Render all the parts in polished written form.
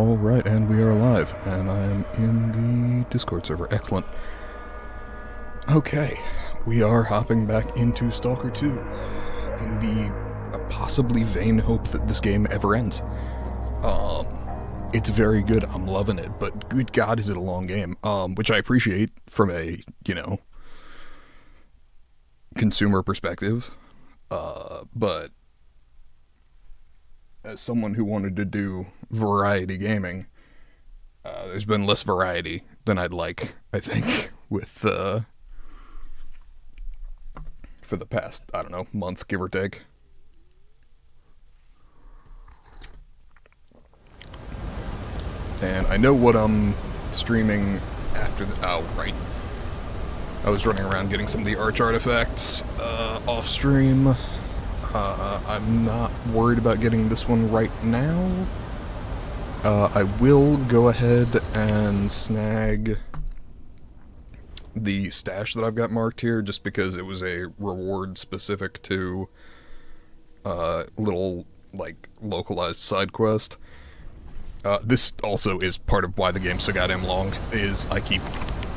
Alright, and we are live, and I am in the Discord server. Excellent. Okay, we are hopping back into Stalker 2, in the possibly vain hope that this game ever ends. It's very good, I'm loving it, but good God is it a long game, which I appreciate from a, consumer perspective, but as someone who wanted to do variety gaming, there's been less variety than I'd like, I think, with, for the past, I don't know, month, give or take. And I know what I'm streaming after the, oh, right. I was running around getting some of the arch artifacts, off stream. I'm not worried about getting this one right now. I will go ahead and snag the stash that I've got marked here, just because it was a reward specific to little, localized side quest. This also is part of why the game's so goddamn long, is I keep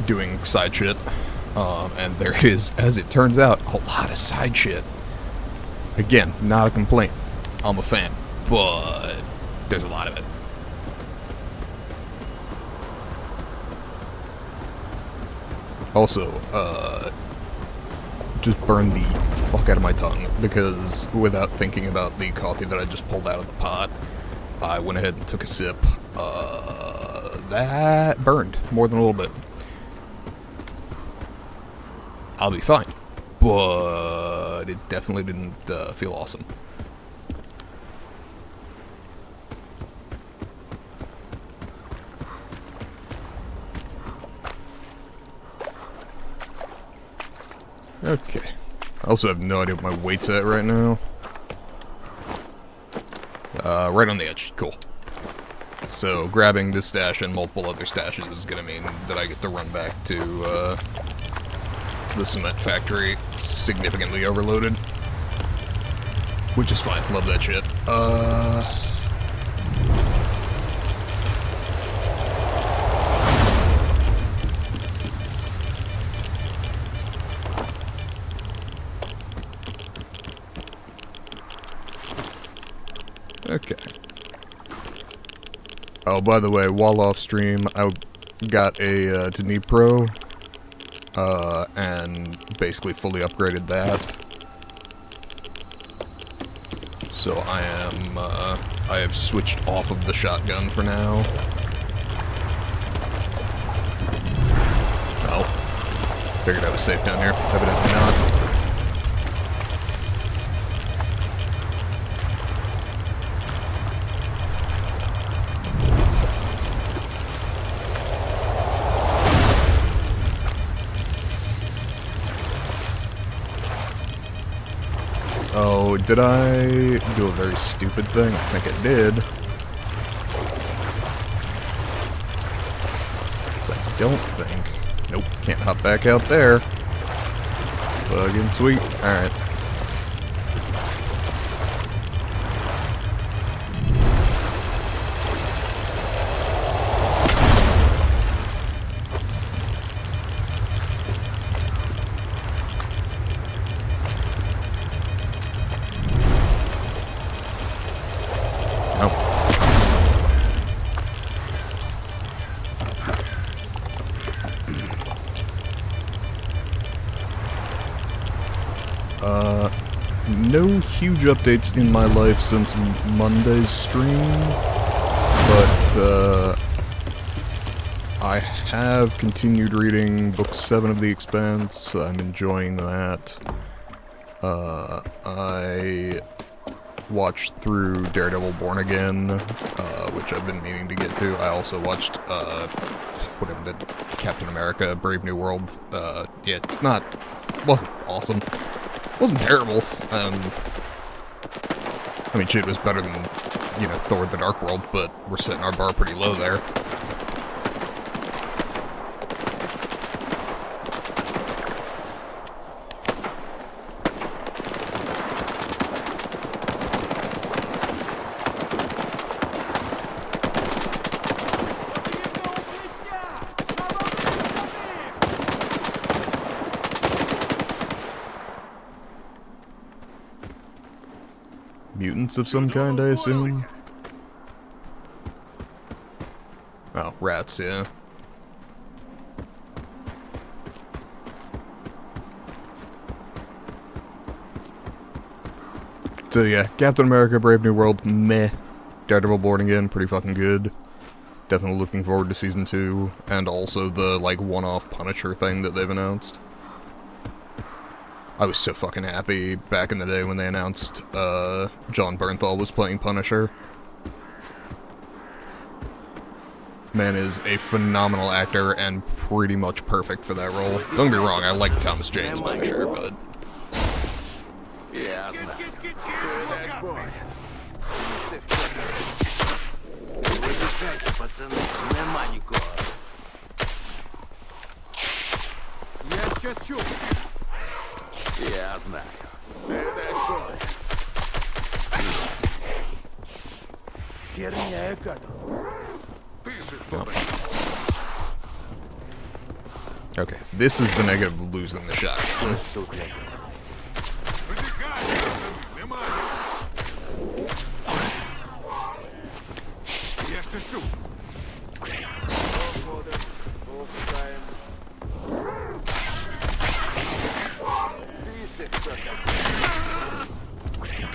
doing side shit, and there is, as it turns out, a lot of side shit. Again, not a complaint. I'm a fan, but there's a lot of it. Also, just burned the fuck out of my tongue, because without thinking about the coffee that I just pulled out of the pot, I went ahead and took a sip. That burned more than a little bit. I'll be fine, but it definitely didn't feel awesome. Okay. I also have no idea what my weight's at right now. Right on the edge. Cool. So, grabbing this stash and multiple other stashes is gonna mean that I get to run back to, the cement factory significantly overloaded. Which is fine. Love that shit. Okay. Oh, by the way, while off stream, I got a Dnipro, and basically fully upgraded that. So I have switched off of the shotgun for now. Oh. Figured I was safe down here. Evidently not. Oh, did I do a very stupid thing? I think I did. 'Cause I don't think... Nope, can't hop back out there. Fucking sweet. Alright. No huge updates in my life since Monday's stream, but I have continued reading book 7 of The Expanse. I'm enjoying that. I watched through Daredevil Born Again, which I've been meaning to get to. I also watched, whatever the Captain America Brave New World. Yeah, wasn't awesome. Wasn't terrible. I mean, shit, it was better than, Thor the Dark World, but we're setting our bar pretty low there. Mutants of some kind, I assume? Oh, rats, yeah. So yeah, Captain America Brave New World, meh. Daredevil Born Again, pretty fucking good. Definitely looking forward to Season 2, and also the, like, one-off Punisher thing that they've announced. I was so fucking happy back in the day when they announced, Jon Bernthal was playing Punisher. Man is a phenomenal actor and pretty much perfect for that role. Don't get me wrong, I like Thomas Jane's Punisher, but... Ясно. Дай сбой. Выпускайте, пацаны, нема нікого. Я сейчас чую. Я знаю. Дай сбой. Херня яка-то. Okay, this is the negative of losing the shot.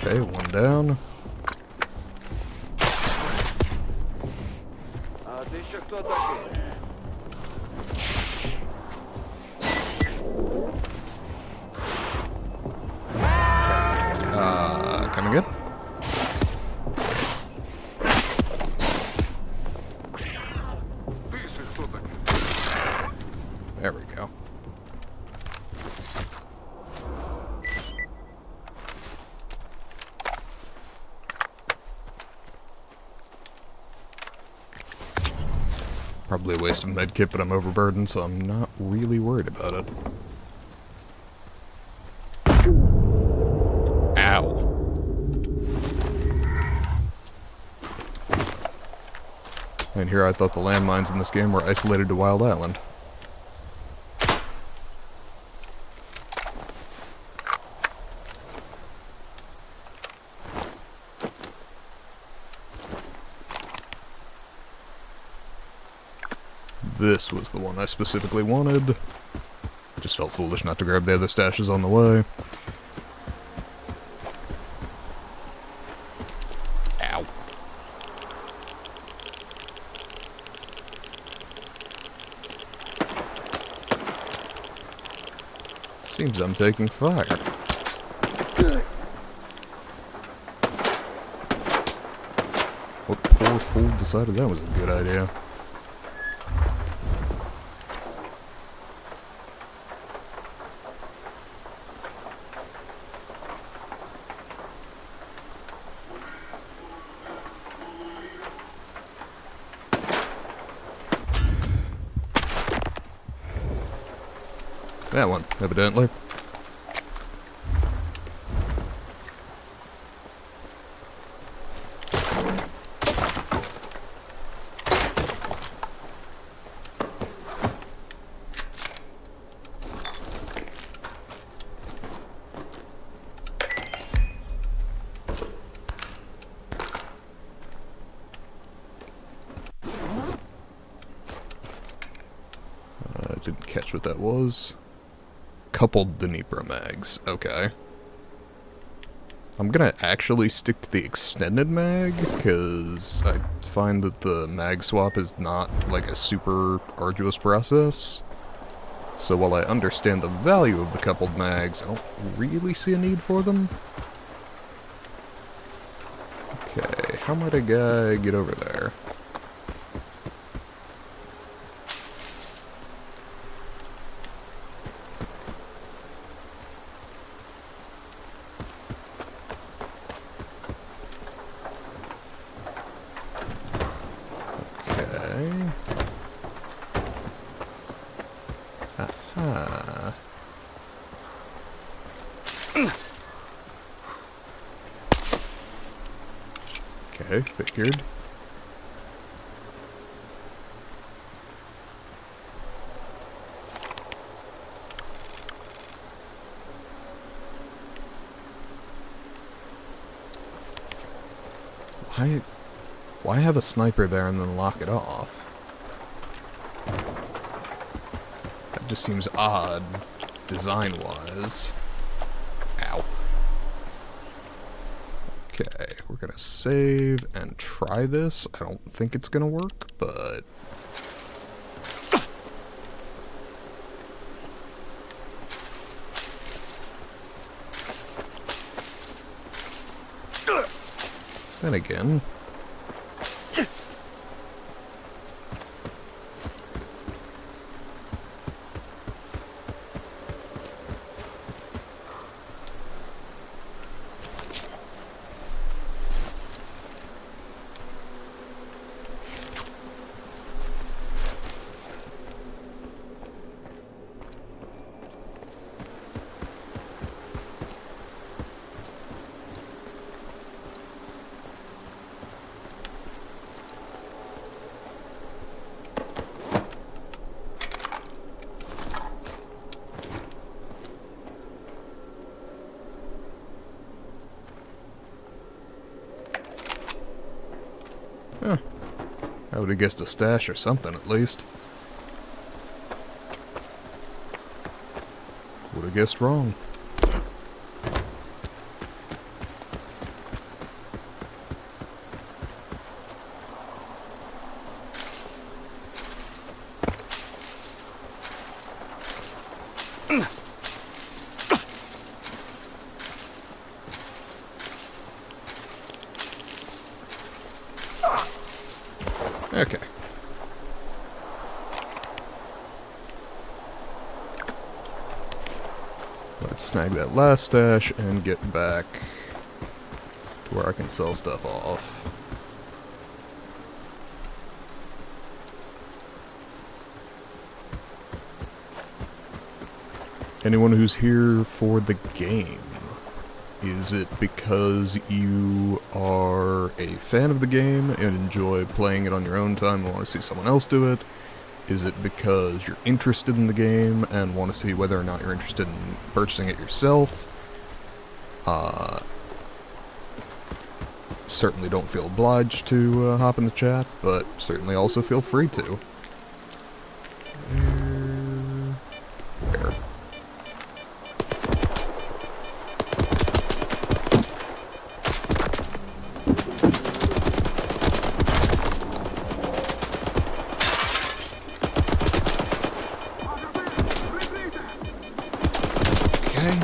Okay, one down. Coming in. There we go. Probably a waste of medkit, but I'm overburdened, so I'm not really worried about it. Ow. And here I thought the landmines in this game were isolated to Wild Island. This was the one I specifically wanted. Just felt foolish not to grab the other stashes on the way. Ow. Seems I'm taking fire. What poor fool decided that was a good idea? That one, evidently. I didn't catch what that was. Coupled Dnipro mags. Okay. I'm gonna actually stick to the extended mag, because I find that the mag swap is not, like, a super arduous process. So while I understand the value of the coupled mags, I don't really see a need for them. Okay, how might a guy get over there? Aha. Okay, figured. Why have a sniper there and then lock it off? That just seems odd, design-wise. Ow. Okay, we're gonna save and try this. I don't think it's gonna work, but... Then again... Huh. I would have guessed a stash or something, at least. Would have guessed wrong. Okay. Let's snag that last stash and get back to where I can sell stuff off. Anyone who's here for the game, is it because you are a fan of the game and enjoy playing it on your own time and want to see someone else do it? Is it because you're interested in the game and want to see whether or not you're interested in purchasing it yourself? Certainly don't feel obliged to hop in the chat, but certainly also feel free to. Where? Okay.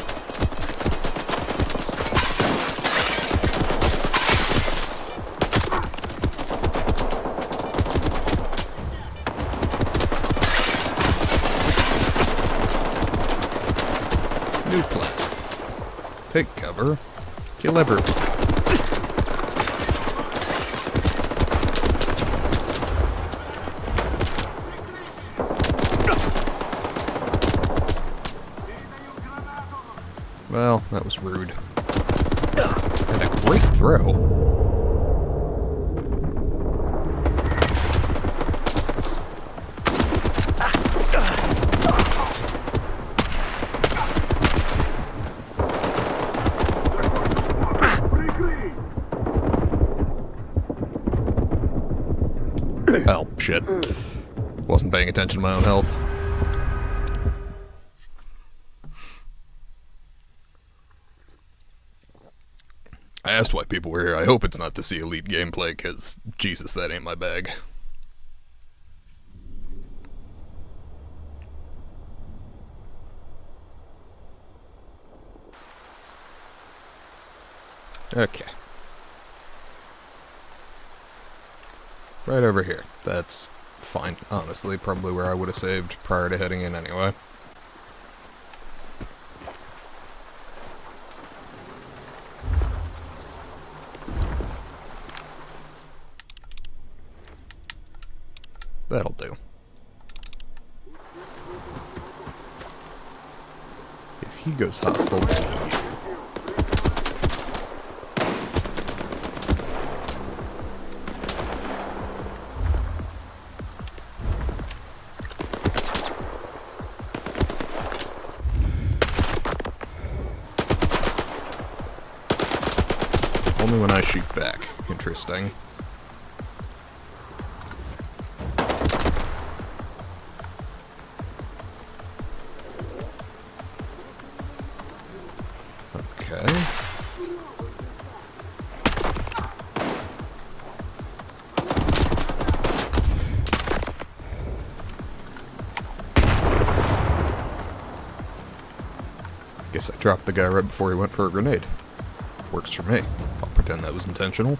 New plan. Take cover. Kill everyone. Well, that was rude. And a great throw. Oh, shit. Wasn't paying attention to my own health. I asked why people were here. I hope it's not to see Elite gameplay, because, Jesus, that ain't my bag. Okay. Right over here. That's fine, honestly. Probably where I would have saved prior to heading in anyway. That'll do. If he goes hostile, Only when I shoot back. Interesting. Okay. Guess I dropped the guy right before he went for a grenade. Works for me. I'll pretend that was intentional.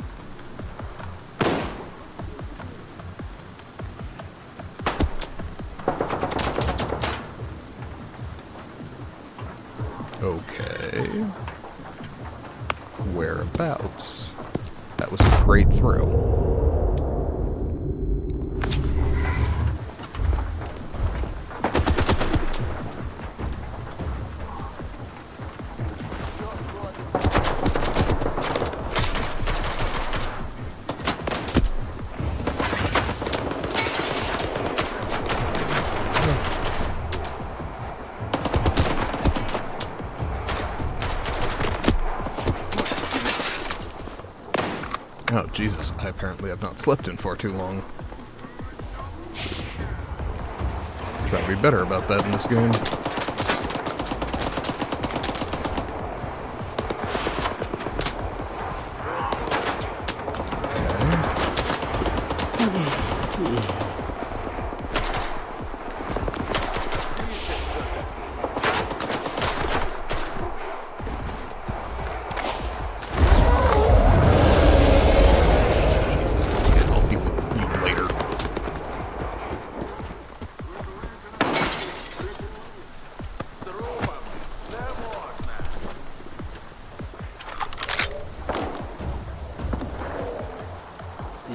Okay. Whereabouts? That was a great throw. Oh, Jesus. I apparently have not slept in far too long. Try to be better about that in this game. Jesus, okay, I'll deal with you later.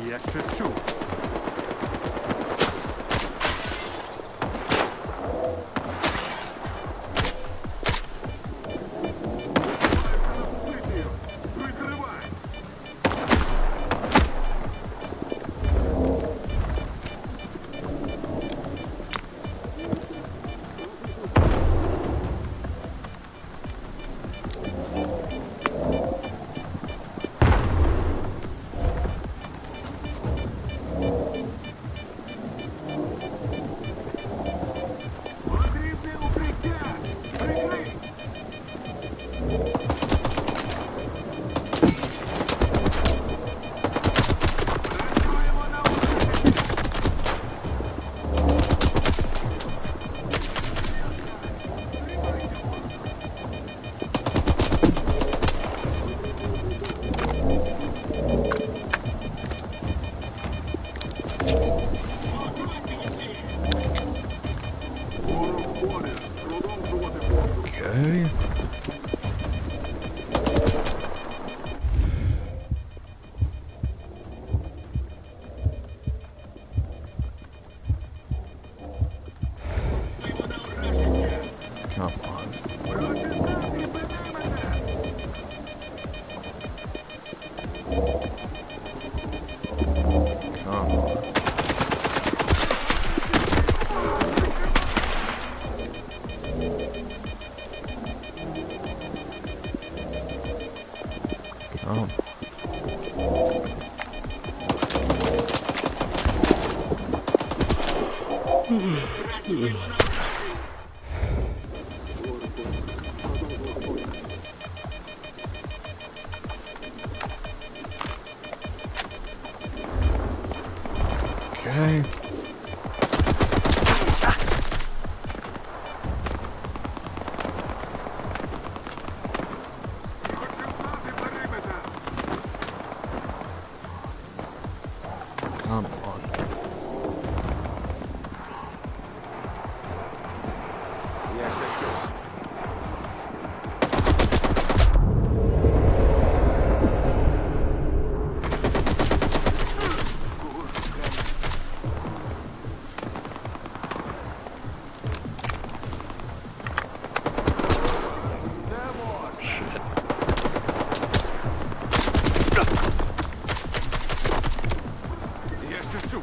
Я шепчу. Okay. Come on. Come on. Come on. Okay. Come on. Я шепчу. Shit. Я шепчу.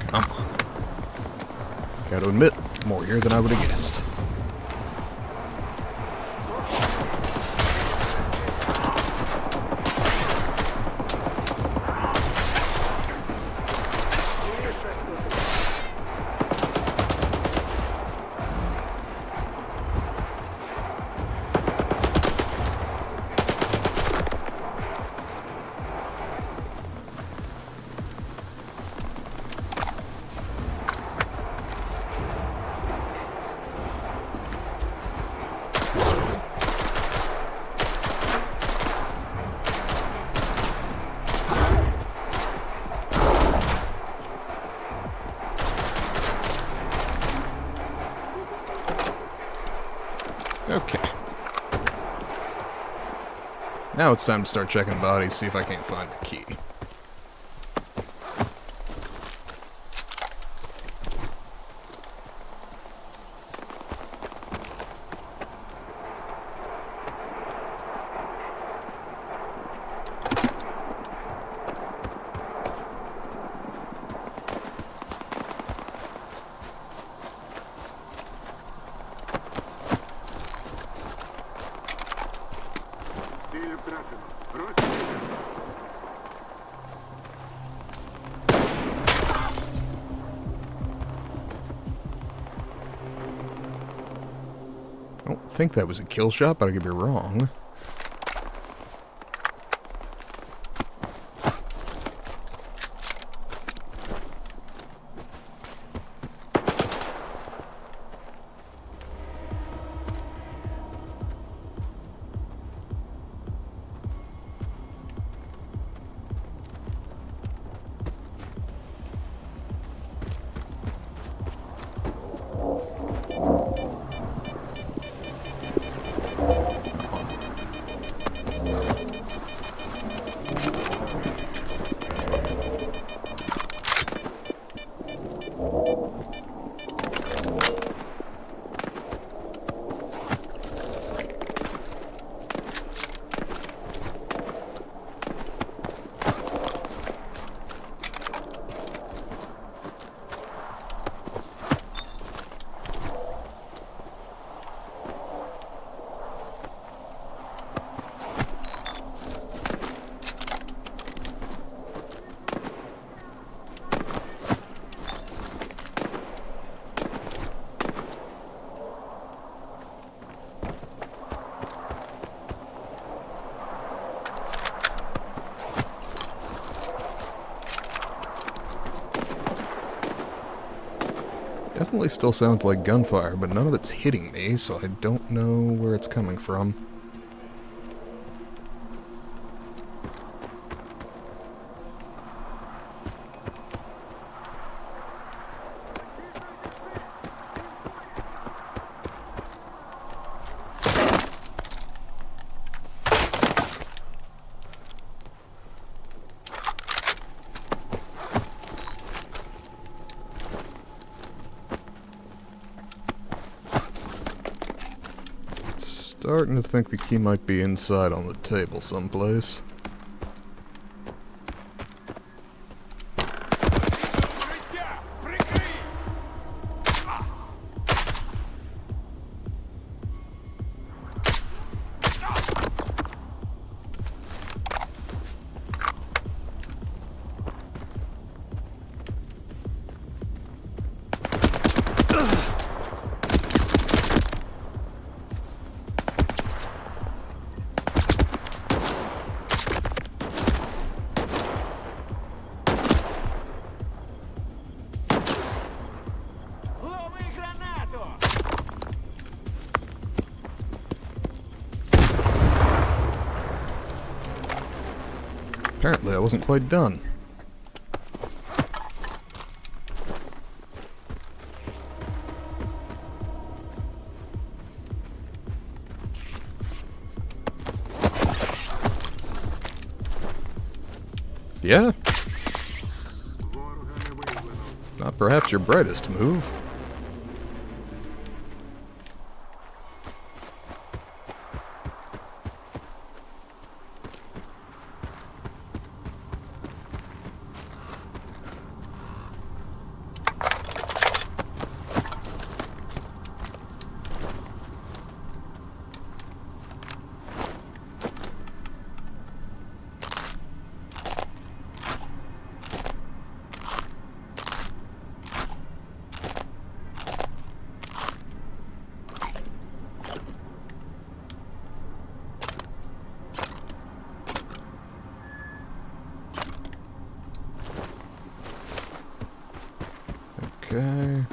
Come on. Gotta admit, more here than I would have guessed. Now it's time to start checking bodies, see if I can't find the key. I don't think that was a kill shot, but I could be wrong. Definitely still sounds like gunfire, but none of it's hitting me, so I don't know where it's coming from. Starting to think the key might be inside on the table someplace. Apparently I wasn't quite done. Yeah? Not perhaps your brightest move. Okay.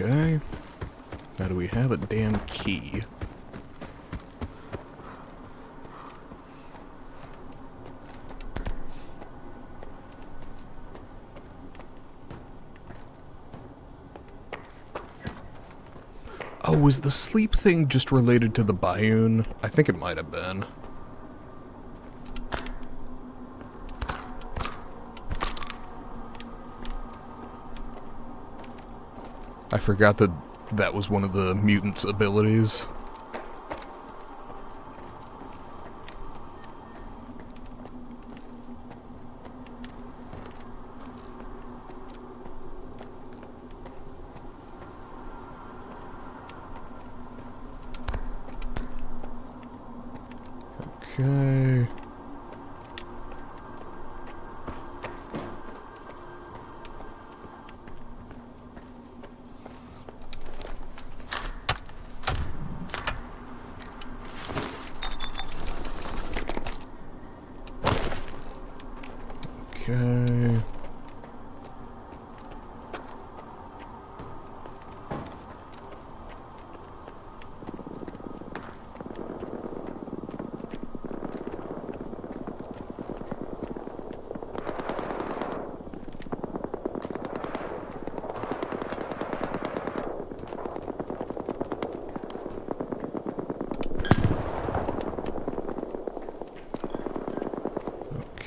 Okay. Now do we have a damn key? Oh, was the sleep thing just related to the Bayun? I think it might have been. I forgot that that was one of the mutant's abilities. Okay. Okay.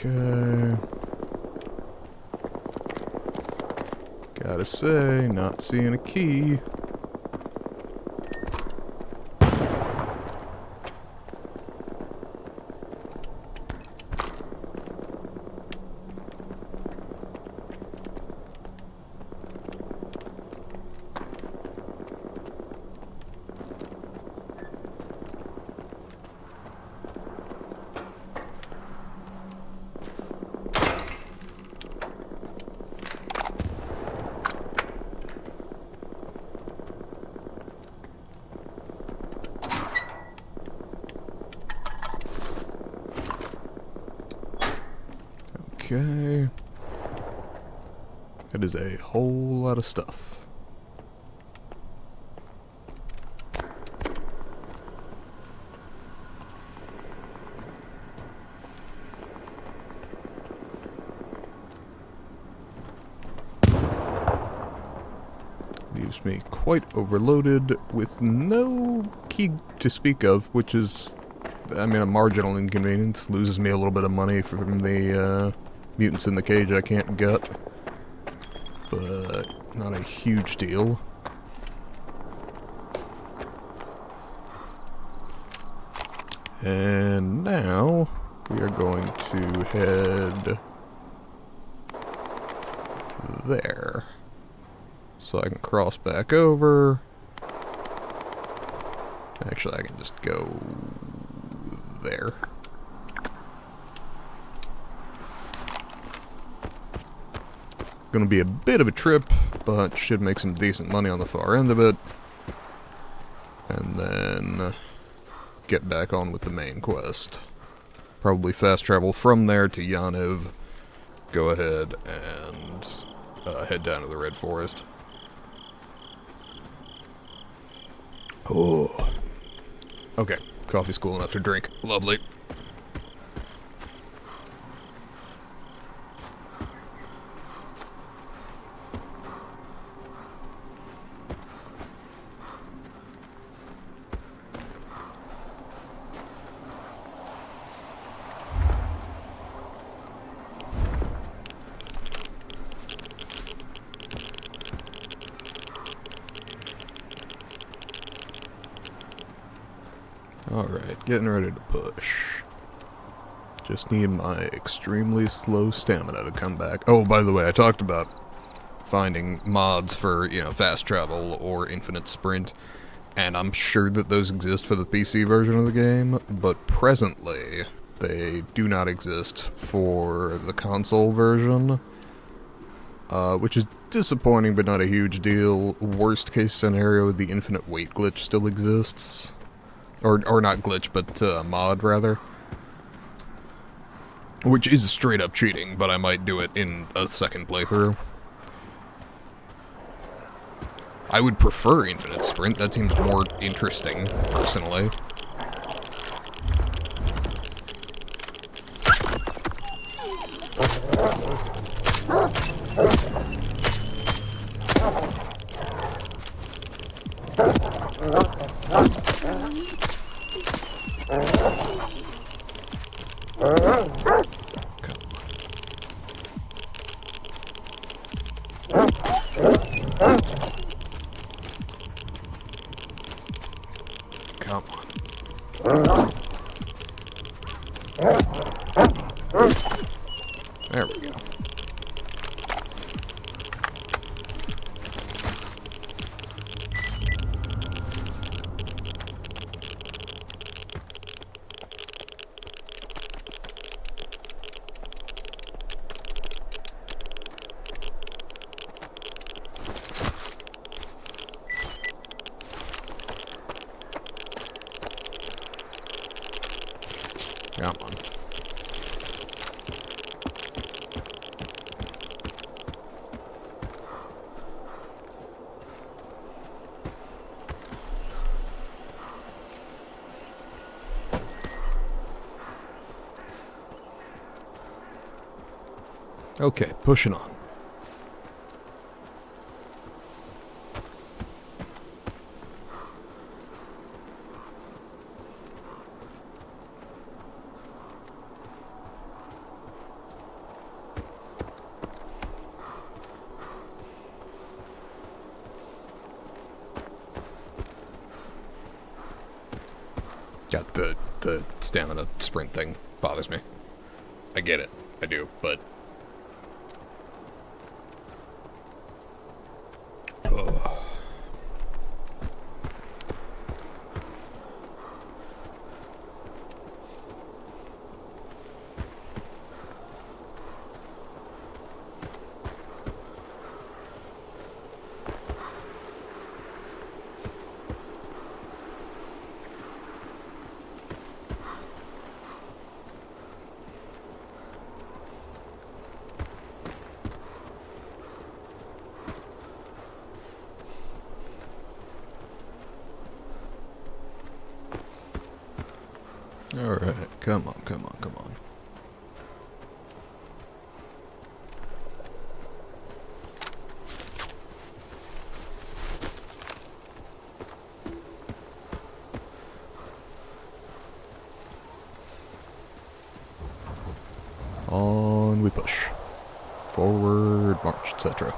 Okay. Gotta say, not seeing a key. Okay. That is a whole lot of stuff. Leaves me quite overloaded with no key to speak of, which is, I mean, a marginal inconvenience. Loses me a little bit of money from the mutants in the cage I can't get, but not a huge deal. And now we are going to head there, so I can cross back over. Actually, I can just go there. Gonna be a bit of a trip, but should make some decent money on the far end of it. And then get back on with the main quest. Probably fast travel from there to Yanev. Go ahead and head down to the Red Forest. Oh. Okay, coffee's cool enough to drink. Lovely. Alright, getting ready to push. Just need my extremely slow stamina to come back. Oh, by the way, I talked about finding mods for, you know, fast travel or infinite sprint, and I'm sure that those exist for the PC version of the game, but presently they do not exist for the console version, which is disappointing but not a huge deal. Worst case scenario, the infinite weight glitch still exists. Or not glitch, but mod, rather. Which is straight up cheating, but I might do it in a second playthrough. I would prefer infinite sprint. That seems more interesting, personally. Come on. There we go. Come on. Okay, pushing on. Got the stamina sprint thing bothers me. I get it. I do, but... Oh. Alright, come on, come on, come on. On we push. Forward, march, etc.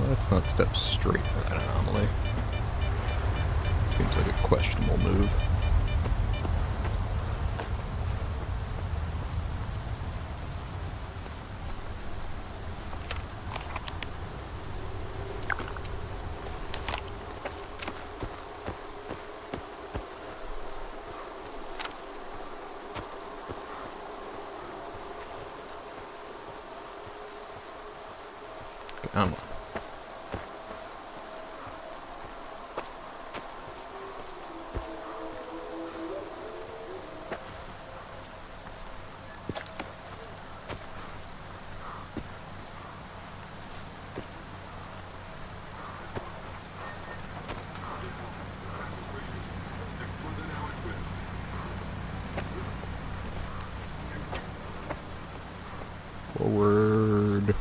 Let's not step straight into that anomaly. Seems like a questionable move. Come on. Forward.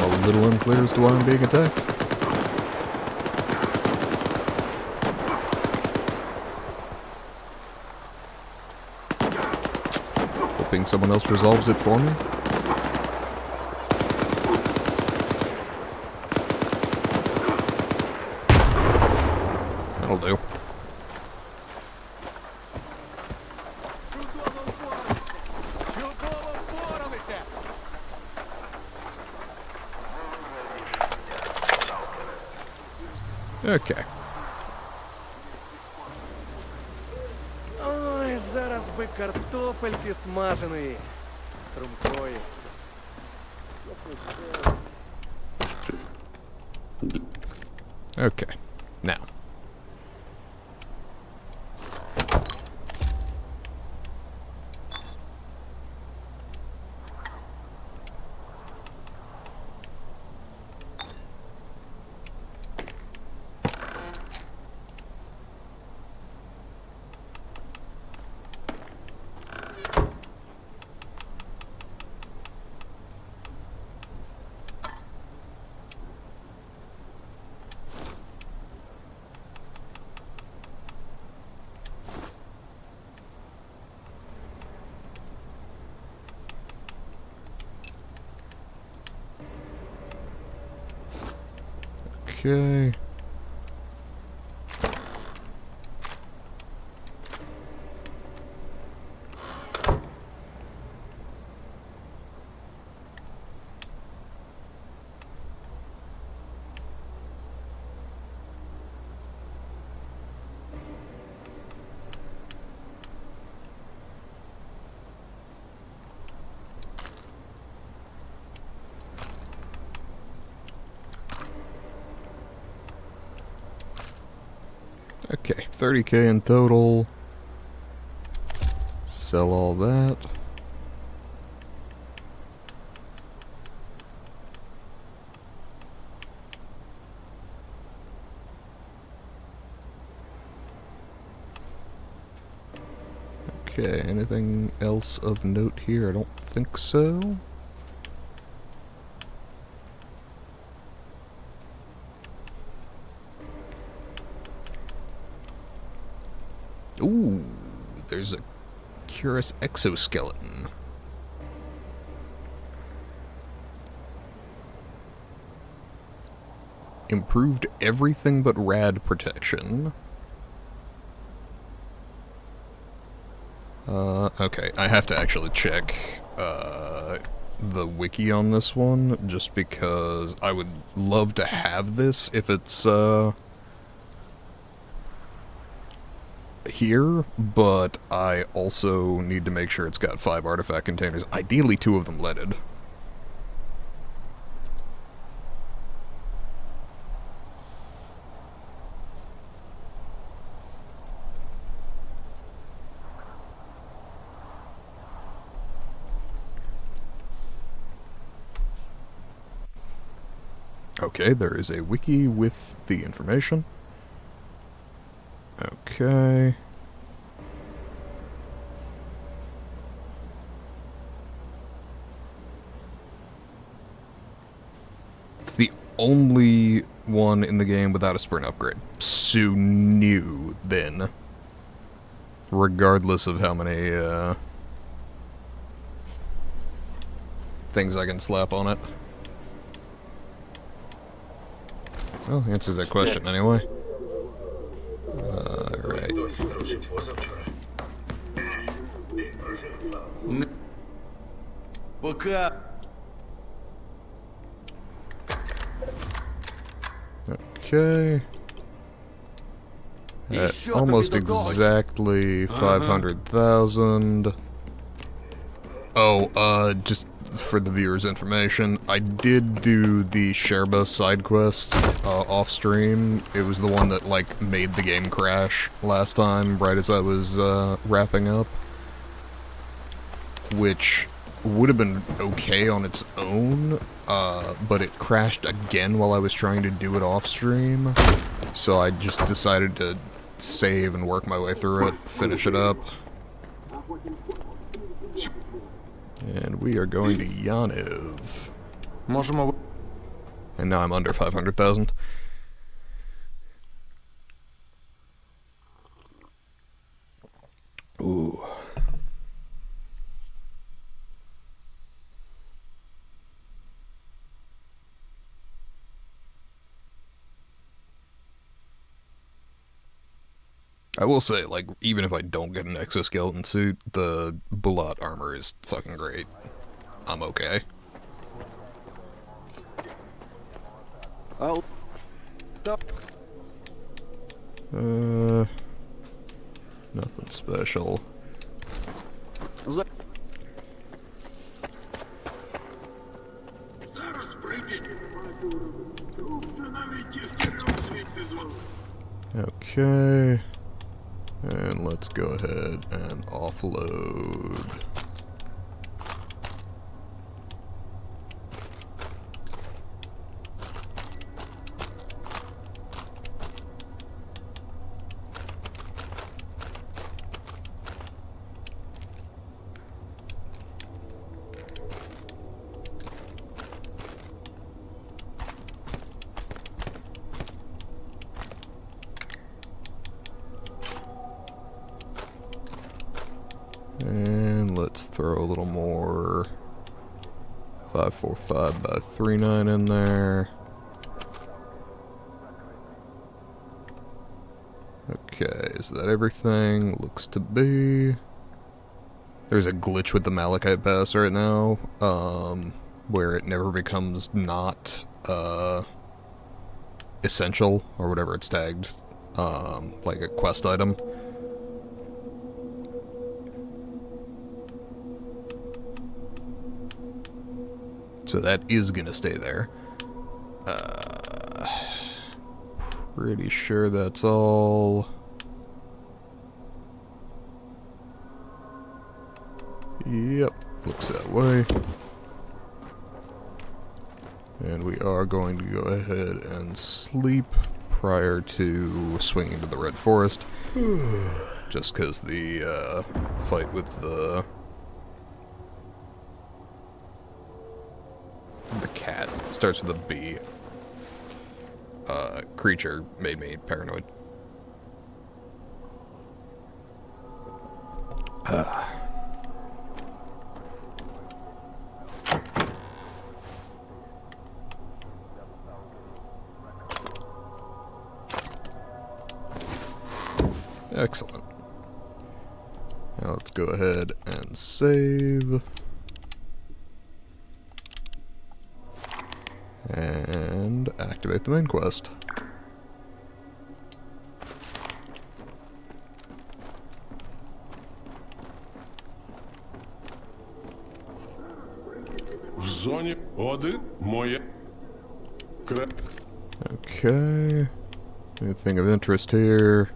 A little unclear as to why I'm being attacked. Hoping someone else resolves it for me. That'll do. Okay. Ой, зараз би картопельки смаженої. Хрумкої. Okay. Now. Okay. Okay, 30K in total. Sell all that. Okay, anything else of note here? I don't think so. Ooh, there's a curious exoskeleton. Improved everything but rad protection. Okay, I have to actually check the wiki on this one, just because I would love to have this if it's here, but I also need to make sure it's got 5 artifact containers, ideally 2 of them leaded. Okay, there is a wiki with the information. Okay. It's the only one in the game without a sprint upgrade. So new, then. Regardless of how many, things I can slap on it. Well, answers that question anyway. Right. Пока. Okay. At almost exactly 500,000. Oh, just for the viewer's information, I did do the Sherba side quest off stream. It was the one that like made the game crash last time, right as I was wrapping up, which would have been okay on its own, but it crashed again while I was trying to do it off stream, so I just decided to save and work my way through it, finish it up. And we are going to Yanov. And now I'm under 500,000. Ooh. I will say, like, even if I don't get an exoskeleton suit, the Bulat armor is fucking great. I'm okay. I'll... Nothing special. Okay. And let's go ahead and offload. And let's throw a little more 545 by 39 in there. Okay, is that everything? Looks to be. There's a glitch with the Malachite Pass right now, where it never becomes not essential, or whatever it's tagged, like a quest item. So that is gonna stay there. Pretty sure that's all. Yep, looks that way. And we are going to go ahead and sleep prior to swinging to the Red Forest. Just because the fight with the cat, starts with a B, creature made me paranoid. Excellent. Now let's go ahead and save. And activate the main quest. В зоні 1 моє Okay. Anything of interest here?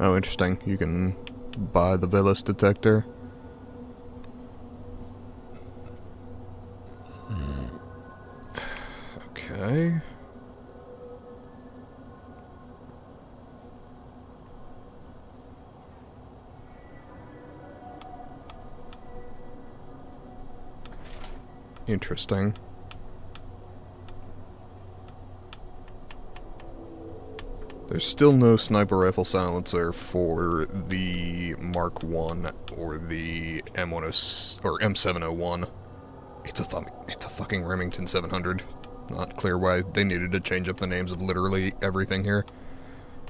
Oh, interesting. You can buy the Velis detector. Okay. Interesting. There's still no sniper rifle silencer for the Mark 1 or the M10 or M701. It's a fucking Remington 700. Not clear why they needed to change up the names of literally everything here.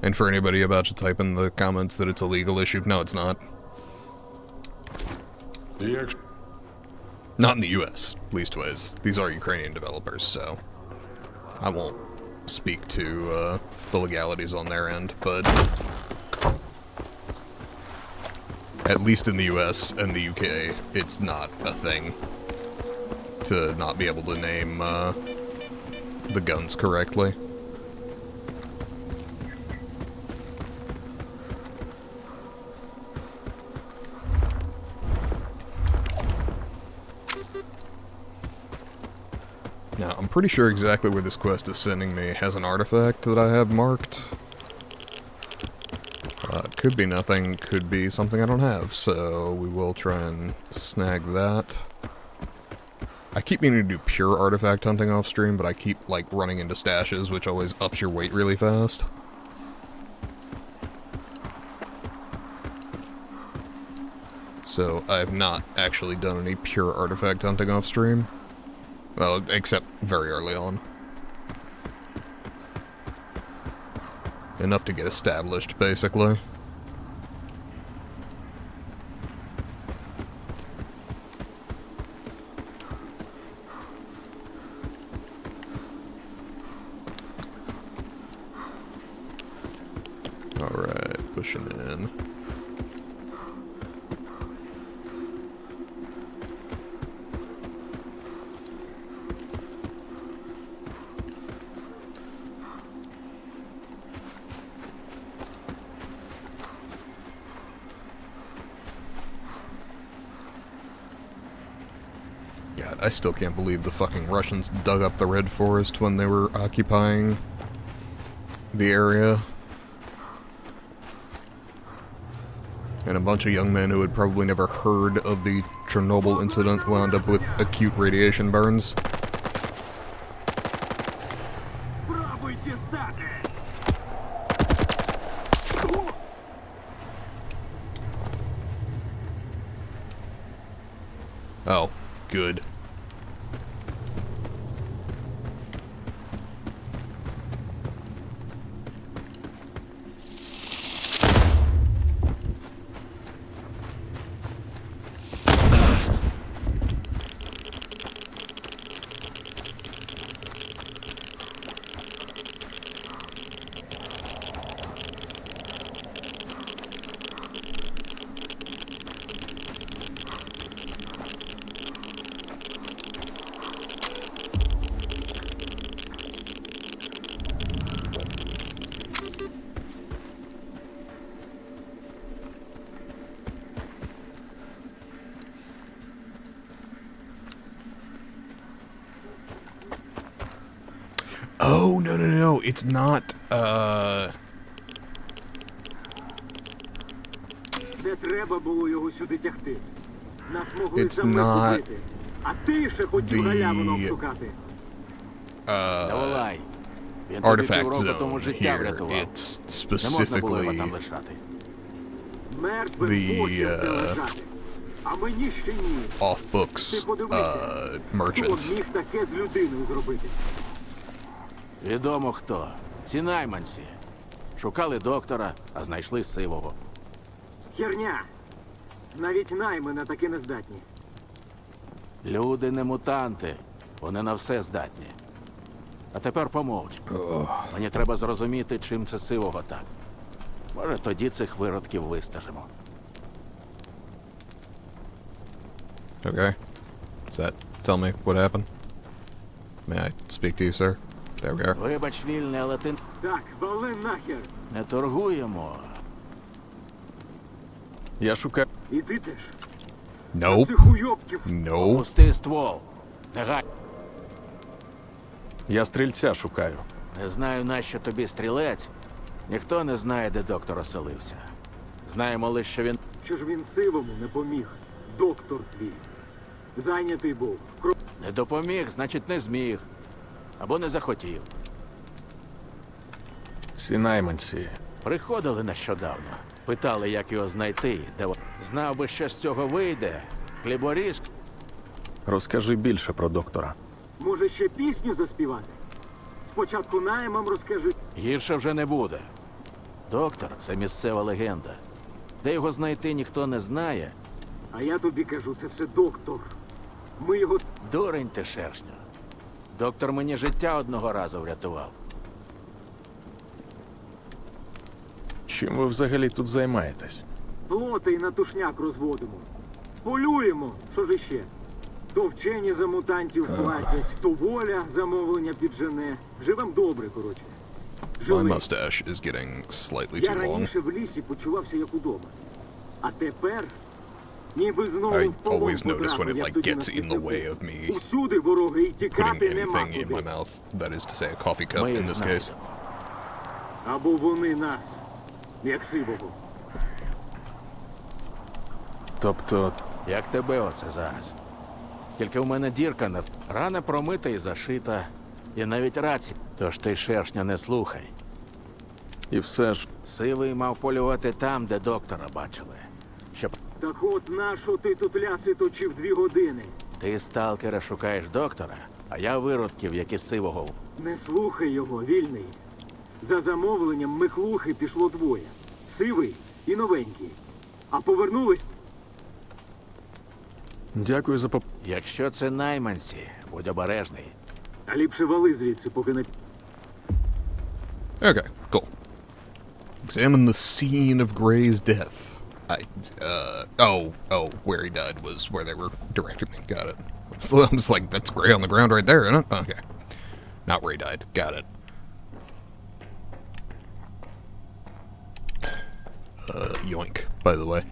And for anybody about to type in the comments that it's a legal issue, no, it's not. Not in the US, leastways. These are Ukrainian developers, so I won't speak to the legalities on their end, but at least in the US and the UK, it's not a thing to not be able to name the guns correctly. Now, I'm pretty sure exactly where this quest is sending me has an artifact that I have marked. Could be nothing, could be something I don't have, so we will try and snag that. I keep meaning to do pure artifact hunting off stream, but I keep, like, running into stashes, which always ups your weight really fast. So, I have not actually done any pure artifact hunting off stream. Well, except very early on. Enough to get established, basically. Alright, pushing in. God, I still can't believe the fucking Russians dug up the Red Forest when they were occupying the area. And a bunch of young men who had probably never heard of the Chornobyl incident wound up with acute radiation burns. Oh, good. Oh, no, it's not, Не треба було його сюди тягти. Нас могли It's за мною not купити. А ти ще хотів галявину обшукати. Давай. Він тобі artifact півроку тому zone життя here. врятував. It's Не можна було його там specifically лишати. Мертвим the, потім де лежати. А мені ще ні. off books Ти подивися. Хто merchants. міг таке з людиною зробити? Відомо хто. Ці найманці. Шукали доктора, а знайшли сивого. Херня. Навіть найми на таке не здатні. Люди не мутанти. Вони на все здатні. А тепер помовч. Мені треба зрозуміти, чим це сивого так. Може, тоді цих виродків вистежимо. Okay. Does that tell me what happened? May I speak to you, sir? There we are. Вибач, вільне, але ти Так, вали нахер. не торгуємо. Я шукаю. І ти теж. Nope. Цих уйобків. Nope. Пусти ствол. Негайно. Я стрільця шукаю. Не знаю, нащо тобі стрілець. Ніхто не знає, де доктор оселився. Знаємо лише, що він Що ж він сивому не поміг? Доктор твій. Зайнятий був. не допоміг, значить не зміг. Або не захотів. Ці найманці. Приходили нещодавно. Питали, як його знайти, де знав би, що з цього вийде. Хліборізк. Розкажи більше про доктора. Може ще пісню заспівати? Спочатку наймам розкажи. Гірше вже не буде. Доктор це місцева легенда. Де його знайти, ніхто не знає. А я тобі кажу, це все доктор. Ми його... Дурень ти, шершню. Доктор мені життя одного разу врятував. Чим ви взагалі тут займаєтесь? Плоти й на тушняк розводимо. Полюємо, що ж іще. То вчені за мутантів платять, то воля замовлення піджене. Живем добре, коротше. My Живи. mustache is getting slightly Я too long. раніше в лісі почувався як удома. А тепер ніби знову I в полон always notice when потрапив, it як like тоді gets на in the way світнику. of me Усюди вороги і putting тікати нема anything in my куди. mouth. That is to say, a coffee cup Ми in їх this знайдемо. case. Або вони нас, як сивого. Тобто, Як тебе оце зараз? Тільки в мене дірка на рана промита і зашита, і навіть рація. Тож ти шершня не слухай. І все ж, Сивий мав полювати там, де доктора бачили. Щоб Так от нащо ти тут ляси точив 2 години? ти, сталкера, шукаєш доктора, а я виродків, які сивого. Не слухай його, вільний. За замовленням Михлухи пішло 2. Сивий і новенький. А повернулись дякую за Якщо це найманці, будь обережний. а ліпше вали звідси, поки не... Okay, cool. Examine the scene of Gray's death. Where he died was where they were directing me. Got it. So I was like, that's Gray on the ground right there, isn't it? Okay. Not where he died. Got it. Yoink, by the way.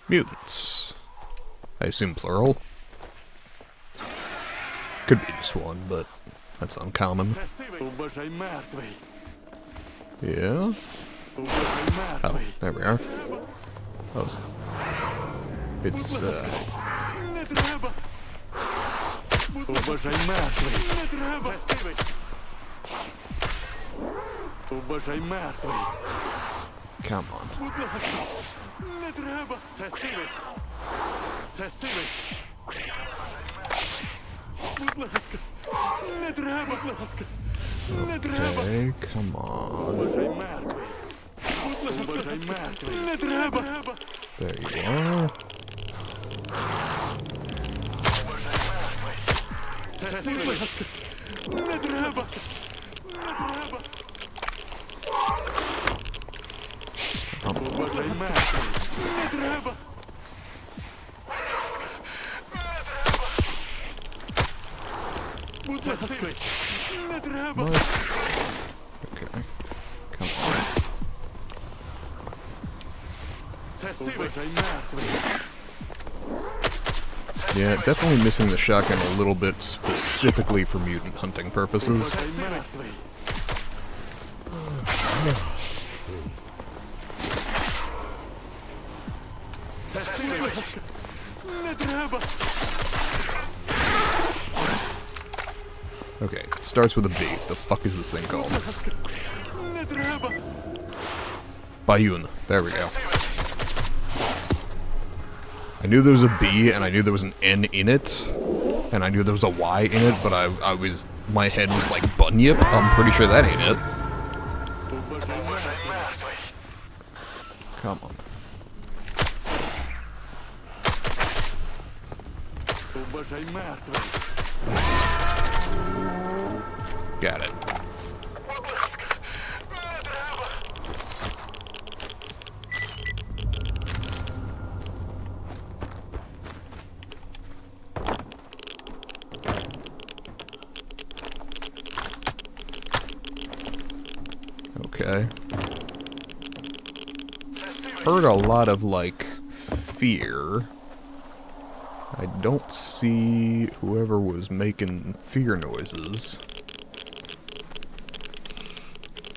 Mutants. I assume plural. Could be just one, but that's uncommon. Вважай мертвий. Yeah? Вважай Oh, мертвий. there we are. Oh, it's, Не треба. Вважай мертвий. Не треба. Вважай мертвий. come on. Будь ласка. Не треба. Це сивий. Це сивий. Будь ласка. Не треба. Будь ласка. Не треба. Okay, come on. Вважай мертвий. Будь ласка. Вважай мертвий. Не треба. There you are. Це сивий. Будь ласка. Не треба. Не треба. Вважай мертвий. Не треба. Будь ласка. Не треба. Okay. Come on. Це сивий. Вважай мертвий. Yeah, definitely missing the shotgun a little bit specifically for mutant hunting purposes. Вважай мертвий. Це сивий. Будь ласка. Не треба. Okay, it starts with a B. The fuck is this thing called? Не треба. Bayun. There we go. I knew there was a B, and I knew there was an N in it, and I knew there was a Y in it, but my head was like, Bunyip? I'm pretty sure that ain't it. Come on. Вважай мертвий. Got it. Okay. Heard a lot of, like, fear. I don't see whoever was making fear noises.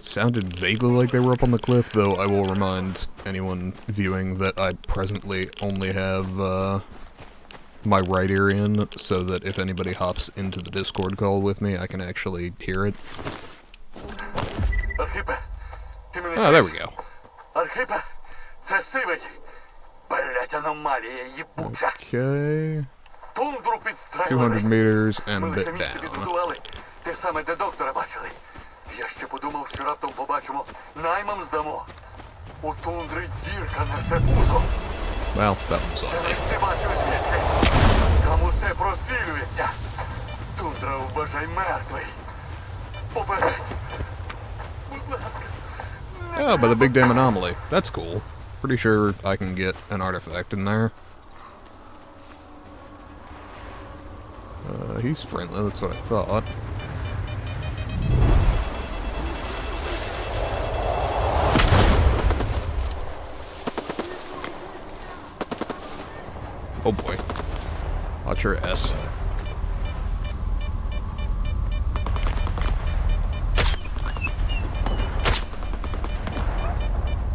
Sounded vaguely like they were up on the cliff, though I will remind anyone viewing that I presently only have my right ear in, so that if anybody hops into the Discord call with me, I can actually hear it. Архипе, ти мене Oh, there we go. Архипе, це сивий. Блять, аномалія їбуча. Okay. Тундру підстрелили. 200 meters and Ми a лише bit місце down. відбудували. Те саме, де доктора бачили. Я ще подумав, що раптом побачимо, наймам здамо. У тундри дірка несе пузо. Well, that was all me. Ти бачив звідки? Там усе прострілюється. Тундра вважай мертвий. Попередь. Будь ласка. Oh, by the big damn anomaly. That's cool. Pretty sure I can get an artifact in there. He's friendly, that's what I thought. Oh Watch your S.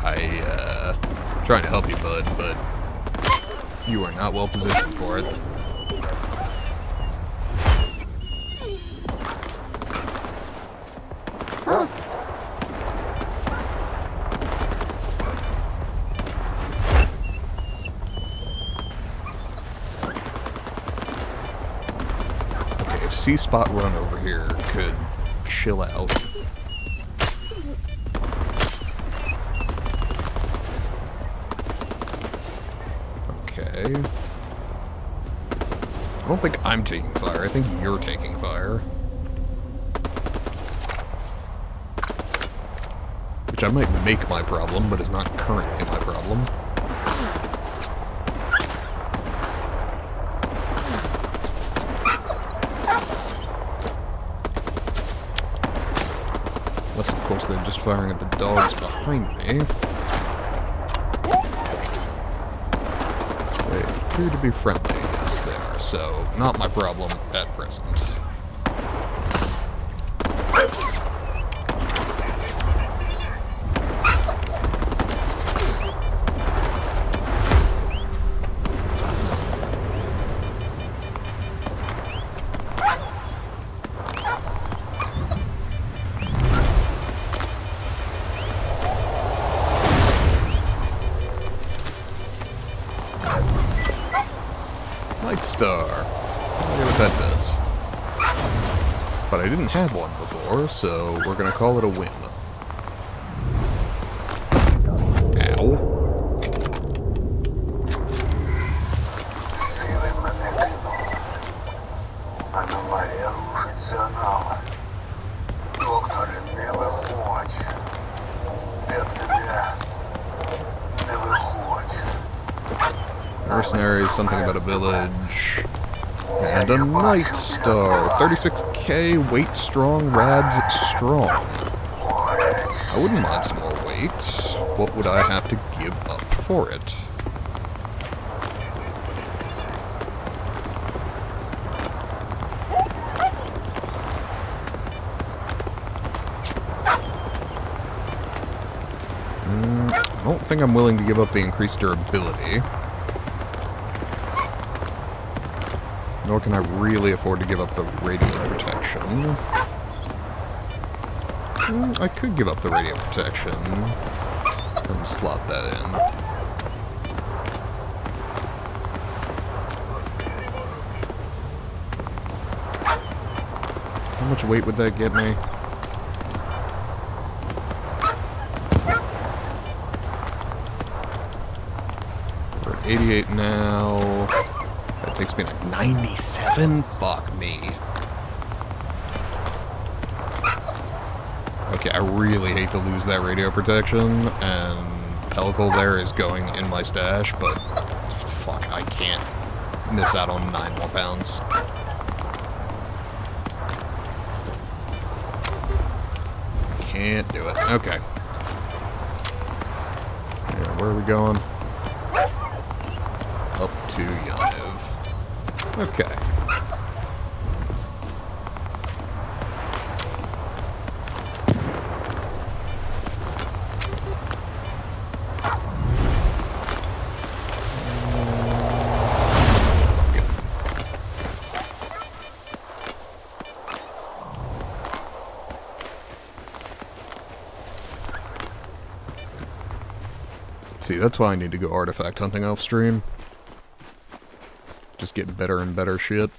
I'm trying to help you, bud, but you are not well positioned for it. Okay, if C-Spot Run over here could chill out. Okay. I don't think I'm taking fire. I think you're taking fire. Which I might make my problem, but is not currently my problem. Unless, of course, they're just firing at the dogs behind me. They appear to be friendly, yes they are, so not my problem at present. Light Star. I wonder what that does. But I didn't have one before, so we're gonna call it a win. Ow. Аномалія рушить сигнали. Доктори, не виходь. Де б ти де? Не виходь. Mercenaries, something about a village. And a Night Star. 36k, weight strong, rads strong. I wouldn't mind some more weight. What would I have to give up for it? I don't think I'm willing to give up the increased durability. Nor can I really afford to give up the radio protection. I could give up the radio protection and slot that in. How much weight would that get me? We're at 88 now. That takes me to 97? Fuck me. Okay, I really hate to lose that radio protection, and Pellicle there is going in my stash, but fuck, I can't miss out on 9 more pounds. Can't do it. Okay. Yeah, where are we going? Up to Yaniv. Okay. See, that's why I need to go artifact hunting off stream. Just get better and better shit.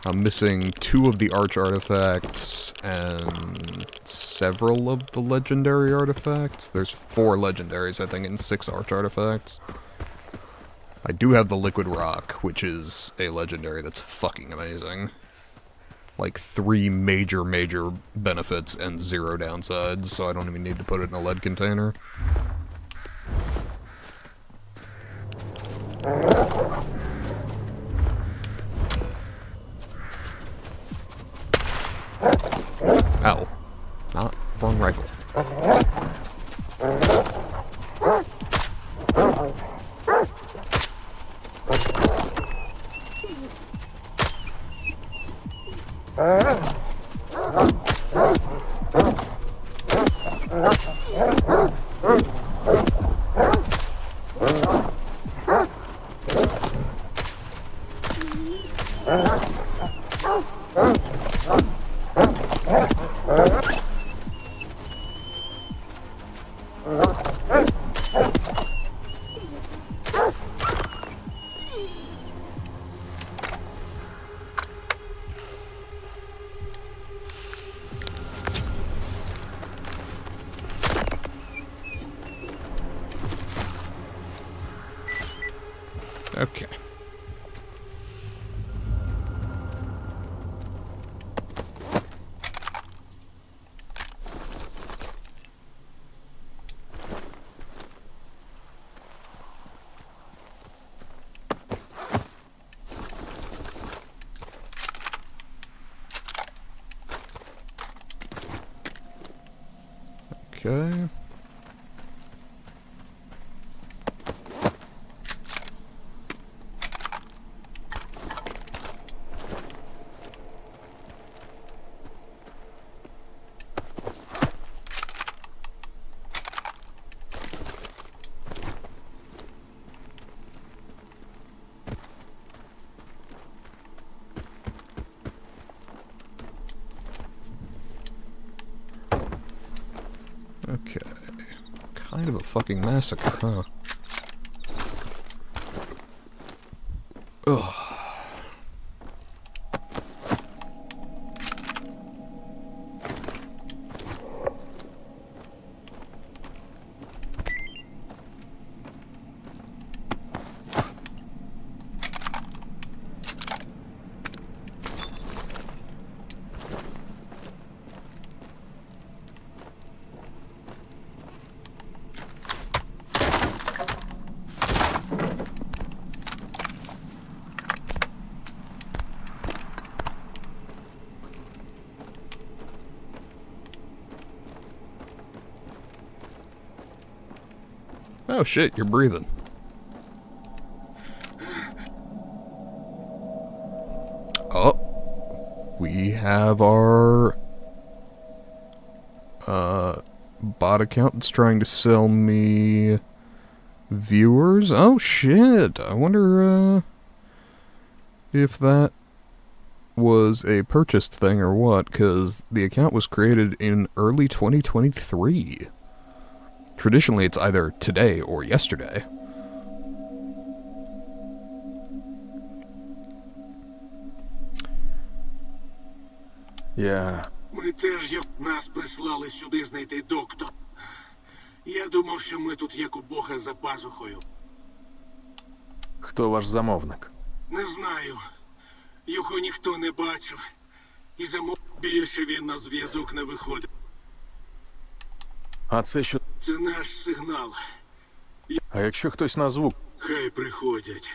I'm missing 2 of the arch artifacts and several of the legendary artifacts. There's 4 legendaries, I think, and 6 arch artifacts. I do have the liquid rock, which is a legendary that's fucking amazing. Like 3 major benefits and 0 downsides, so I don't even need to put it in a lead container. Ow. Not wrong rifle. Okay. Okay. Okay. Kind of a fucking massacre, huh? Ugh. Oh shit, you're breathing. Oh. We have our bot account that's trying to sell me viewers. Oh shit. I wonder if that was a purchased thing or what, because the account was created in early 2023. Traditionally, it's either today or yesterday. Ми теж нас прислали сюди знайти доктор. Я думав, що ми тут як у Бога за пазухою. Хто ваш замовник? Не знаю. Його ніхто не бачив. І більше він на зв'язок не виходить. А це що? Це наш сигнал. А якщо хтось на звук? Хай приходять.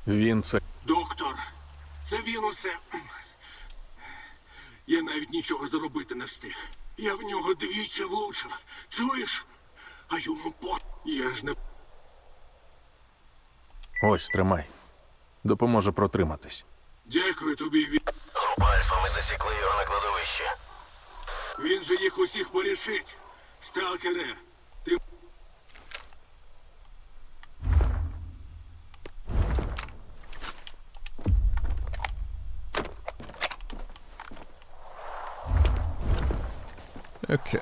Він це... Доктор. Це він усе. Я навіть нічого зробити не встиг. Я в нього двічі влучив. Чуєш? А йому Я ж не... Ось, тримай. Допоможе протриматись. Дякую тобі, Група Альфа, ми засікли його на кладовищі. Він же їх усіх порішить. Сталкере, ти... Okay.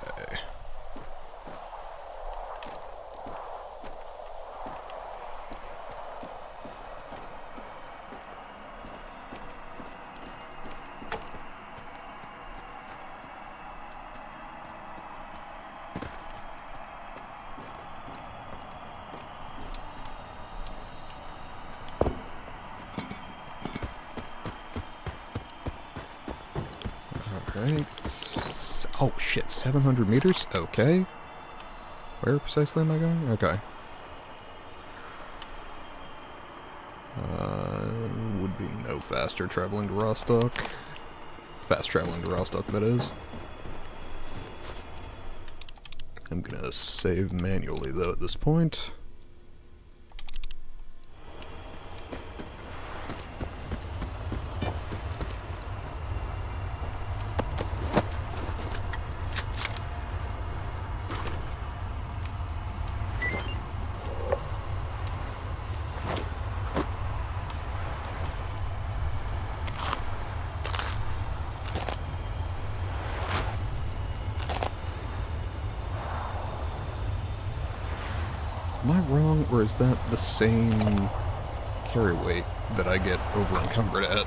Alright. Oh shit, 700 meters? Okay. Where precisely am I going? Okay. Would be no faster traveling to Rostock. Fast traveling to Rostock, that is. I'm gonna save manually, though, at this point. Am I wrong, or is that the same carry weight that I get over encumbered at?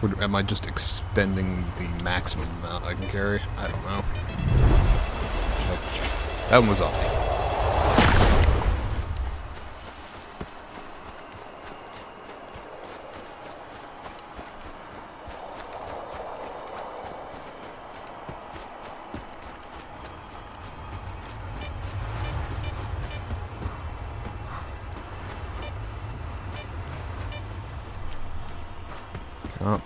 Or am I just expending the maximum amount I can carry? I don't know. That one was on me. Oh.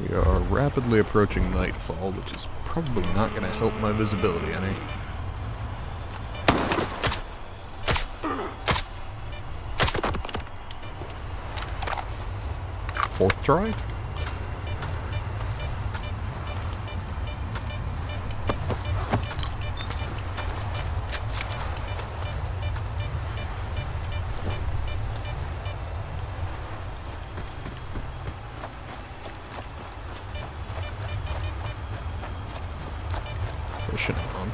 We are rapidly approaching nightfall, which is probably not going to help my visibility any. Fourth try? Pushing on.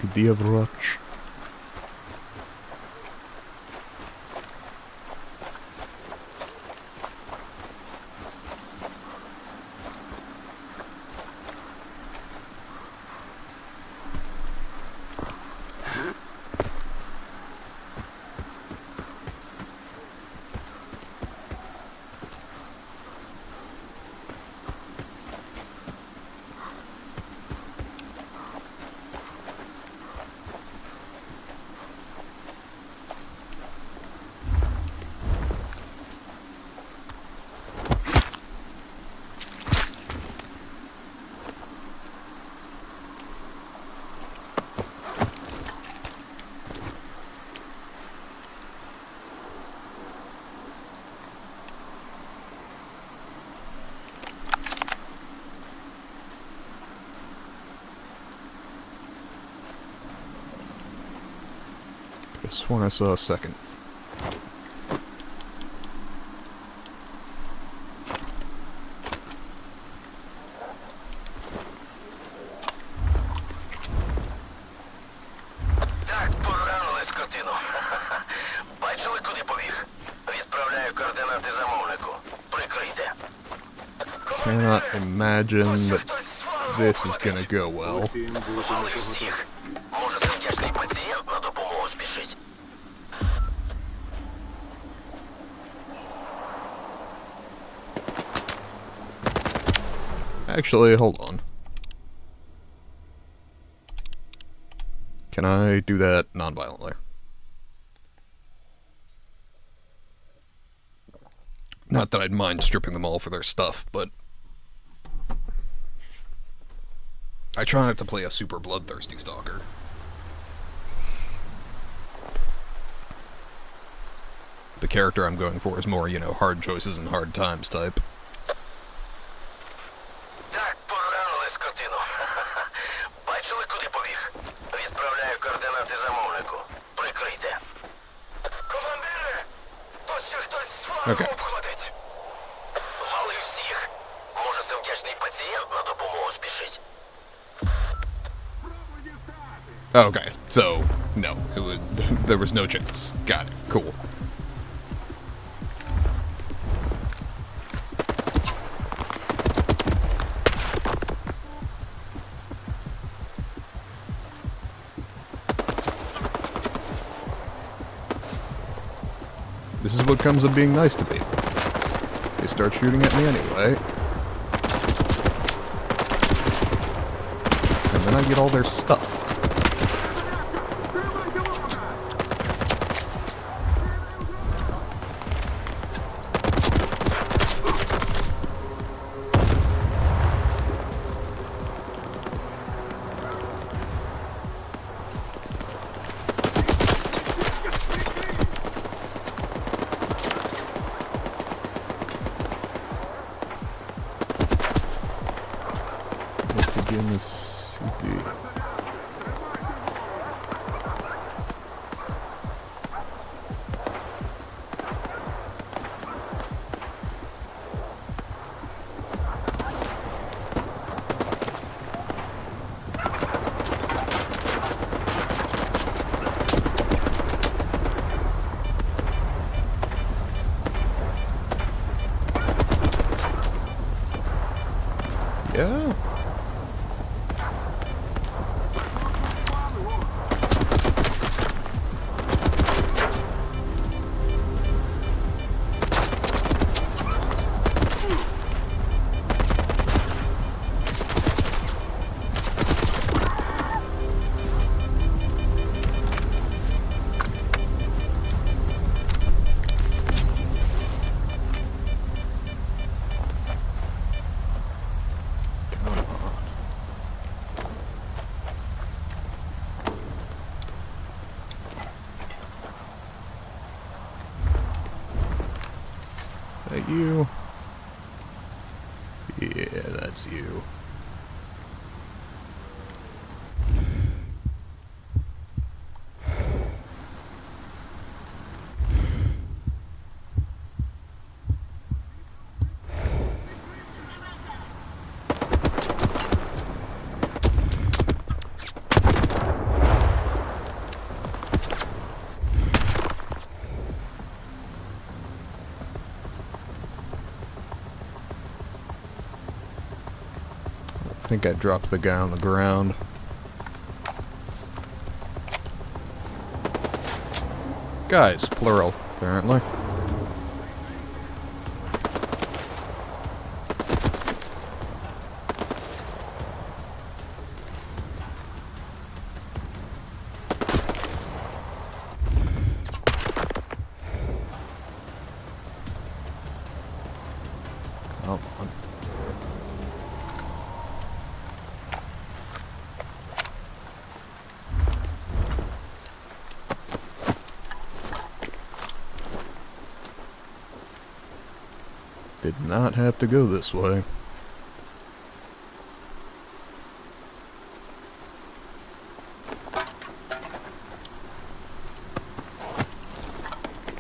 Где врач? This one I saw a second. Так, поранили скотину. Бачили, куди побіг? Відправляю координати замовнику. Прикрийте. Cannot imagine that this is gonna go well. Мали всіх. Може, це вдячний пацієнт на допомогу спішить? Actually, hold on. Can I do that non-violently? Not that I'd mind stripping them all for their stuff, but I try not to play a super bloodthirsty stalker. The character I'm going for is more, you know, hard choices and hard times type. Так, поранили скотину. Бачили, куди побіг? Відправляю координати замовнику. Прикрийте. Командире! Тут ще хтось свалку Окей. обходить. Вали всіх. Може, це вдячний пацієнт на допомогу спішить? Okay, so, no, it was, there was no chance. Got it, cool. This is what comes of being nice to people. They start shooting at me anyway. And then I get all their stuff. goodness. Indeed. Yeah. That you? Yeah, that's you. I think I dropped the guy on the ground. Guys, plural, apparently. Come on. Did not have to go this way.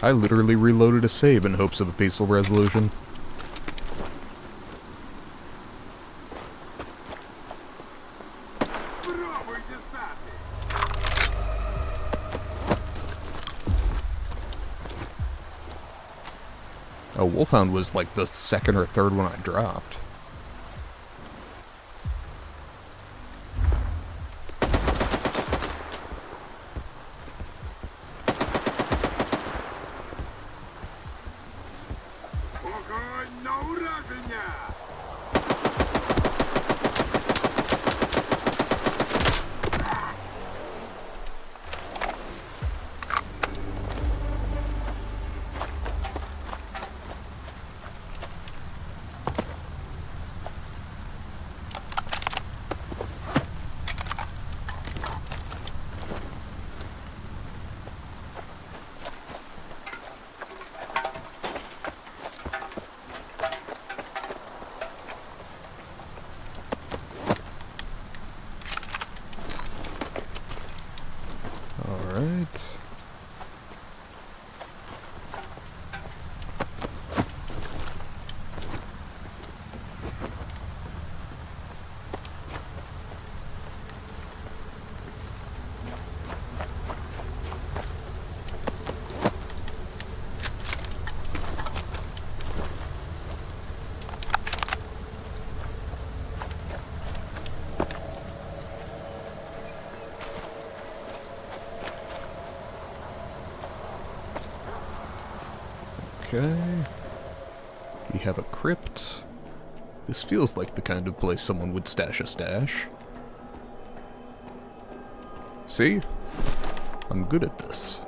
I literally reloaded a save in hopes of a peaceful resolution. Oh, Wolfhound was like the second or third one I dropped. Alright. Okay. We have a crypt. This feels like the kind of place someone would stash a stash. See? I'm good at this.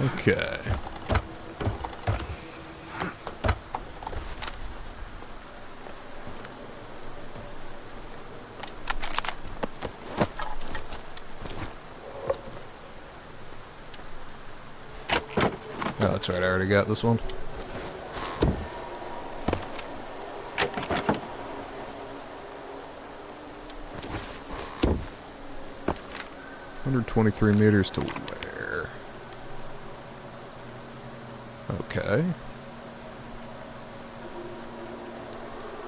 Okay. Oh, that's right, I already got this one. $123 to where? Okay.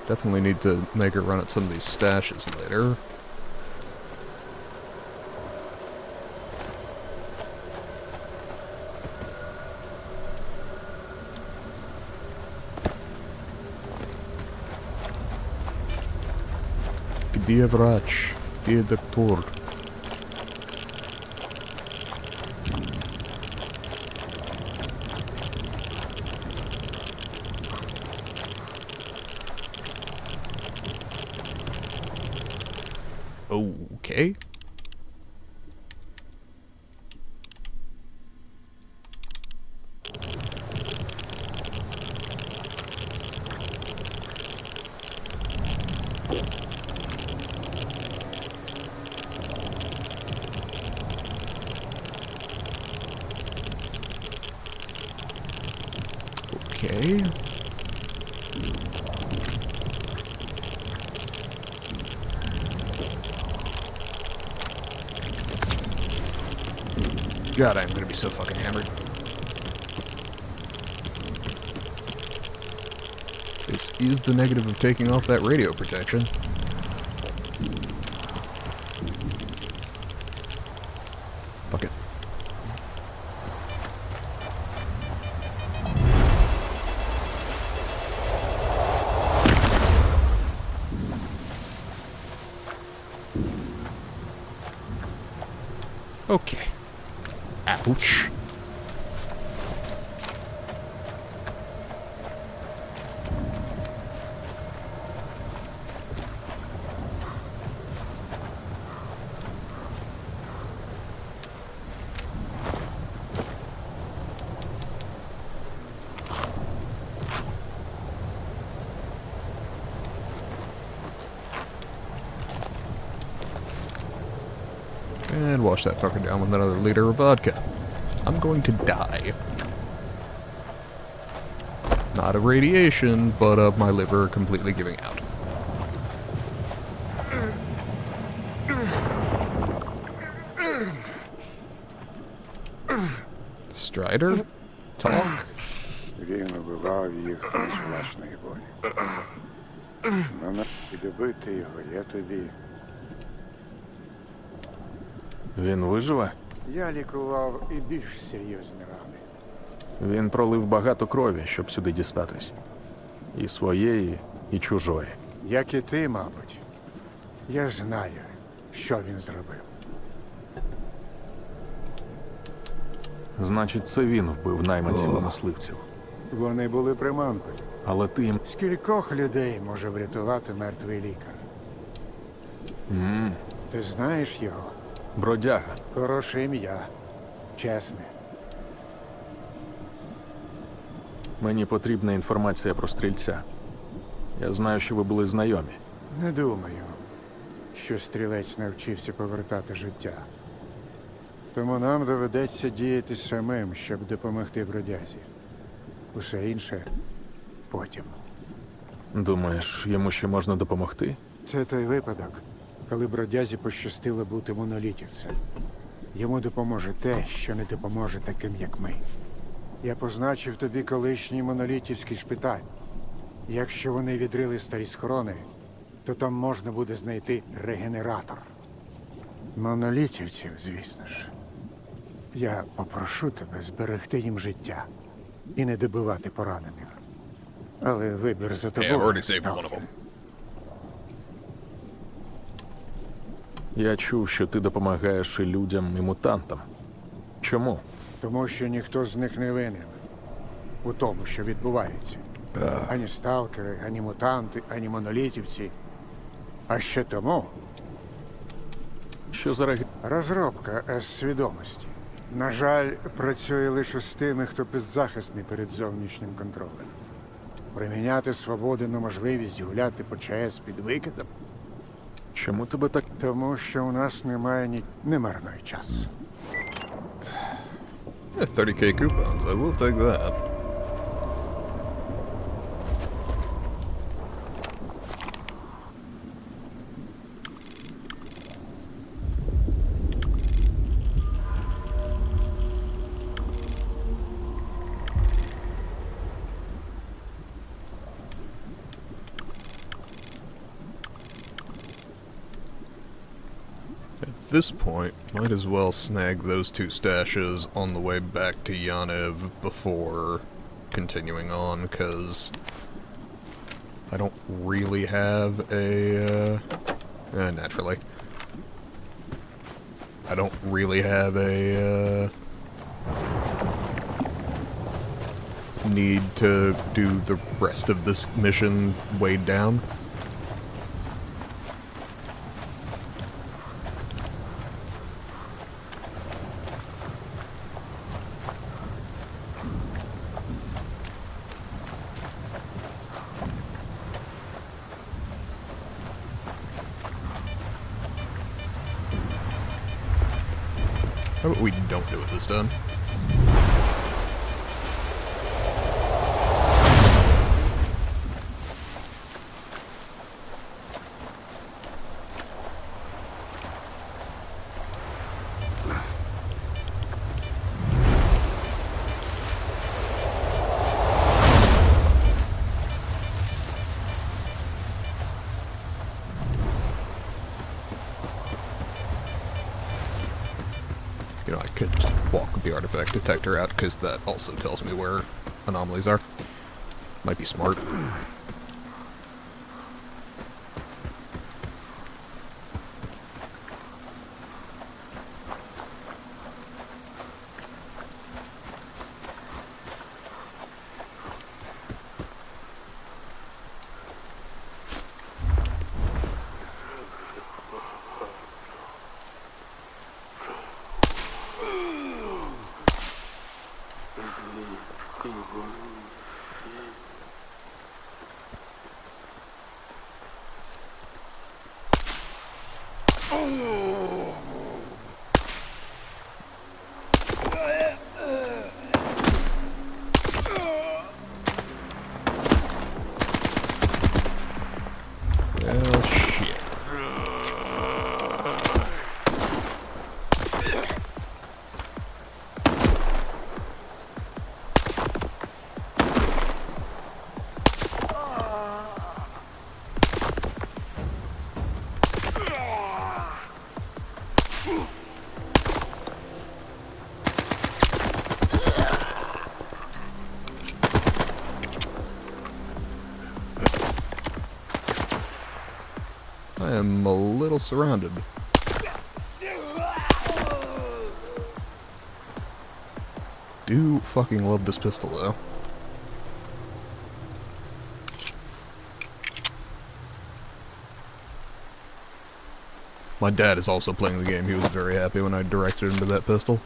Definitely need to make a run at some of these stashes later. Где врач? Где доктор? Okay. Okay. God, I'm gonna be so fucking hammered. This is the negative of taking off that radio protection. Fuck it. Okay. Ouch. And wash that fucker down with another liter of vodka. I'm going to die. Not of radiation, but of my liver completely giving out. Strider? Talk? Він убивав їх з власної волі. Ну, підбити його, я тобі. Він виживе? Я лікував і більш серйозні рани. Він пролив багато крові, щоб сюди дістатись. І своєї, і чужої. Як і ти, мабуть. Я знаю, що він зробив. Значить, це він вбив найманців і мисливців. Вони були приманкою. Але ти їм... Скількох людей може врятувати мертвий лікар? Ти знаєш його? Бродяга. Хороше ім'я. Чесне. Мені потрібна інформація про стрільця. Я знаю, що ви були знайомі. Не думаю, що стрілець навчився повертати життя. Тому нам доведеться діяти самим, щоб допомогти бродязі. Усе інше потім. Думаєш, йому ще можна допомогти? Це той випадок, коли бродязі пощастило бути монолітівцем. Йому допоможе те, що не допоможе таким, як ми. Я позначив тобі колишній монолітівський шпиталь. Якщо вони відрили старі схорони, то там можна буде знайти регенератор. Монолітівців, звісно ж. Я попрошу тебе зберегти їм життя і не добивати поранених. Але вибір за тобою. Yeah, I've already saved one of Сталкер. them. Я чув, що ти допомагаєш і людям, і мутантам. Чому? Тому що ніхто з них не винен у тому, що відбувається. Ані сталкери, ані мутанти, ані монолітівці. А ще тому Що за розробка С-свідомості. На жаль, працює лише з тими, хто беззахисний перед зовнішнім контролем. Приміняти свободу на можливість гуляти по ЧАЕС під викидом, Чому тебе так. тому що у нас немає ні марної часу. Yeah, 30k coupons. I will take that. At this point, might as well snag those 2 stashes on the way back to Yanev before continuing on, because I don't really have a, naturally. I don't really have a, need to do the rest of this mission weighed down. How about we don't do it this time? You know, I could just walk with the artifact detector out, because that also tells me where anomalies are. Might be smart. Well, shit. I am a little surrounded. Do fucking love this pistol, though. My dad is also playing the game. He was very happy when I directed him to that pistol.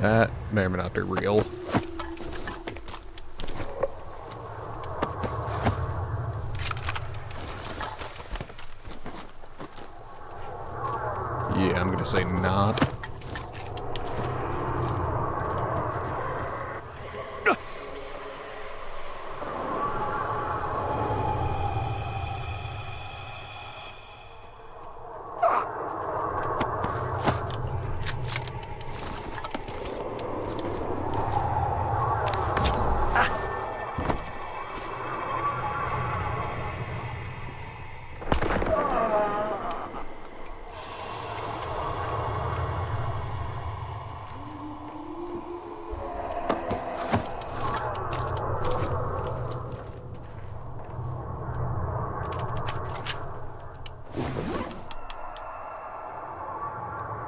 That may or may not be real. Yeah, I'm gonna say not.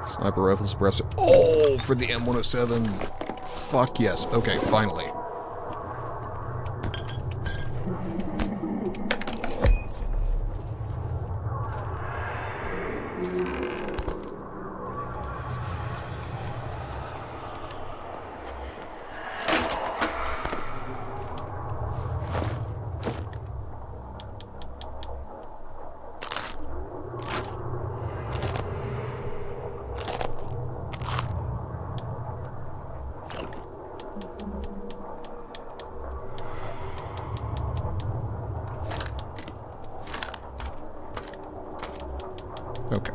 Sniper rifle suppressor. Oh, for the M107. Fuck yes. Okay, finally. Okay.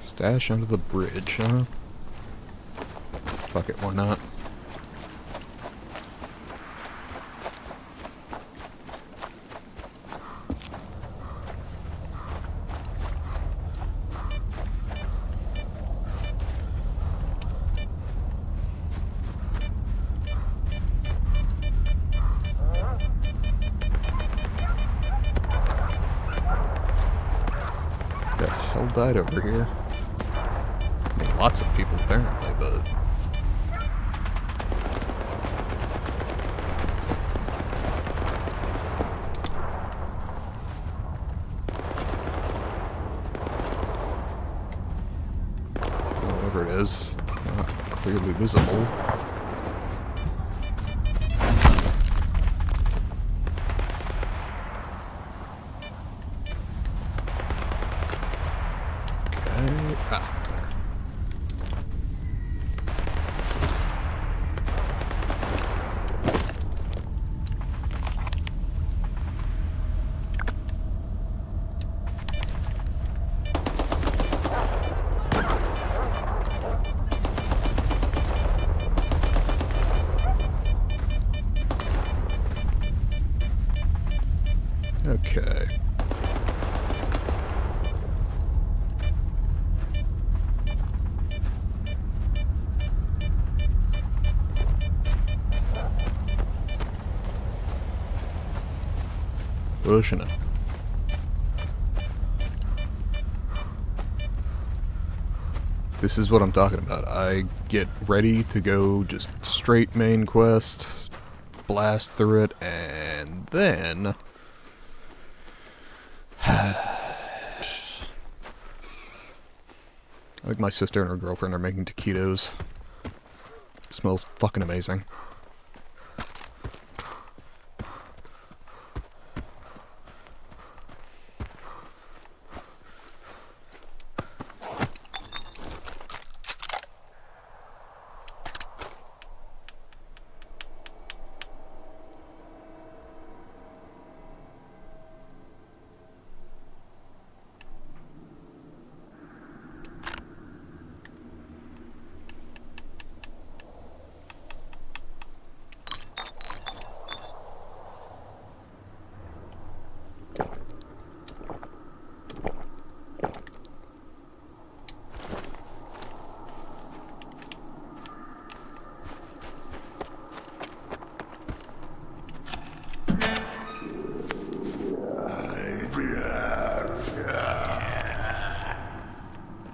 Stash under the bridge, huh? Fuck it, why not? The hell died over here? I mean, lots of people apparently, but... whatever it is, it's not clearly visible. Okay, ah. Okay. Pushing up. This is what I'm talking about. I get ready to go just straight main quest, blast through it, and then... I think my sister and her girlfriend are making taquitos. It smells fucking amazing.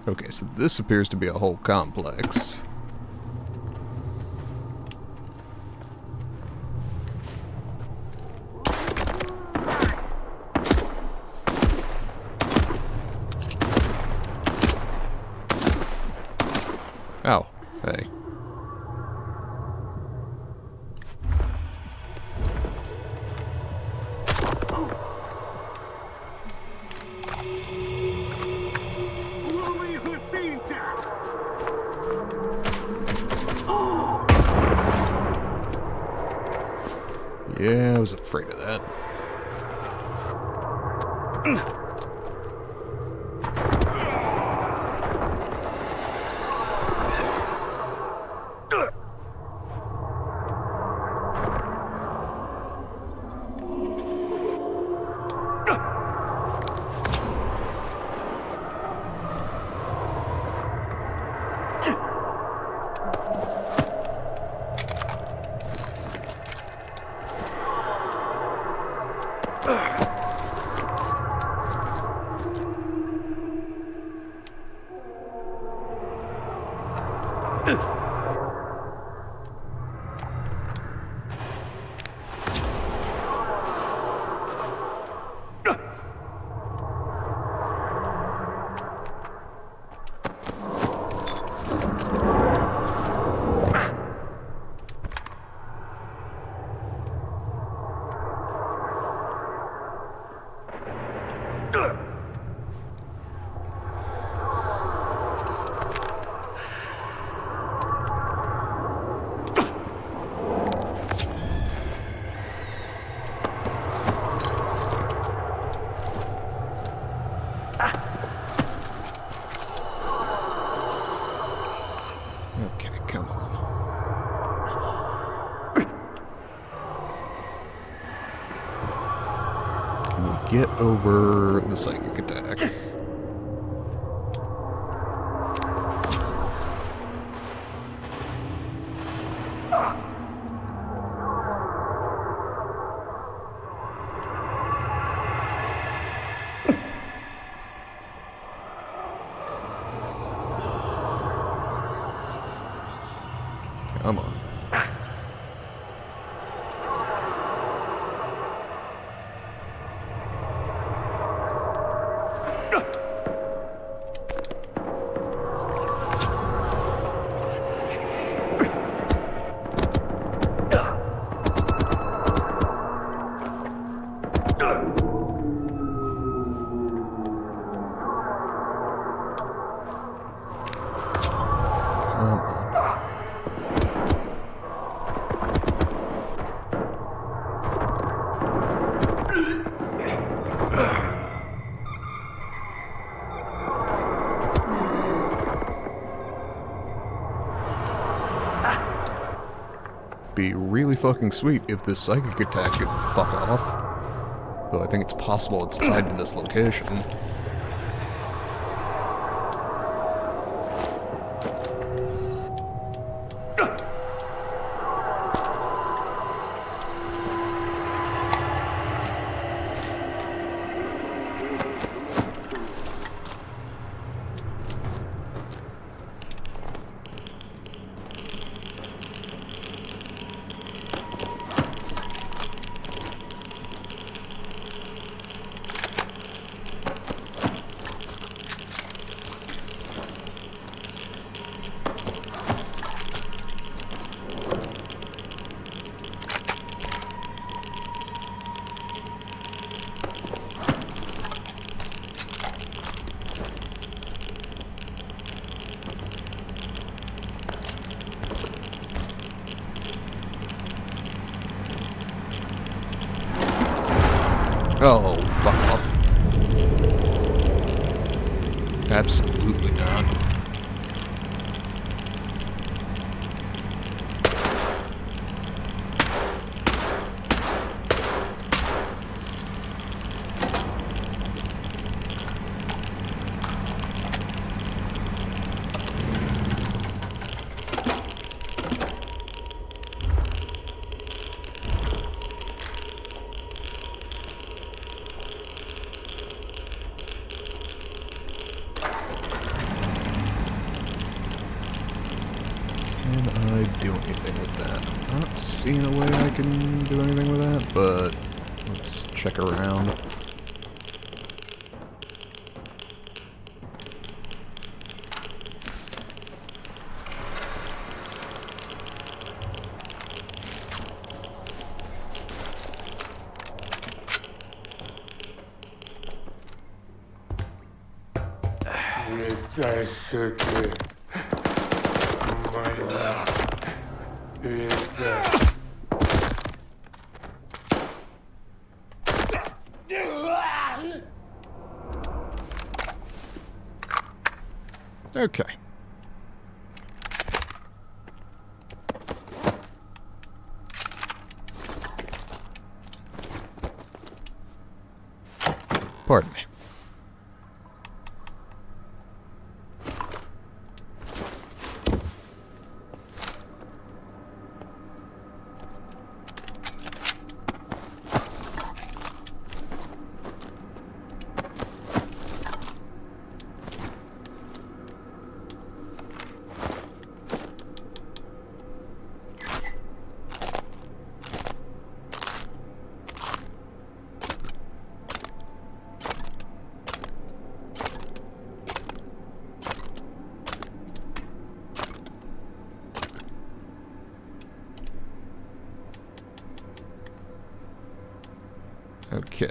Okay, so this appears to be a whole complex. Oh, hey. Лови гостинця! Yeah, I was afraid of that. Okay, come on. Can we get over the psychic attack? Come on. Come on. Be really fucking sweet if this psychic attack could fuck off. Though I think it's possible it's tied to this location. Oh, fuck off. Absolutely not. Can I do anything with that? I'm not seeing a way I can do anything with that, but let's check around. Літай сюди. Моя. Літай. Okay. Pardon me. Okay.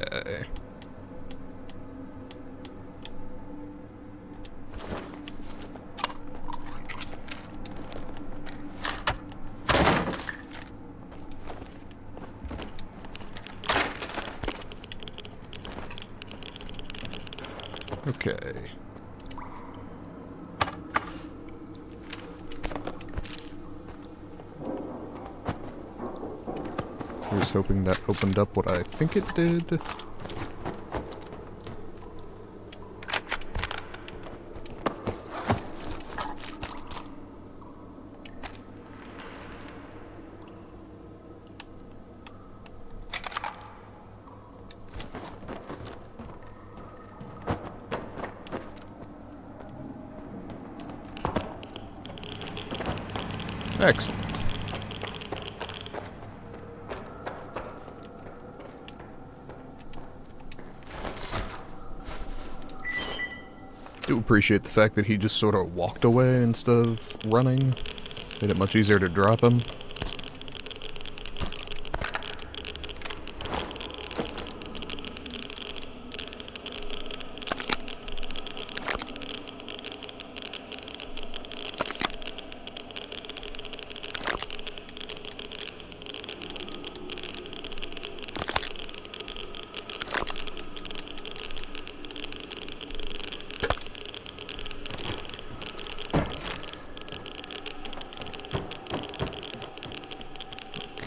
Okay. Here's hoping that opened up what I think it did. Excellent. Do appreciate the fact that he just sort of walked away instead of running. Made it much easier to drop him.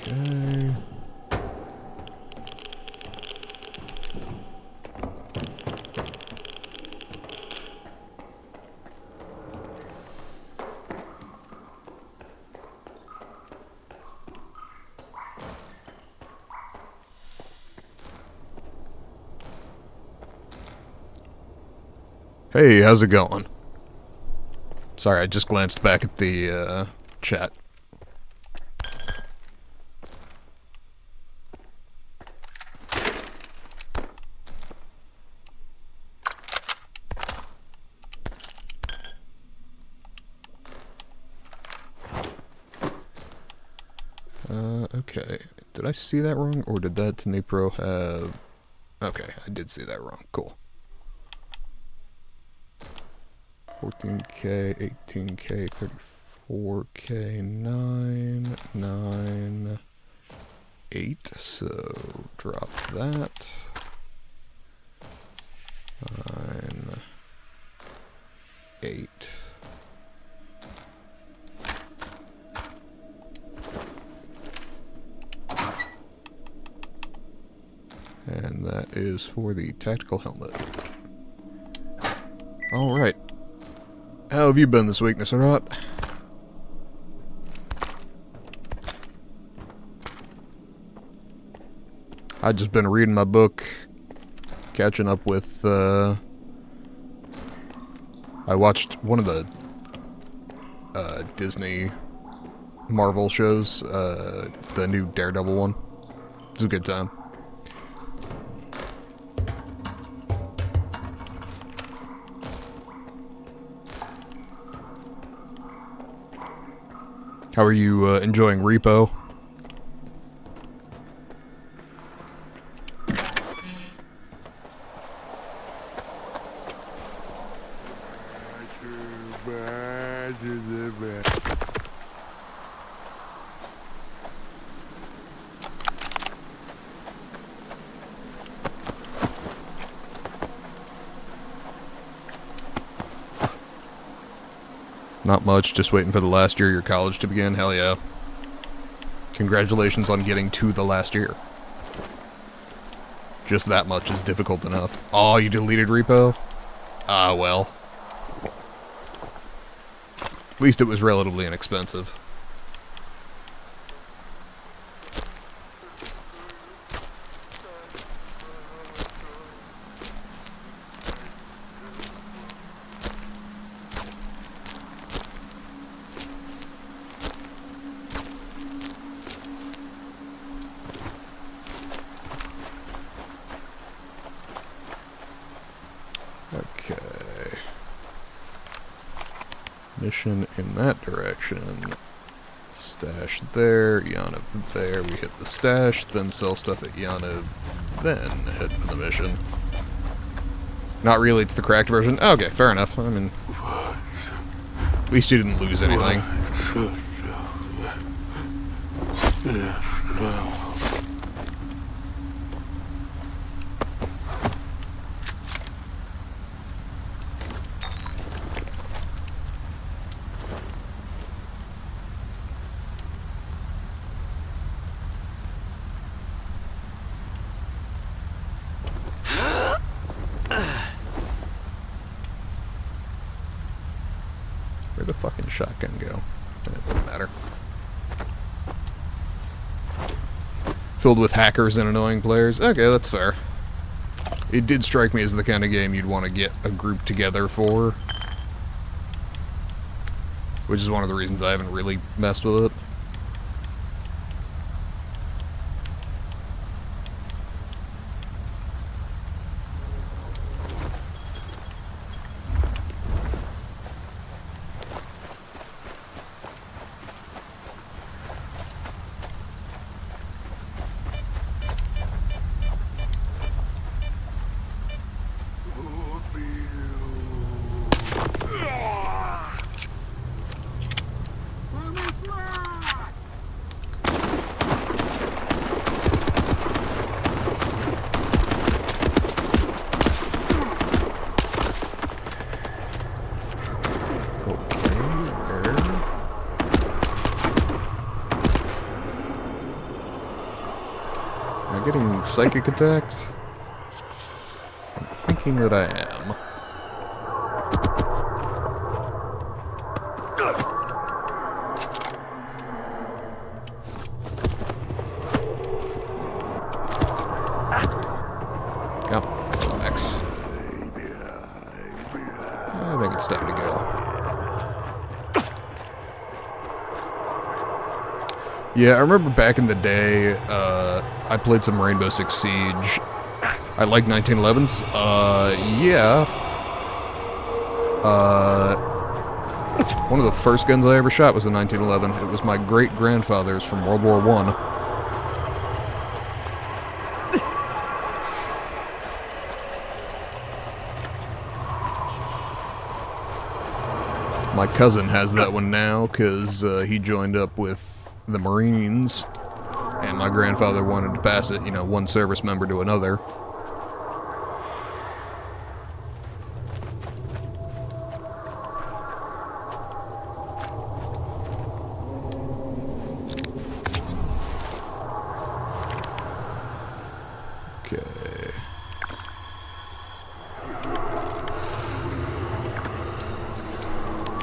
Okay. Hey, how's it going? Sorry, I just glanced back at the chat. Okay. Did I see that wrong, or did that Dnipro have... Okay, I did see that wrong. Cool. 14K, 18K, 34K, 9, 9, 8. So, drop that. 9, 8. And that is for the tactical helmet. Alright. How have you been this week, Mr. Rot? I've just been reading my book, catching up with, I watched one of the, Disney Marvel shows, the new Daredevil one. It's a good time. How are you enjoying Repo? Not much, just waiting for the last year of your college to begin. Hell yeah. Congratulations on getting to the last year. Just that much is difficult enough. Oh, you deleted Repo? Ah, well. At least it was relatively inexpensive. Okay. Mission in that direction. Stash there, Yanov there. We hit the stash, then sell stuff at Yanov, then head for the mission. Not really, it's the cracked version. Okay, fair enough. I mean, at least you didn't lose anything. Where'd the fucking shotgun go? It doesn't matter. Filled with hackers and annoying players? Okay, that's fair. It did strike me as the kind of game you'd want to get a group together for. Which is one of the reasons I haven't really messed with it. Getting psychic attacked? I'm thinking that I am. Come on, relax. I think it's time to go. Yeah, I remember back in the day, I played some Rainbow Six Siege. I like 1911s. Yeah. One of the first guns I ever shot was a 1911. It was my great-grandfather's from World War I. My cousin has that one now, because he joined up with the Marines. And my grandfather wanted to pass it, you know, one service member to another. Okay.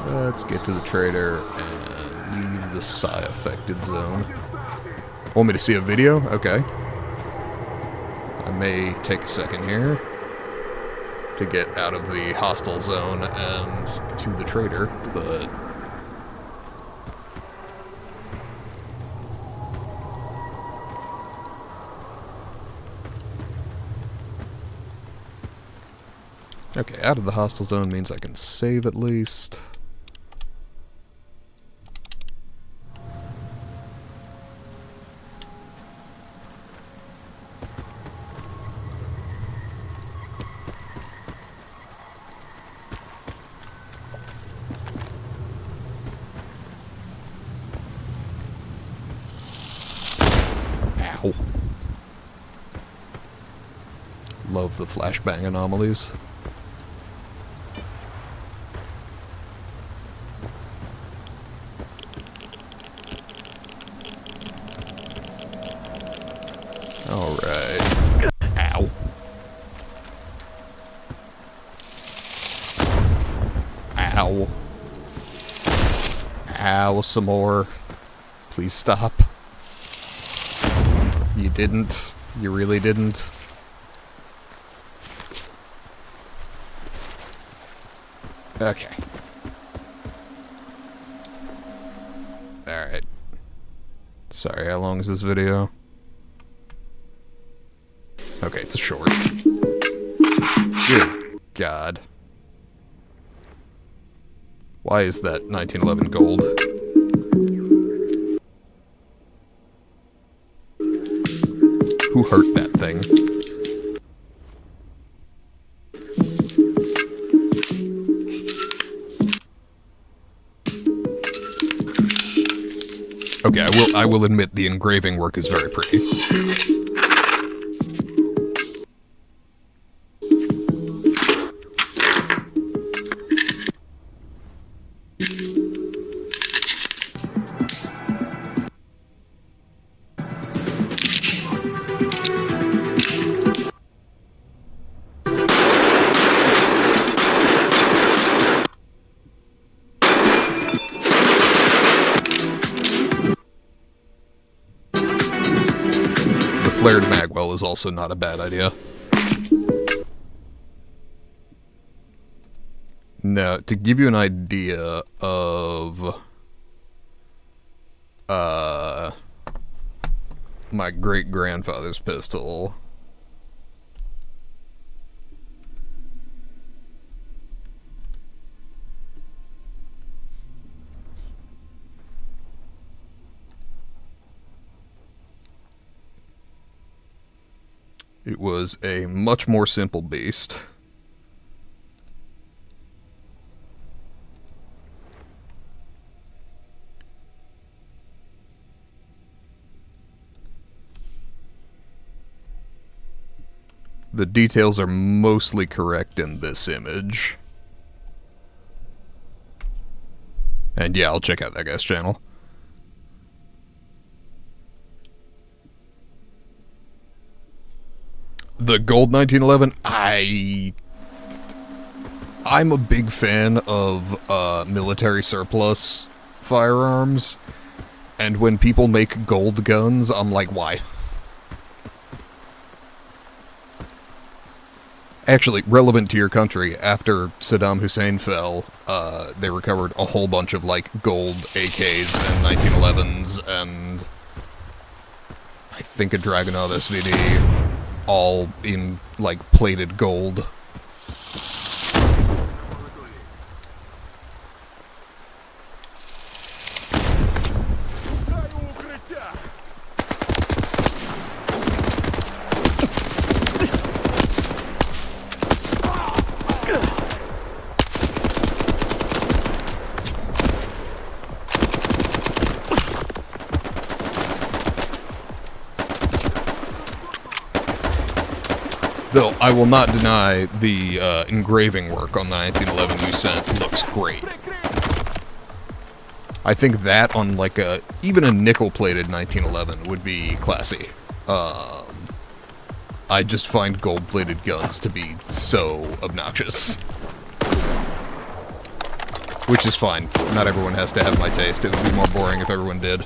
Let's get to the trader and leave the psi-affected zone. Want me to see a video? Okay. I may take a second here to get out of the hostile zone and to the trader, but Okay, out of the hostile zone means I can save at least. Ow. Love the flashbang anomalies. Alright. Ow. Ow. Ow, some more. Please stop. You didn't. You really didn't. Okay. Alright. Sorry, how long is this video? Okay, it's a short. Good God. Why is that 1911 gold? Who hurt that thing? Okay, I will admit the engraving work is very pretty. Flared magwell is also not a bad idea. Now, to give you an idea of my great-grandfather's pistol, it was a much more simple beast. The details are mostly correct in this image. And yeah, I'll check out that guy's channel. The gold 1911, I'm a big fan of military surplus firearms, and when people make gold guns, I'm like, why? Actually, relevant to your country, after Saddam Hussein fell, they recovered a whole bunch of, like, gold AKs and 1911s, and I think a Dragunov SVD, all in, like, plated gold. Though, I will not deny the engraving work on the 1911 you sent looks great. I think that on, like, even a nickel-plated 1911 would be classy. I just find gold-plated guns to be so obnoxious. Which is fine. Not everyone has to have my taste. It would be more boring if everyone did.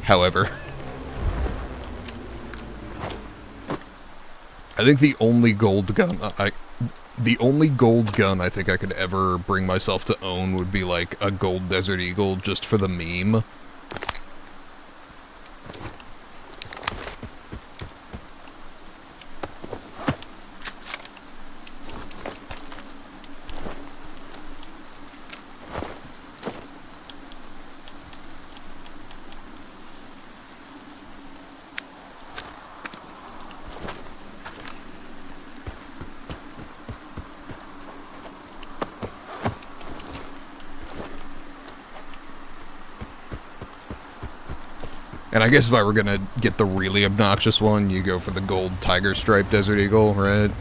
However, I think the only gold gun I think I could ever bring myself to own would be like a gold Desert Eagle just for the meme. And I guess if I were gonna get the really obnoxious one, you go for the gold tiger stripe Desert Eagle, right?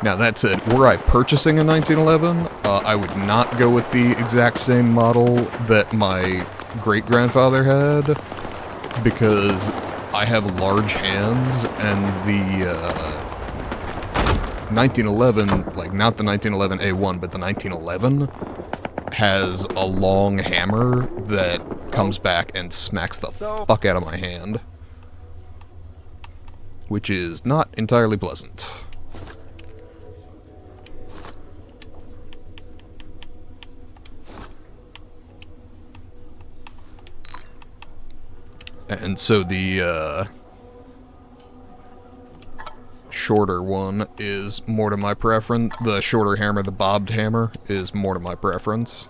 Now that said, were I purchasing a 1911, I would not go with the exact same model that my great-grandfather had, because I have large hands, and the 1911, like not the 1911A1, but the 1911, has a long hammer that comes back and smacks the fuck out of my hand, which is not entirely pleasant. And so the shorter one is more to my preference. The shorter hammer, the bobbed hammer, is more to my preference.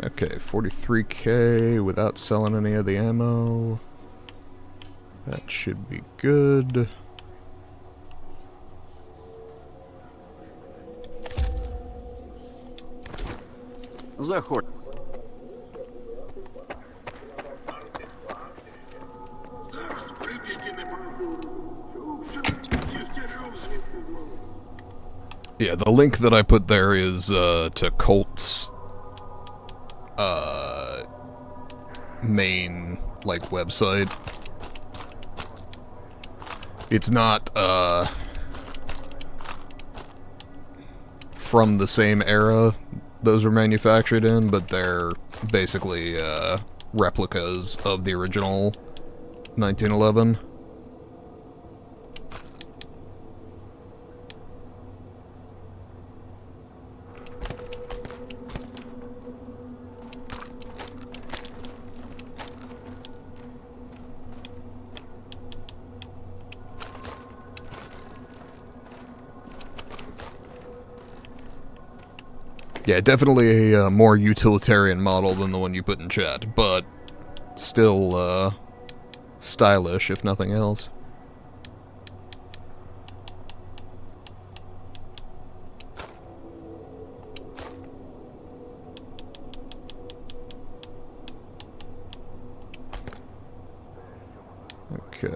Okay, 43k without selling any of the ammo. That should be good. Заходь. Yeah, the link that I put there is to Colt's main like website. It's not from the same era those were manufactured in, but they're basically replicas of the original 1911. Yeah, definitely a more utilitarian model than the one you put in chat, but still stylish, if nothing else. Okay.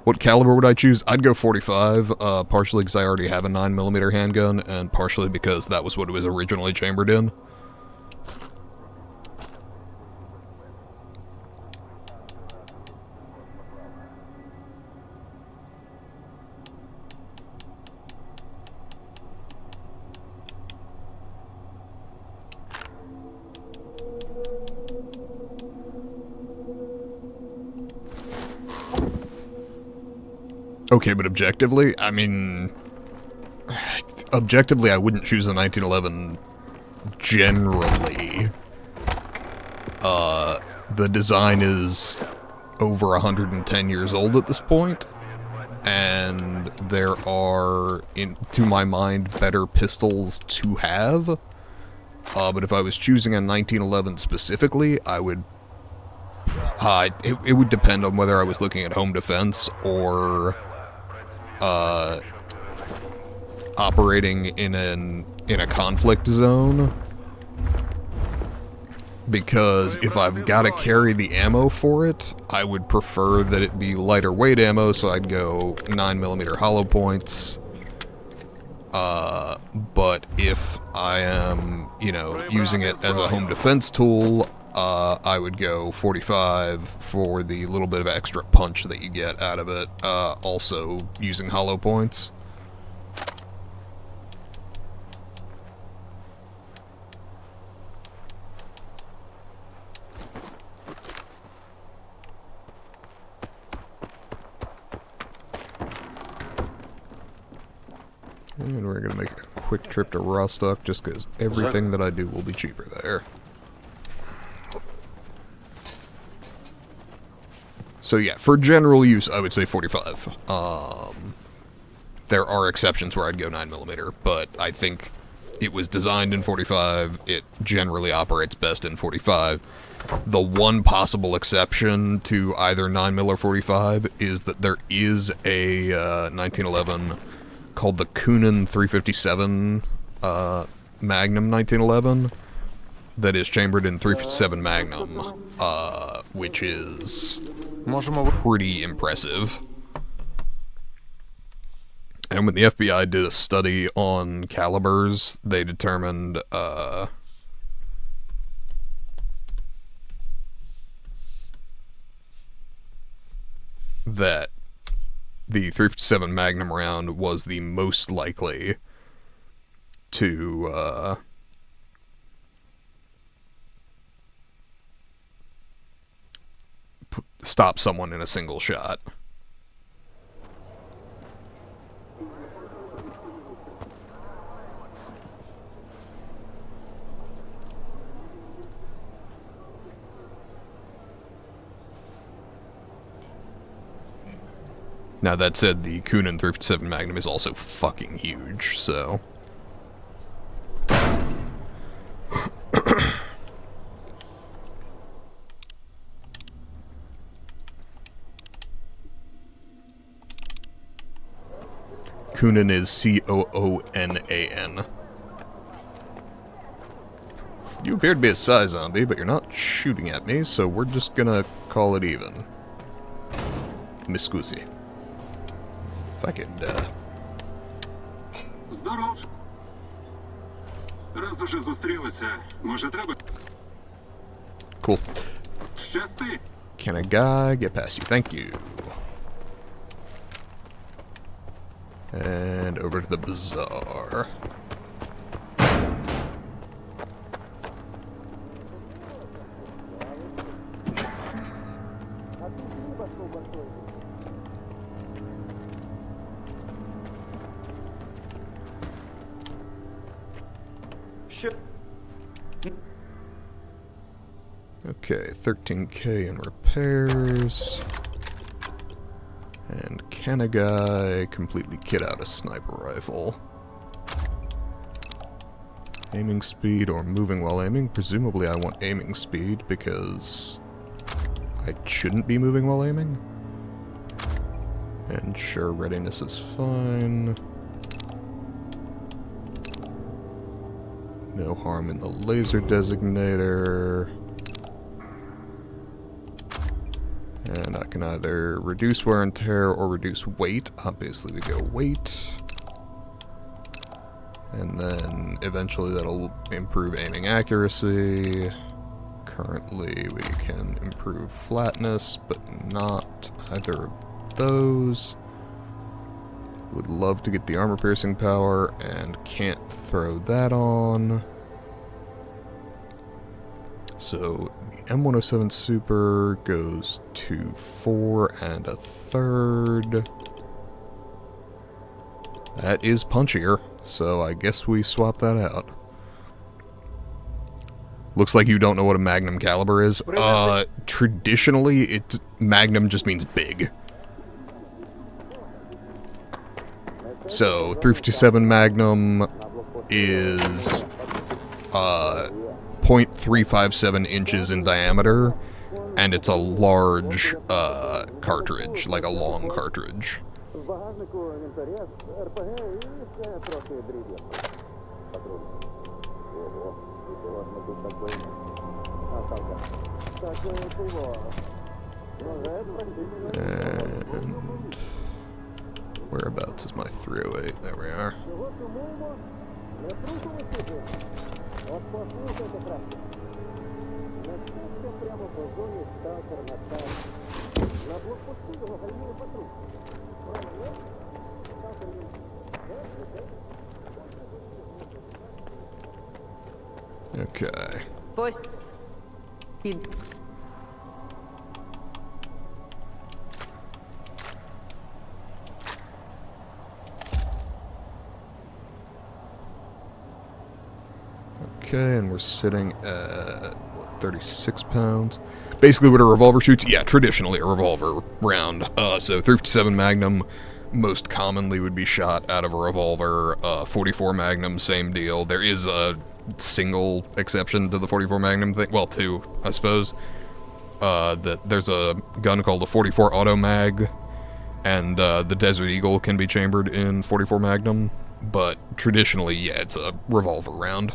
What caliber would I choose? I'd go 45, partially because I already have a 9mm handgun, and partially because that was what it was originally chambered in. Okay, but objectively, I mean... Objectively, I wouldn't choose a 1911 generally. The design is over 110 years old at this point, and there are, to my mind, better pistols to have. But if I was choosing a 1911 specifically, I would... it would depend on whether I was looking at home defense or operating in a conflict zone. Because if I've got to carry the ammo for it, I would prefer that it be lighter weight ammo, so I'd go 9mm hollow points. But if I am, you know, using it as a home defense tool, I would go 45 for the little bit of extra punch that you get out of it, also using hollow points. And we're going to make a quick trip to Rostock, just because everything that I do will be cheaper there. So yeah, for general use, I would say 45. There are exceptions where I'd go 9mm, but I think it was designed in 45. It generally operates best in 45. The one possible exception to either 9mm or 45 is that there is a 1911 called the Kunin 357 Magnum 1911 that is chambered in 357 Magnum, which is pretty impressive. And when the FBI did a study on calibers, they determined that the 357 Magnum round was the most likely to stop someone in a single shot. Now, that said, the Kunin 357 Magnum is also fucking huge, so... Kunin is C-O-O-N-A-N. You appear to be a Psy zombie, but you're not shooting at me, so we're just gonna call it even. Mi scusi. If I could, Здоров. Раз уже зустрілися, може треба? Cool. Щасти. Can a guy get past you? Thank you. And over to the bazaar. Okay, 13K in repairs. And can a guy completely kit out a sniper rifle? Aiming speed or moving while aiming? Presumably I want aiming speed because I shouldn't be moving while aiming. And sure, readiness is fine. No harm in the laser designator. And I can either reduce wear and tear or reduce weight. Obviously we go weight. And then eventually that'll improve aiming accuracy. Currently we can improve flatness, but not either of those. Would love to get the armor piercing power and can't throw that on. So the M107 Super goes to 4 1/3. That is punchier, so I guess we swap that out. Looks like you don't know what a Magnum caliber is. Traditionally, Magnum just means big. So 357 Magnum is 0.357 inches in diameter, and it's a large cartridge, like a long cartridge. Вінторез, РПГ і ще трохи дріб'я. Патруль. Ого, і чого ж ми тут так боїмо? А, Сталкер. Так, пиво. And whereabouts is my 308? There we are. Чого сумуємо? Не трусили. От послухайте краще. Нещастя прямо по зоні сталкер на танці. На блокпосту його гальмує патруль. Okay. Пост. Під. Okay, and we're sitting at, what, 36 pounds? Basically what a revolver shoots, yeah, traditionally a revolver round. So 357 Magnum most commonly would be shot out of a revolver. 44 Magnum, same deal. There is a single exception to the 44 Magnum thing. Well, two, I suppose. That there's a gun called a 44 Auto Mag, and the Desert Eagle can be chambered in 44 Magnum. But traditionally, yeah, it's a revolver round.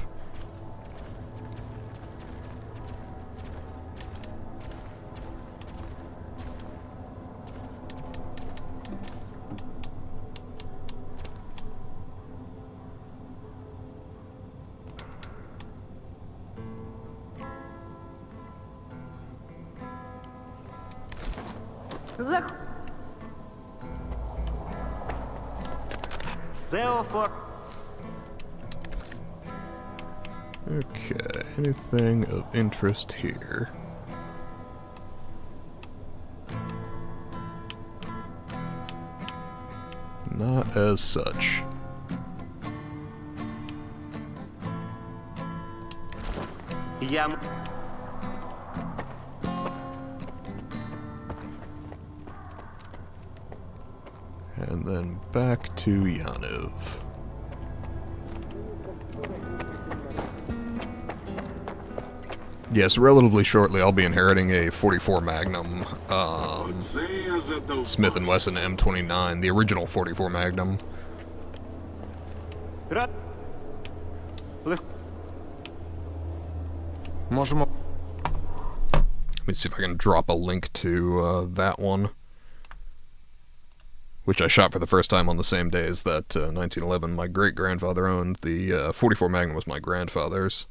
Зах... Okay, anything of interest here? Not as such. And then back to Yanov. Yes, relatively shortly I'll be inheriting a 44 Magnum, Smith & Wesson M29, the original 44 Magnum. Можемо. Let me see if I can drop a link to that one, which I shot for the first time on the same day as that 1911 my great-grandfather owned. The 44 Magnum was my grandfather's.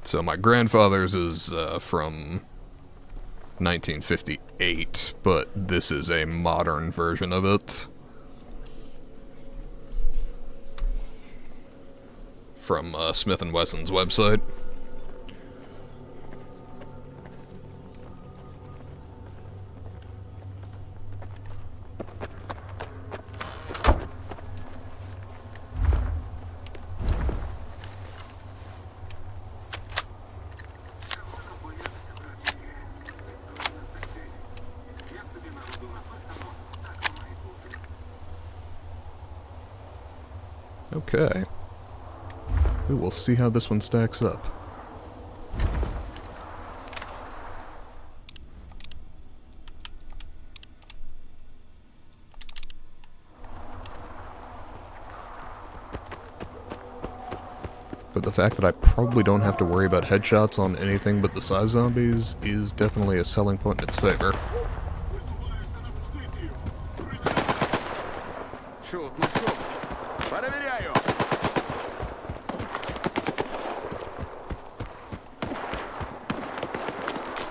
So my grandfather's is from 1958, but this is a modern version of it. From Smith & Wesson's website. Okay. We will see how this one stacks up. But the fact that I probably don't have to worry about headshots on anything but the size zombies is definitely a selling point in its favor.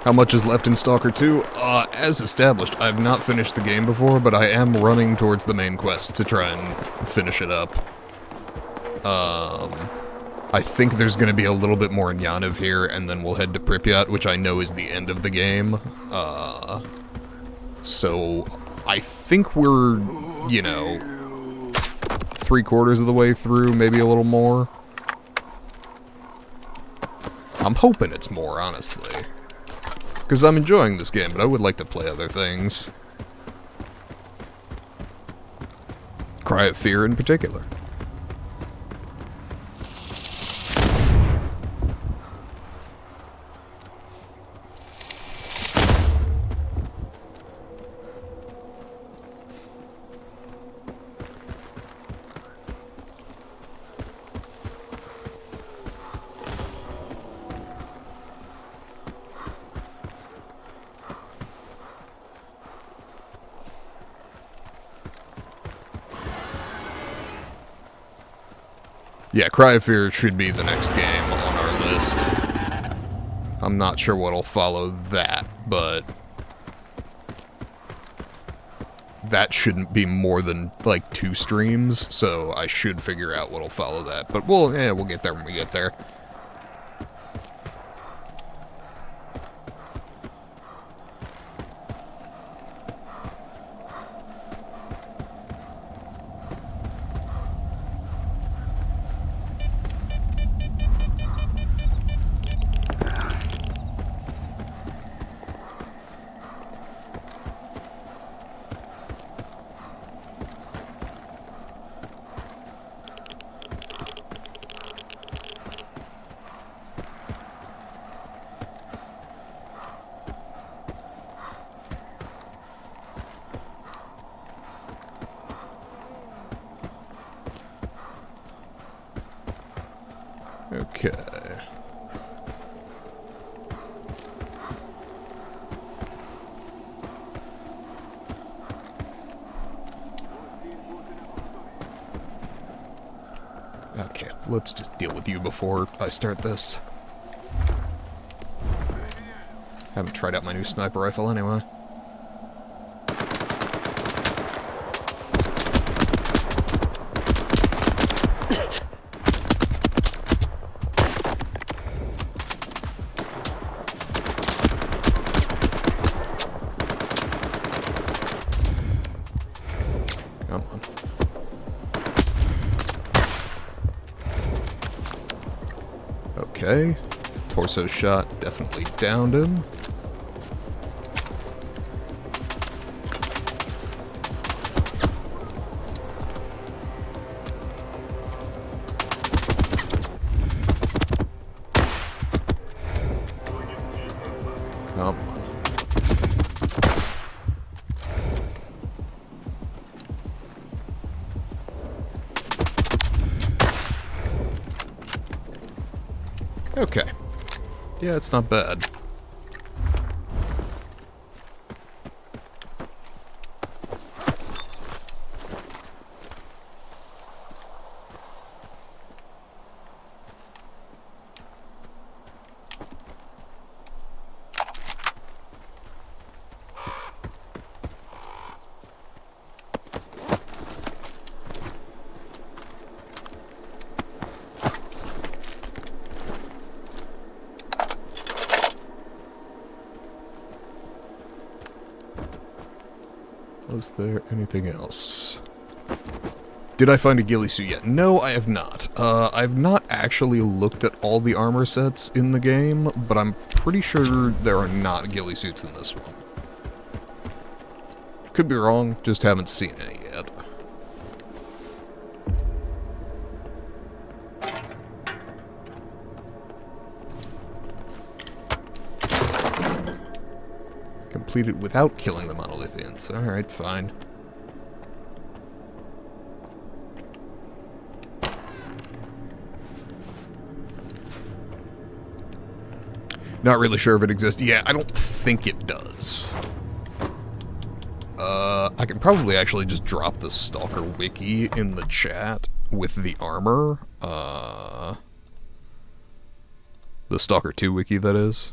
How much is left in Stalker 2? As established, I've not finished the game before, but I am running towards the main quest to try and finish it up. I think there's going to be a little bit more in Yanov here, and then we'll head to Pripyat, which I know is the end of the game. So I think we're, you know, 3/4 of the way through, maybe a little more. I'm hoping it's more, honestly. Because I'm enjoying this game, but I would like to play other things. Cry of Fear in particular. Yeah, Cry of Fear should be the next game on our list. I'm not sure what'll follow that, but that shouldn't be more than, like, 2 streams, so I should figure out what'll follow that. But we'll get there when we get there. Okay. Okay, let's just deal with you before I start this. Haven't tried out my new sniper rifle anyway. Come on. Okay. Torso shot definitely downed him. Come on. Okay. Yeah, it's not bad. Was there anything else? Did I find a ghillie suit yet? No, I have not. I've not actually looked at all the armor sets in the game, but I'm pretty sure there are not ghillie suits in this one. Could be wrong, just haven't seen any yet. Completed without killing the monolithians. Alright, fine. Not really sure if it exists. Yeah, I don't think it does. I can probably actually just drop the Stalker wiki in the chat with the armor. The Stalker 2 wiki, that is.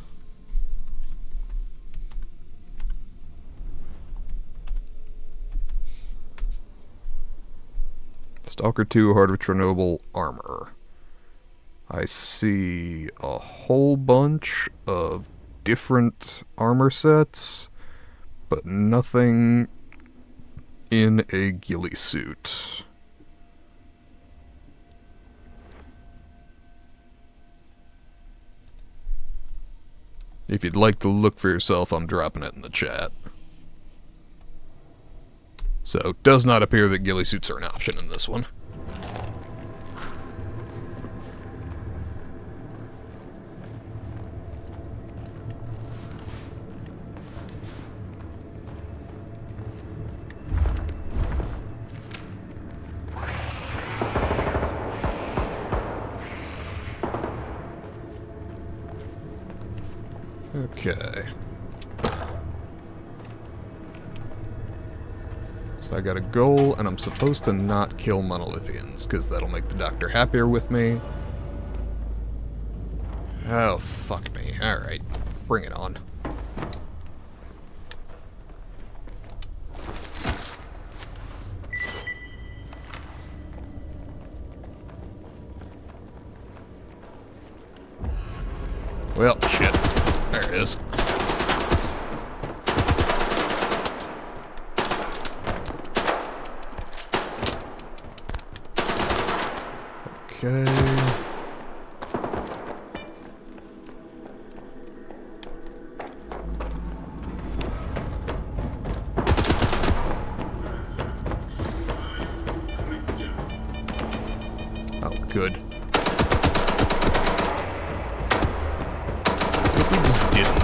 Stalker 2 Heart of Chornobyl armor. I see a whole bunch of different armor sets, but nothing in a ghillie suit. If you'd like to look for yourself, I'm dropping it in the chat. So, does not appear that ghillie suits are an option in this one. Okay. So I got a goal, and I'm supposed to not kill monolithians, because that'll make the doctor happier with me. Oh, fuck me. Alright. Bring it on. Well, shit. There it is. Okay. Oh, good. What if we just didn't?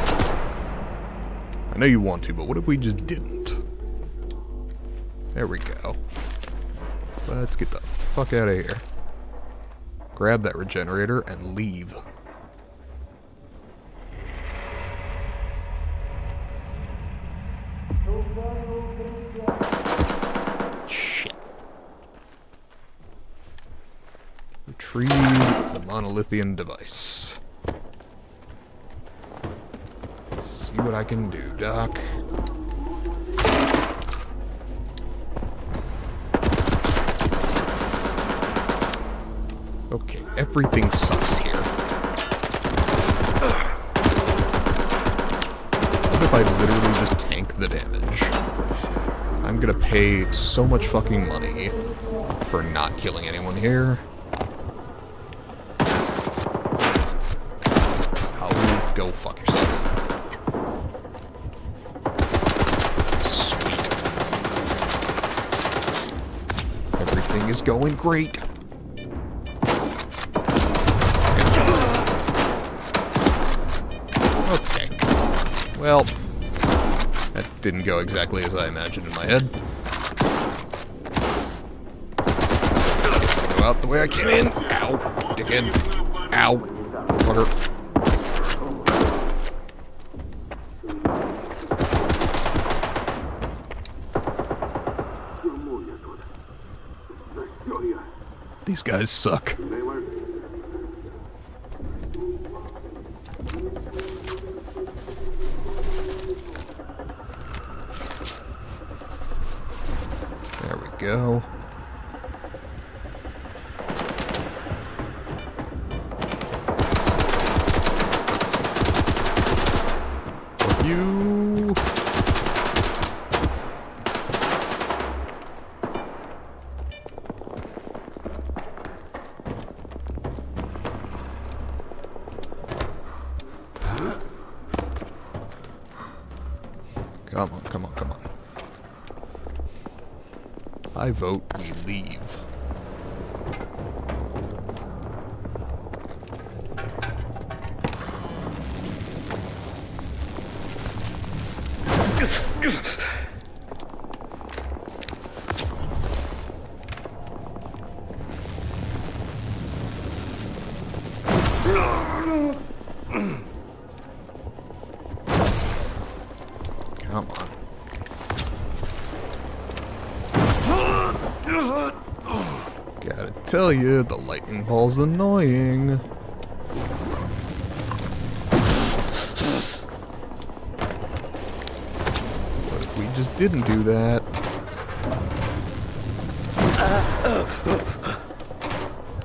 I know you want to, but what if we just didn't? There we go. Let's get the fuck out of here. Grab that regenerator and leave. Shit. Retrieve the monolithian device. See what I can do, Doc. Okay, everything sucks here. What if I literally just tank the damage? I'm gonna pay so much fucking money for not killing anyone here. Oh, go fuck yourself. Sweet. Everything is going great. Well, that didn't go exactly as I imagined in my head. Guess I'll go out the way I came in. Ow, dickhead. Ow. Fucker. These guys suck. Go. You. Come on, come on, come on. I vote we leave. Come on. Gotta tell you, the lightning ball's annoying. What if we just didn't do that?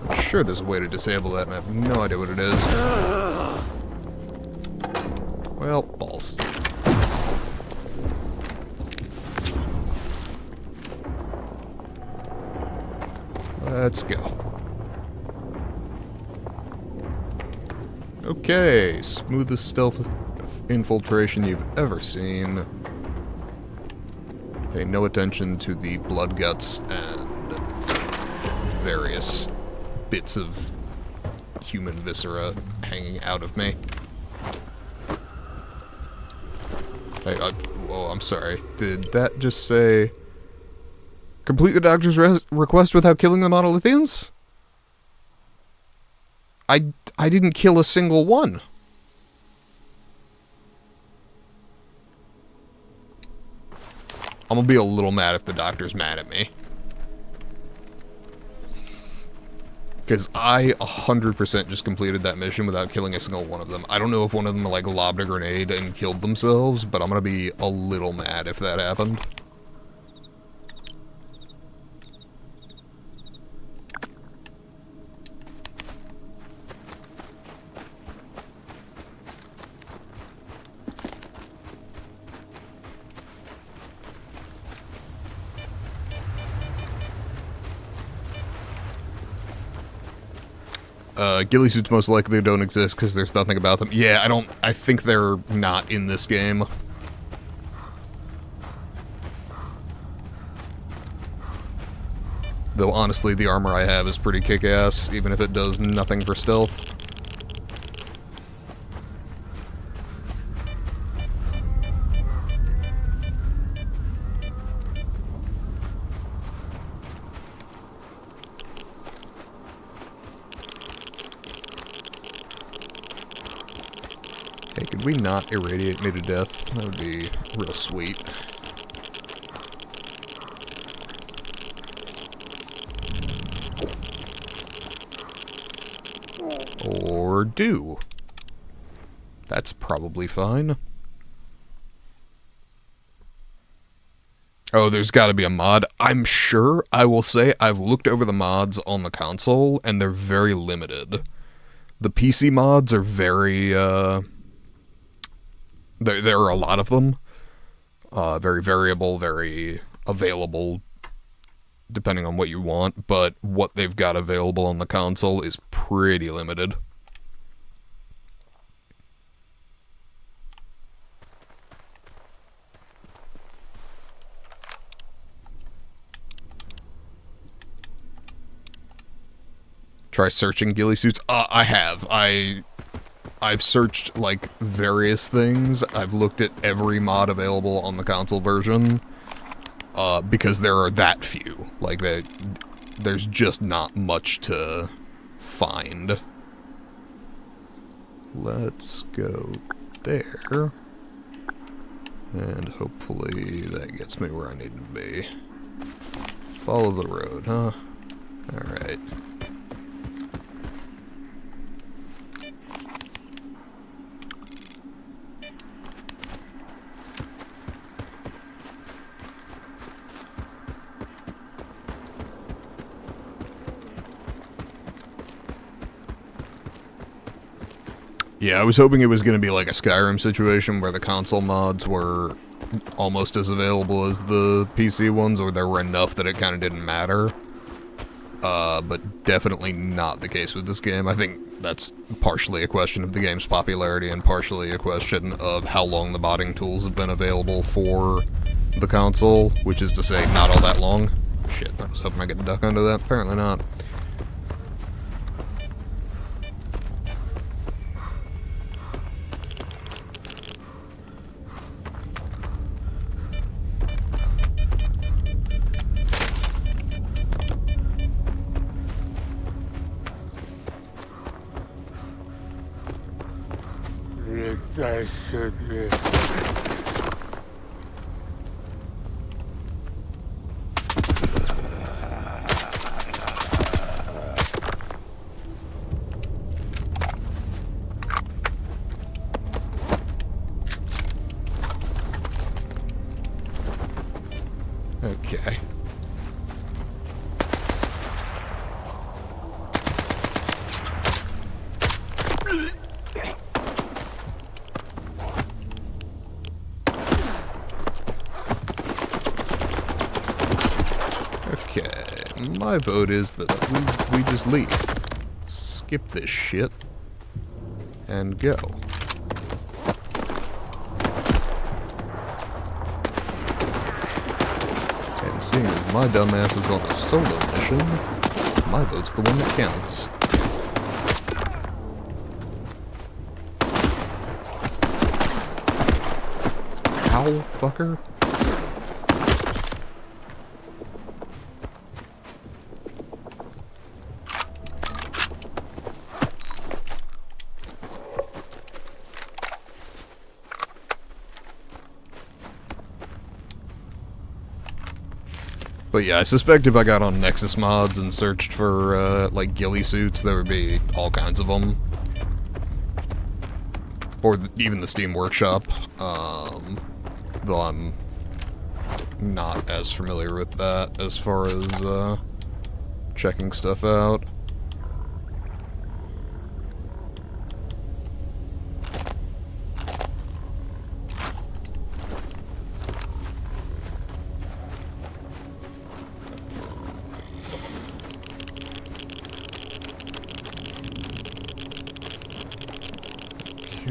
I'm sure there's a way to disable that, and I have no idea what it is. Well, balls. Let's go. Okay, smoothest stealth infiltration you've ever seen. Pay no attention to the blood guts and various bits of human viscera hanging out of me. Oh, I'm sorry. Did that just say... Complete the doctor's request without killing the monolithians? I didn't kill a single one. I'm gonna be a little mad if the doctor's mad at me. Because I 100% just completed that mission without killing a single one of them. I don't know if one of them like lobbed a grenade and killed themselves, but I'm gonna be a little mad if that happened. Ghillie suits most likely don't exist because there's nothing about them. Yeah, I think they're not in this game. Though honestly, the armor I have is pretty kick-ass, even if it does nothing for stealth. Hey, could we not irradiate me to death? That would be real sweet. Or do. That's probably fine. Oh, there's gotta be a mod. I'm sure, I will say, I've looked over the mods on the console, and they're very limited. The PC mods are very, There are a lot of them. Very variable, very available, depending on what you want, but what they've got available on the console is pretty limited. Try searching ghillie suits? I have. I've searched, like, various things. I've looked at every mod available on the console version, because there are that few. Like, there's just not much to find. Let's go there. And hopefully that gets me where I need to be. Follow the road, huh? Alright. Yeah, I was hoping it was going to be like a Skyrim situation where the console mods were almost as available as the PC ones, or there were enough that it kind of didn't matter. But definitely not the case with this game. I think that's partially a question of the game's popularity and partially a question of how long the modding tools have been available for the console, which is to say, not all that long. Shit, I was hoping I could duck under that. Apparently not. Летай сюда. Okay. Okay, my vote is that we just leave. Skip this shit. And go. Seeing as my dumbass is on a solo mission, my vote's the one that counts. Ow, fucker. But yeah, I suspect if I got on Nexus mods and searched for, like, ghillie suits, there would be all kinds of them. Or even the Steam Workshop, though I'm not as familiar with that as far as, checking stuff out.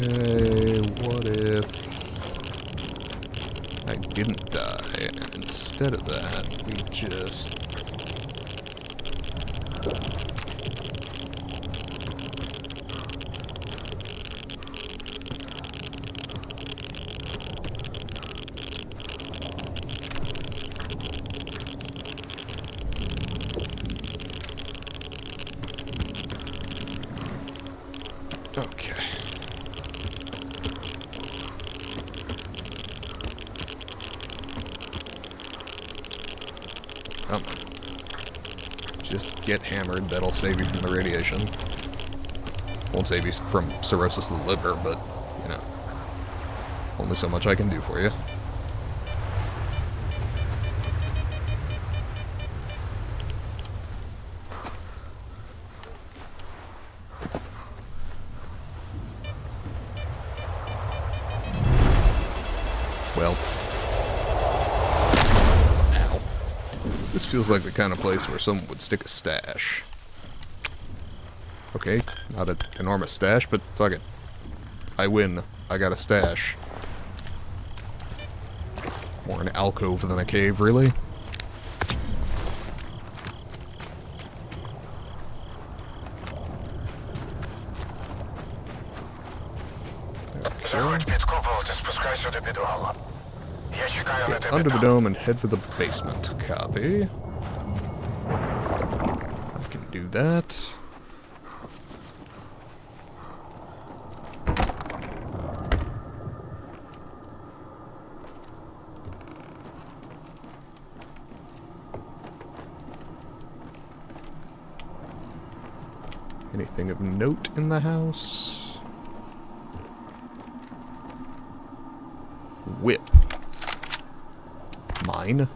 Okay, what if I didn't die, and instead of that, we just... Okay. Come on. Just get hammered, that'll save you from the radiation. Won't save you from cirrhosis of the liver, but, you know, only so much I can do for you. Well. Ow. This feels like the kind of place where someone would stick a stash. Okay, not an enormous stash, but fuck it. I win. I got a stash. More an alcove than a cave, really. Заходь під купол та спускайся до підвалу. Я чекаю на Get тебе under the там. dome and head for the basement. Copy. I can do that. Anything of note in the house? Whip. Mine.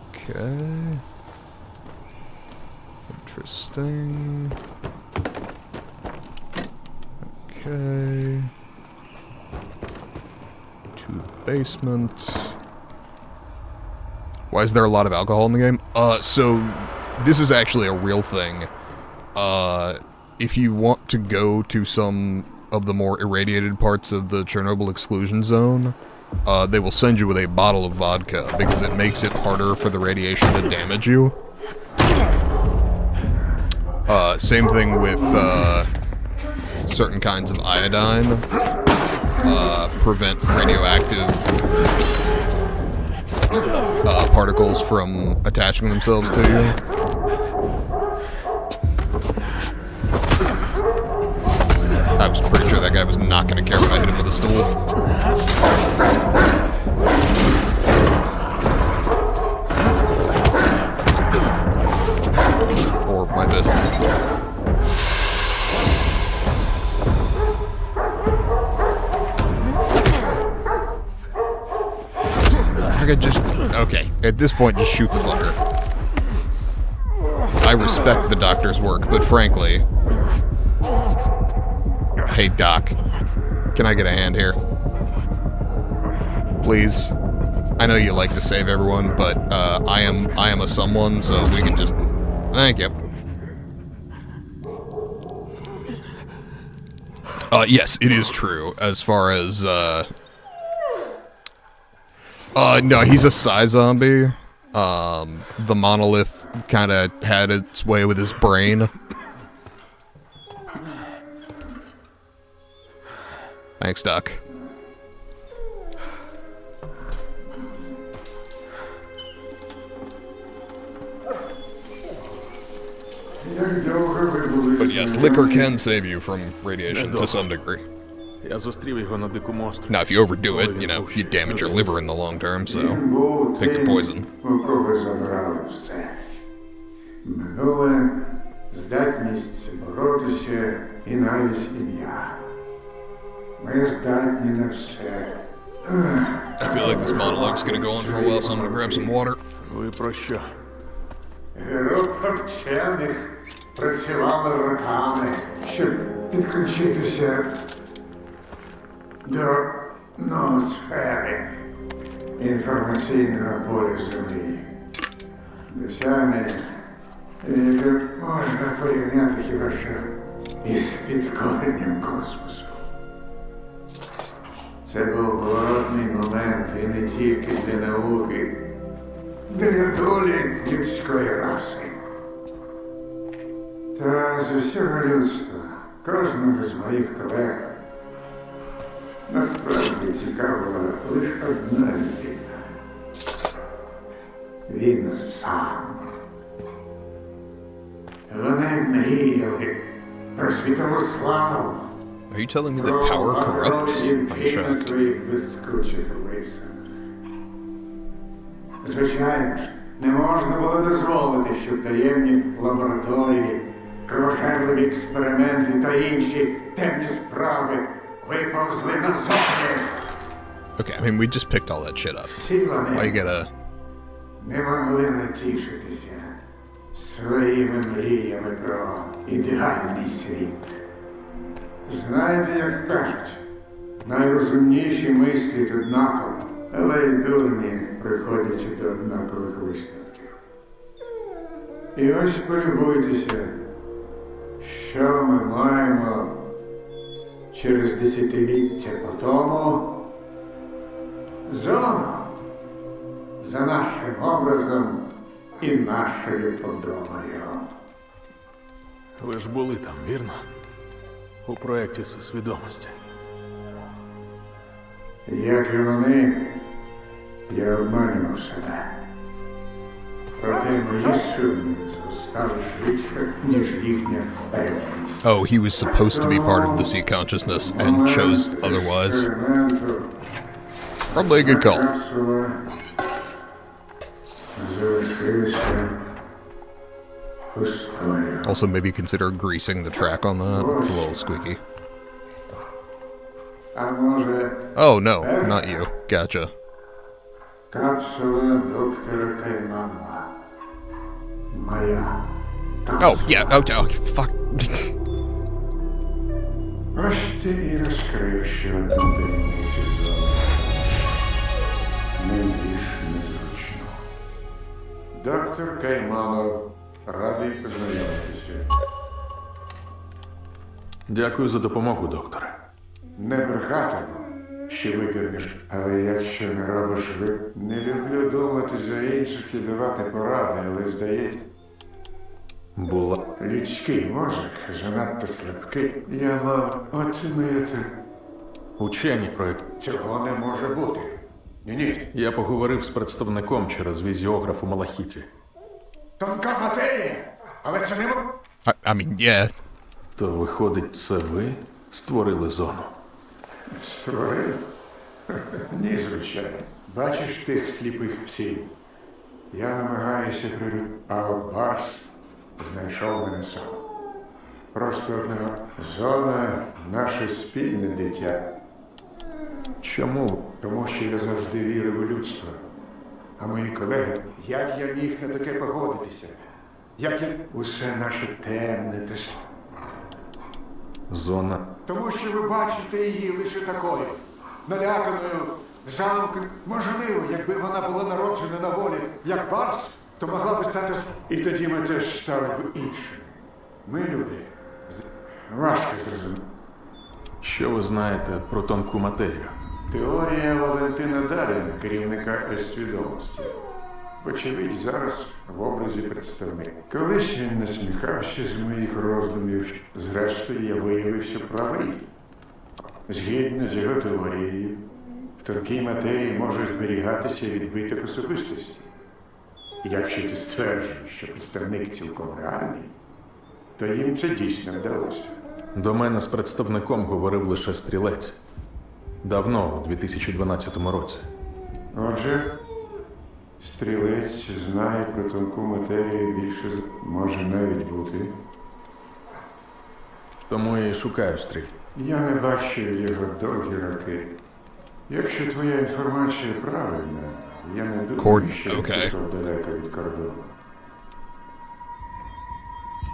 Okay. Interesting. Okay. To the basement. Why is there a lot of alcohol in the game? So this is actually a real thing. If you want to go to some of the more irradiated parts of the Chernobyl exclusion zone, they will send you with a bottle of vodka because it makes it harder for the radiation to damage you. Same thing with certain kinds of iodine. Prevent radioactive particles from attaching themselves to you. I was pretty sure that guy was not going to care when I hit him with a stool. Or my fists. I could just... Okay, at this point, just shoot the fucker. I respect the doctor's work, but frankly... Hey, Doc. Can I get a hand here? Please. I know you like to save everyone, but I am a someone, so we can just... Thank you. Yes, it is true, as far as, no, he's a psi zombie. The monolith kinda had its way with his brain. Thanks, Doc. But yes, liquor can save you from radiation to some degree. Я зустрів його на дикому острові. Now, if you overdo it, you know, you damage your liver in the long term, so pick your poison. У кого забрали все. Минуле, здатність боротися і навіть ім'я. Ми здатні на все. I feel like this monologue's gonna go on for a while, so I'm gonna grab some water. Ви про що? Група вчених працювала роками, щоб підключитися до ноосфери інформаційного поля Землі. Досягнення, яке можна порівняти хіба що із підкоренням космосу. Це був поворотний момент і не тільки для науки, для долі людської раси. Та з усього людства, кожного з моїх колег, насправді цікавила лише одна людина. Він сам. Вони мріяли про світову славу. Are you telling me that power corrupts? I'm shocked. Звичайно ж, не можна було дозволити, щоб таємні лабораторії, кровожерливі експерименти та інші темні справи виповзли назовні. Okay, I mean, we just picked all that shit up. Всі вони Why you gotta... не могли натішитися своїми мріями про ідеальний світ. Знаєте, як кажуть, найрозумніші мислять однаково, але й дурні приходячи до однакових висновків. І ось полюбуйтеся, що ми маємо через десятиліття по тому. Зону за нашим образом і нашою подобою. Ви ж були там, вірно? У проєкті свідомості. Як і вони, я обманював себе. Проте мої сумніви зростали швидше, ніж їхня впевненість. Oh, he was supposed to be part of the sea consciousness and chose otherwise. Probably a good call. Also, maybe consider greasing the track on that. It's a little squeaky. Oh, no, not you. Gotcha. Капсула доктора Кайманова. Моя. Oh, yeah, okay, fuck. Ось ти і розкрив ще одну таємницю зони. Найбільш незручно. Доктор Кайманов, радий познайомитися. Дякую за допомогу, докторе. Не брехатиму, що вибір між. Але якщо не робиш не люблю думати за інших і давати поради, але здається. Була. Людський мозок занадто слабкий. Я мав оцінити. Учені проєкт. Цього не може бути. Ні. Я поговорив з представником через візіограф у Малахіті. Тонка матерія, але це не... I mean, yeah. То виходить, це ви створили зону? Створив? Ні, звичайно. Бачиш тих сліпих псів? Я намагаюся приручити, а от Барс знайшов мене сам. Просто одного. Зона – наше спільне дитя. Чому? Тому що я завжди вірив у людство. А мої колеги, як я міг на таке погодитися? Як я... Усе наше темне те... Зона. Тому що ви бачите її лише такою. Наляканою, замкненою. Можливо, якби вона була народжена на волі, як Барс, то могла би стати... І тоді ми теж стали б іншими. Ми люди. Важко зрозуміти. Що ви знаєте про тонку матерію? Теорія Валентина Даріна, керівника С-свідомості. Вочевидь, зараз в образі представник. Колись він насміхався з моїх роздумів. Зрештою, я виявився правий. Згідно з його теорією, в тонкій матерії може зберігатися відбиток особистості. Якщо ти стверджуєш, що представник цілком реальний, то їм це дійсно вдалося. До мене з представником говорив лише стрілець. Давно, у 2012 році. Отже, стрілець знає про тонку матерію більше, може навіть бути. Тому я і шукаю стріль. Я не бачив його довгі роки. Якщо твоя інформація правильна, я не думаю, що він пішов далеко від кордону.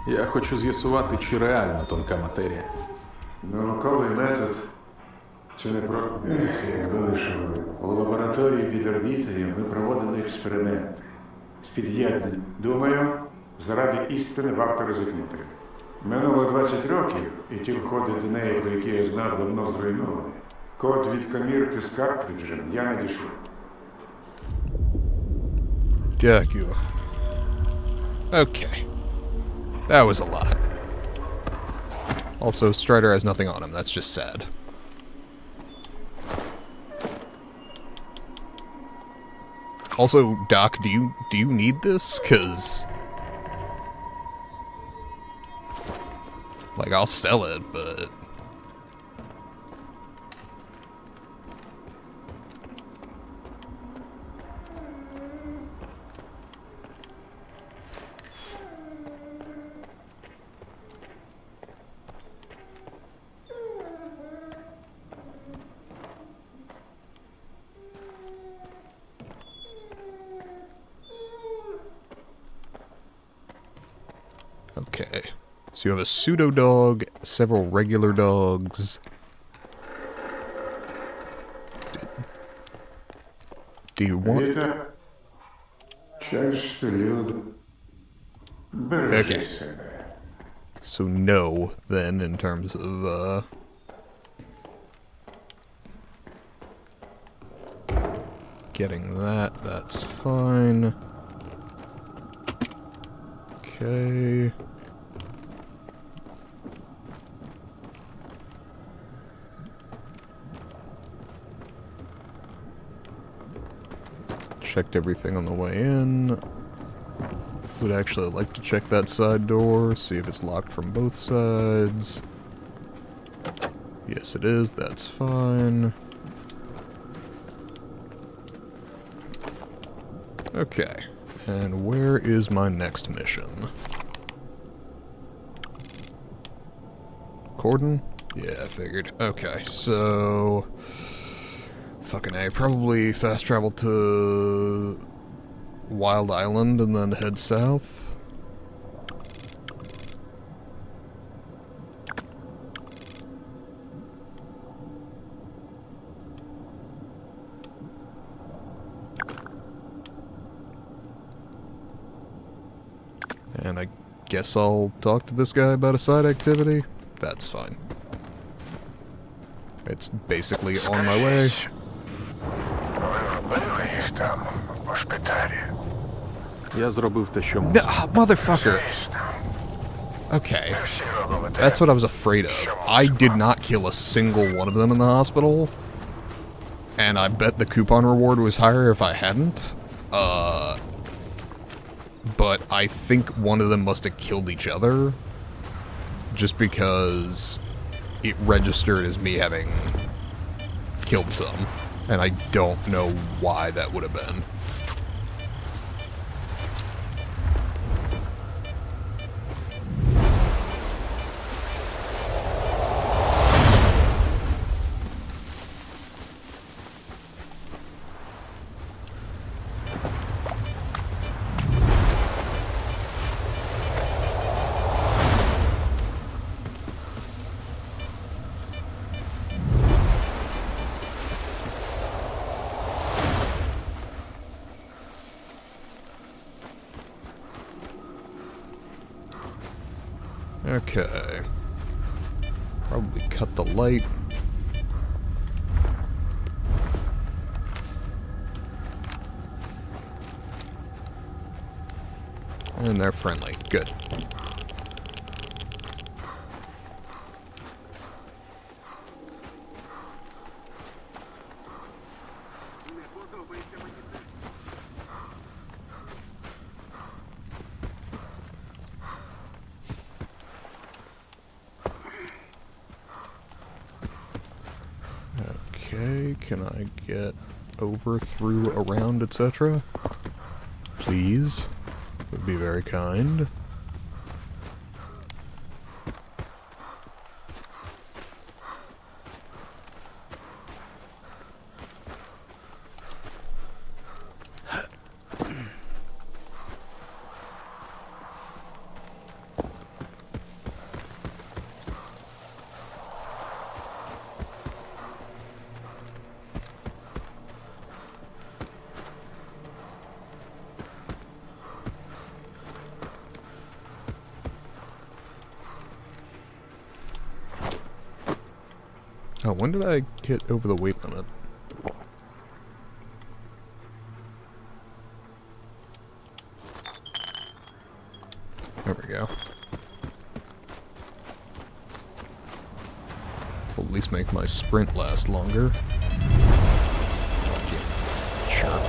Я хочу з'ясувати, чи реально тонка матерія. Науковий метод – це не про... якби лише вони. У лабораторії під орбітою ми проводили експеримент з під'єднанням. Думаю, заради істини варто ризикнути. Минуло 20 років, і ті входи до неї, про які я знав, давно зруйновані. Код від комірки з картриджем я надішлю. Дякую. Okay. That was a lot. Also, Strider has nothing on him. That's just sad. Also, Doc, do you need this? 'Cause like, I'll sell it, but okay. So you have a pseudo dog, several regular dogs. Do you want... Віта, часто люди. Бережи Okay. себе. So no, then, in terms of, getting that, that's fine. Okay. Checked everything on the way in. Would actually like to check that side door, see if it's locked from both sides. Yes, it is. That's fine. Okay. And where is my next mission? Cordon? Yeah, I figured. Okay, so... Fucking A. Probably fast travel to Wild Island and then head south. And I guess I'll talk to this guy about a side activity. That's fine. It's basically on my way. Ви робили їх там, у шпиталі? Я зробив те, що мусив. Motherfucker! Okay. That's what I was afraid of. I did not kill a single one of them in the hospital. And I bet the coupon reward was higher if I hadn't. But I think one of them must have killed each other. Just because it registered as me having killed some. And I don't know why that would have been. Okay. Probably cut the light. And they're friendly. Good. Okay, can I get over, through, around, etc.? Please. Would be very kind. Oh, when did I get over the weight limit? There we go. Will at least make my sprint last longer. Fucking jerk.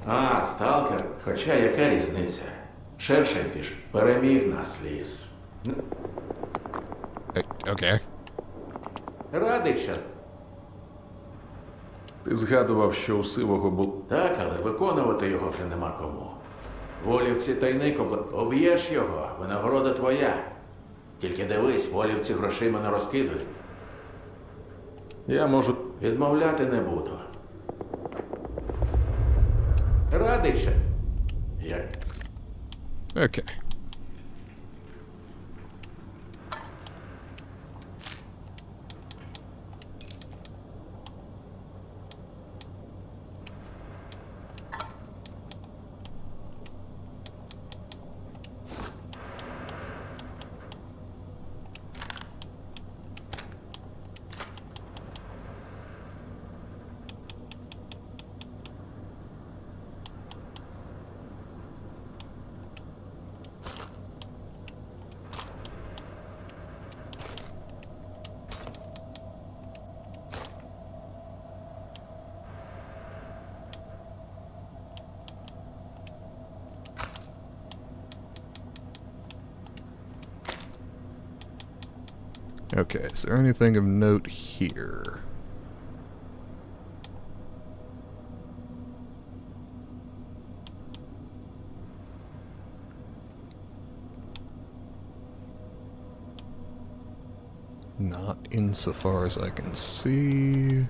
А, сталкер. Хоча яка різниця? Шершень ж переміг нас ліс. Окей. Радий, що... Ти згадував, що у Сивого був... Так, але виконувати його вже нема кому. Волівці тайник об'єш його, винагорода твоя. Тільки дивись, волівці грошима не розкидують. Я можу... Відмовляти не буду. Радий ще. Як? Окей. Okay, is there anything of note here? Not insofar as I can see.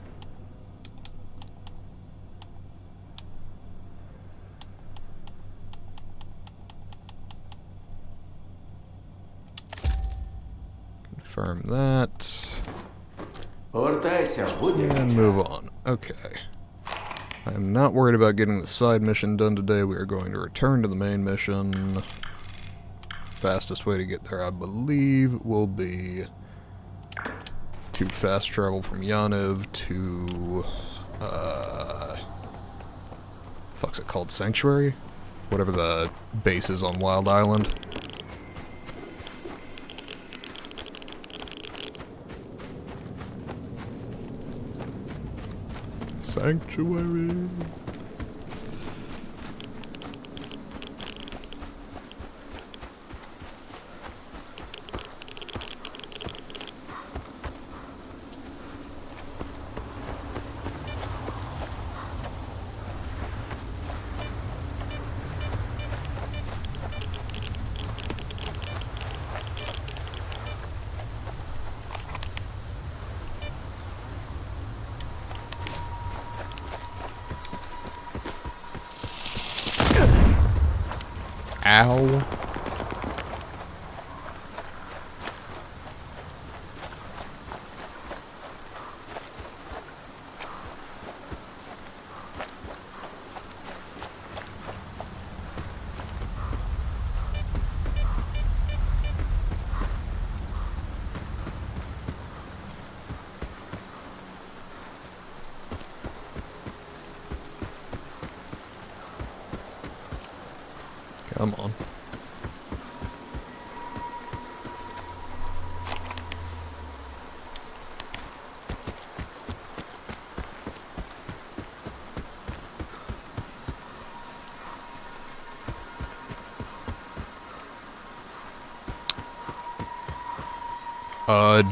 Confirm that. And move on. Okay. I am not worried about getting the side mission done today. We are going to return to the main mission. Fastest way to get there, I believe, will be to fast travel from Yaniv to, fuck's it called? Sanctuary? Whatever the base is on Wild Island. Sanctuary. Ow. Come on.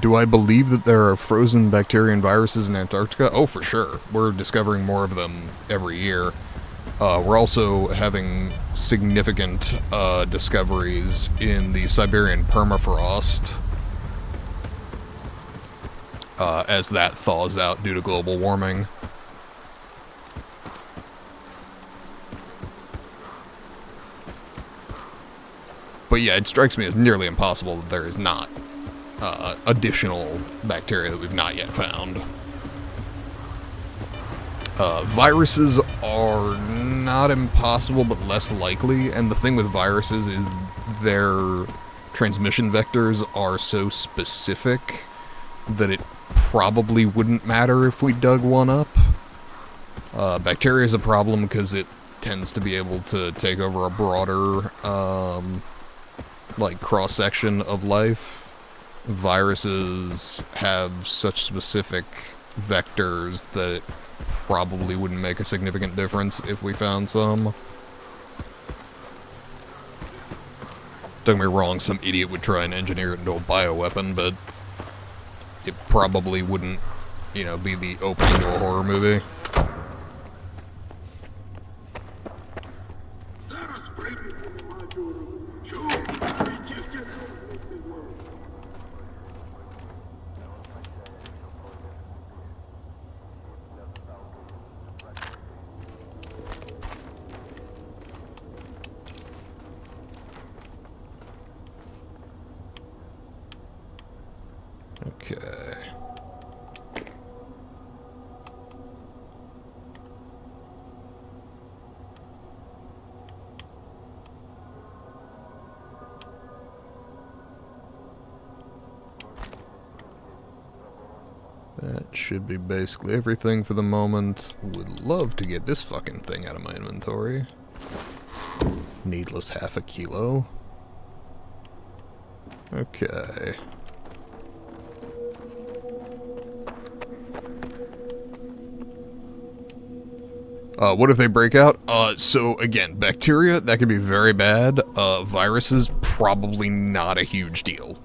Do I believe that there are frozen bacteria and viruses in Antarctica? Oh, for sure. We're discovering more of them every year. We're also having significant discoveries in the Siberian permafrost as that thaws out due to global warming. But yeah, it strikes me as nearly impossible that there is not additional bacteria that we've not yet found. Viruses are not impossible, but less likely, and the thing with viruses is their transmission vectors are so specific that it probably wouldn't matter if we dug one up. Bacteria is a problem because it tends to be able to take over a broader, like, cross-section of life. Viruses have such specific vectors that it probably wouldn't make a significant difference if we found some. Don't get me wrong, some idiot would try and engineer it into a bioweapon, but it probably wouldn't, you know, be the opening to a horror movie. Okay. That should be basically everything for the moment. Would love to get this fucking thing out of my inventory. Needless half a kilo. Okay. What if they break out? So again, bacteria, that can be very bad. Viruses, probably not a huge deal.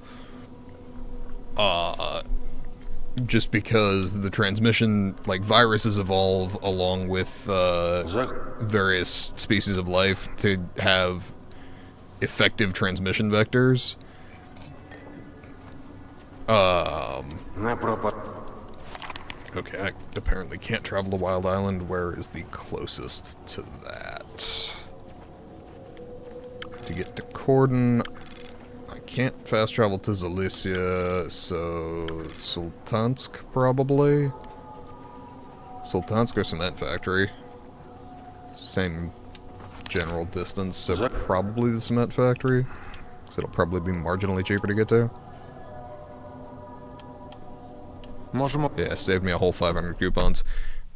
Just because the transmission, like, viruses evolve along with, various species of life to have effective transmission vectors. Okay, I apparently can't travel to Wild Island. Where is the closest to that? To get to Cordon, I can't fast travel to Zalicia, so Sultansk probably? Sultansk or Cement Factory. Same general distance, so probably the Cement Factory. Because it'll probably be marginally cheaper to get to. Yeah, saved me a whole 500 coupons.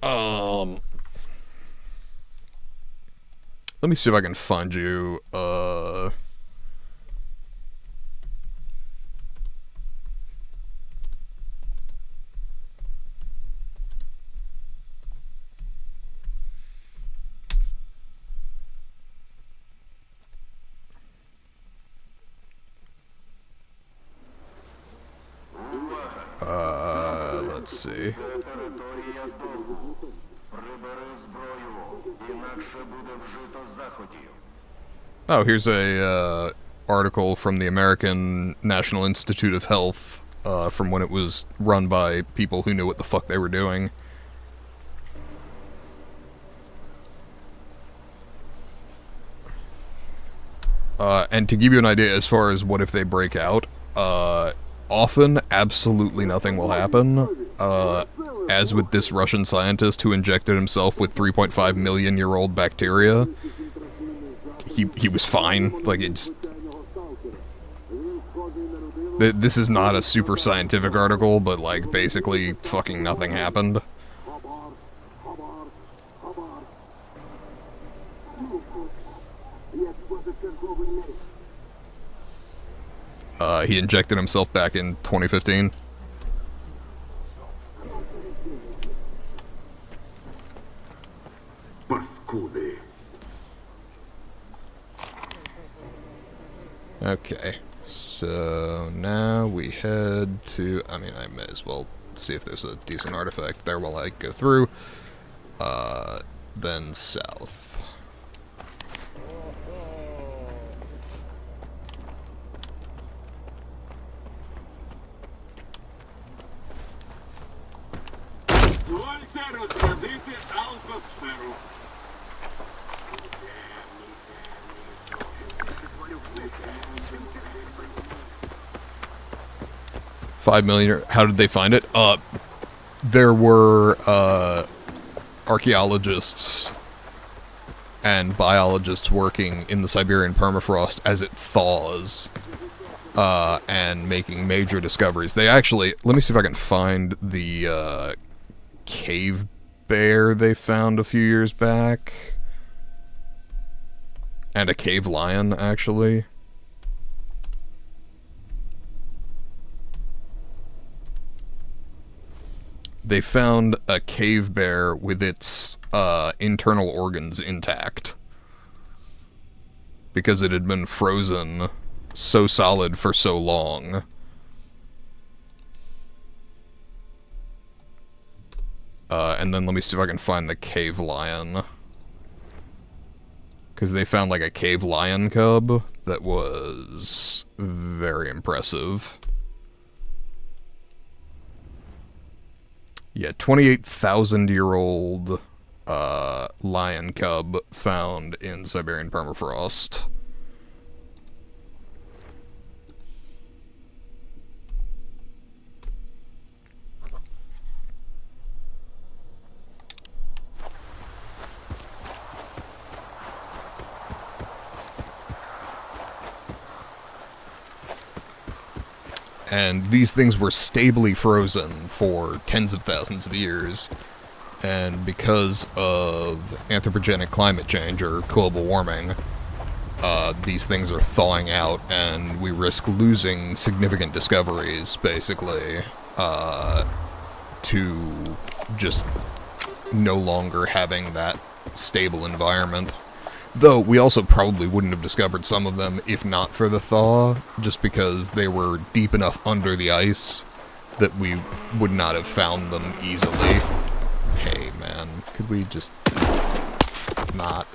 Let me see if I can find you, let's see. Oh, here's a article from the American National Institute of Health from when it was run by people who knew what the fuck they were doing. And to give you an idea as far as what if they break out, often absolutely nothing will happen. As with this Russian scientist who injected himself with 3.5 million year old bacteria, he was fine. Like, it's... This is not a super scientific article, but, like, basically fucking nothing happened. He injected himself back in 2015. Okay, so now we head to... I mean, I may as well see if there's a decent artifact there while I go through. Then south. Розрядити алкосферу. 5 million. How did they find it? There were archaeologists and biologists working in the Siberian permafrost as it thaws, and making major discoveries. They actually, let me see if I can find the cave bear they found a few years back, and a cave lion, actually. They found a cave bear with its internal organs intact because it had been frozen so solid for so long. And then let me see if I can find the cave lion, because they found like a cave lion cub that was very impressive. Yeah, 28,000-year-old lion cub found in Siberian permafrost. And these things were stably frozen for tens of thousands of years. And because of anthropogenic climate change, or global warming, these things are thawing out, and we risk losing significant discoveries, basically, to just no longer having that stable environment. Though, we also probably wouldn't have discovered some of them if not for the thaw, just because they were deep enough under the ice that we would not have found them easily. Hey, man, could we just not?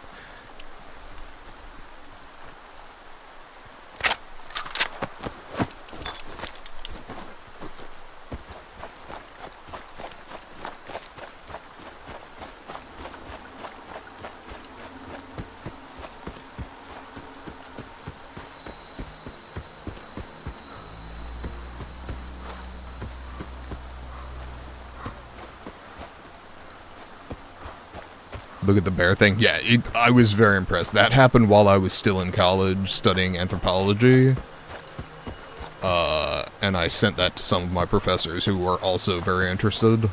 Look at the bear thing. Yeah, I was very impressed. That happened while I was still in college studying anthropology. And I sent that to some of my professors who were also very interested.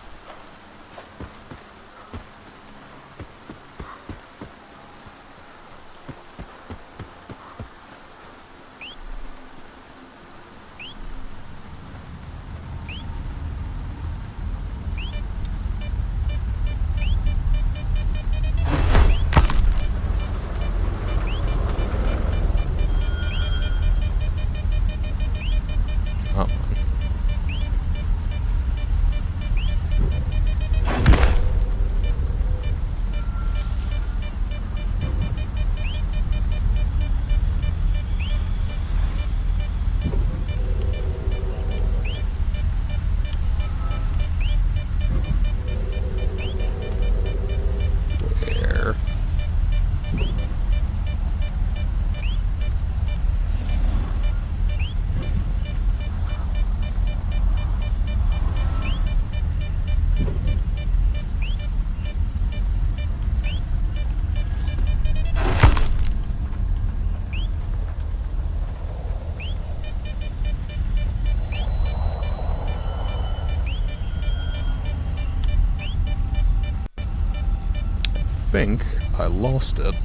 I think I lost it.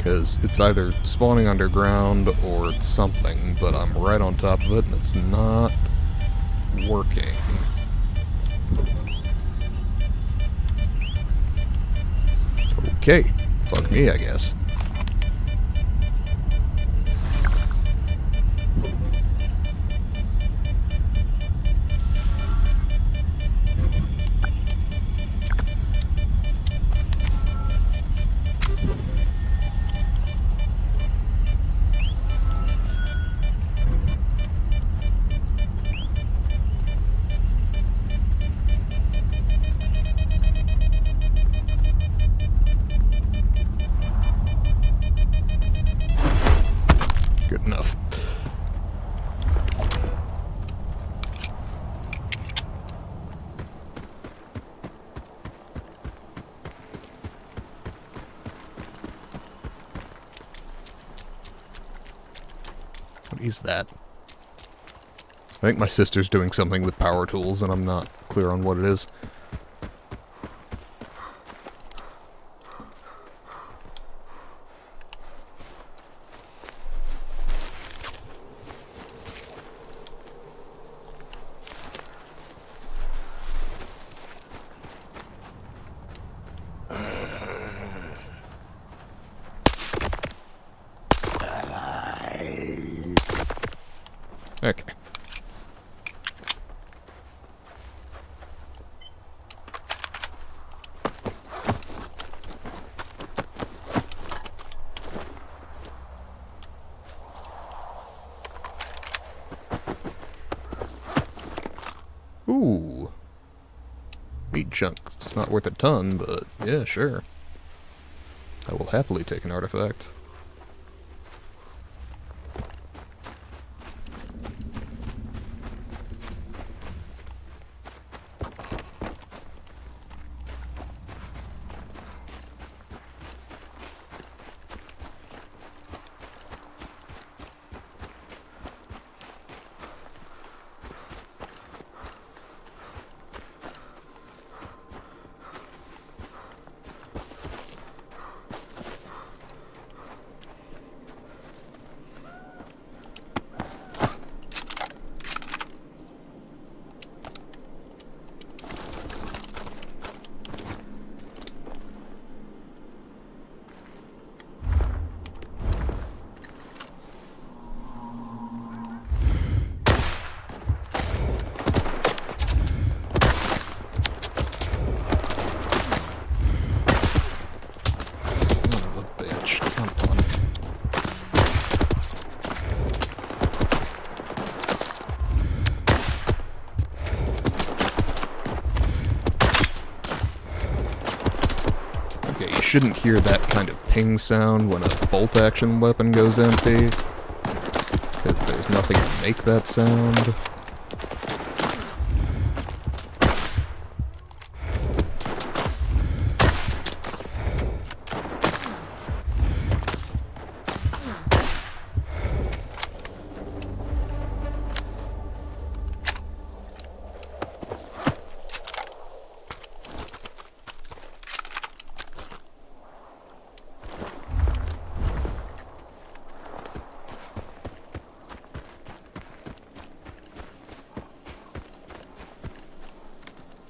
Because it's either spawning underground or it's something, but I'm right on top of it and it's not working. Okay, fuck me, I guess. Good enough. What is that? I think my sister's doing something with power tools and I'm not clear on what it is. Okay. Ooh. Meat chunk. It's not worth a ton, but yeah, sure. I will happily take an artifact. Shouldn't hear that kind of ping sound when a bolt-action weapon goes empty, because there's nothing to make that sound.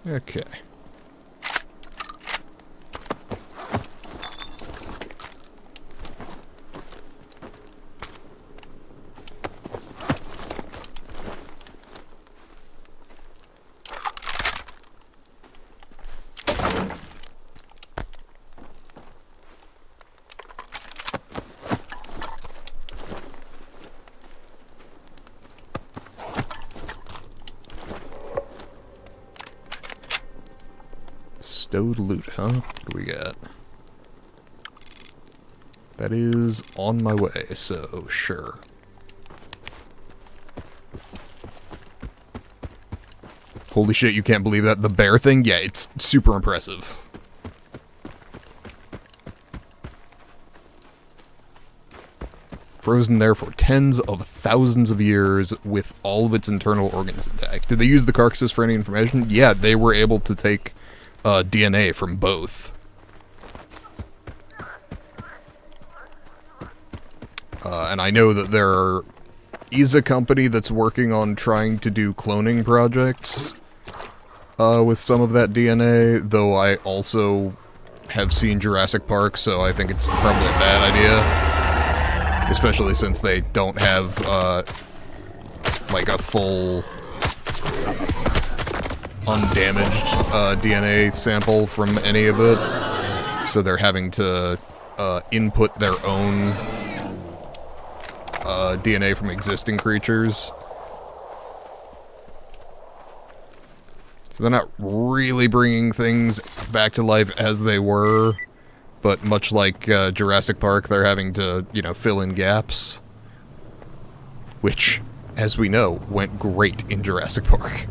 Okay. Stowed loot, huh? What do we got? That is on my way, so sure. Holy shit, you can't believe that. The bear thing? Yeah, it's super impressive. Frozen there for tens of thousands of years with all of its internal organs intact. Did they use the carcasses for any information? Yeah, they were able to take DNA from both. And I know that there is a company that's working on trying to do cloning projects with some of that DNA, though I also have seen Jurassic Park, so I think it's probably a bad idea. Especially since they don't have, like a full undamaged DNA sample from any of it. So they're having to input their own DNA from existing creatures. So they're not really bringing things back to life as they were, but much like Jurassic Park, they're having to, you know, fill in gaps. Which, as we know, went great in Jurassic Park.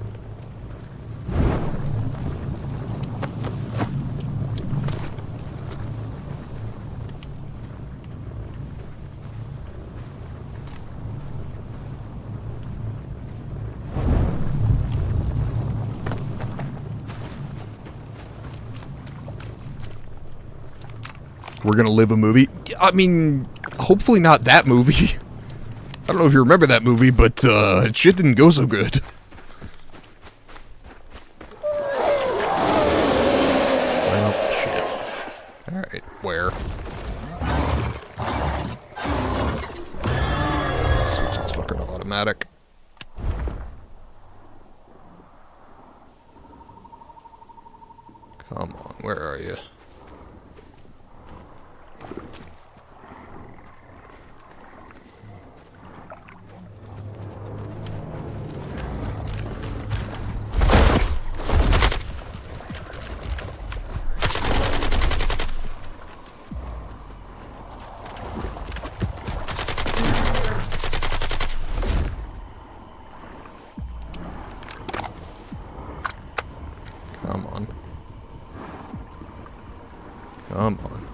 We're gonna live a movie? I mean, hopefully not that movie. I don't know if you remember that movie, but shit didn't go so good. Well, shit. Alright, where? Switch is fucking automatic. Come on, where are you? Come on. Come on.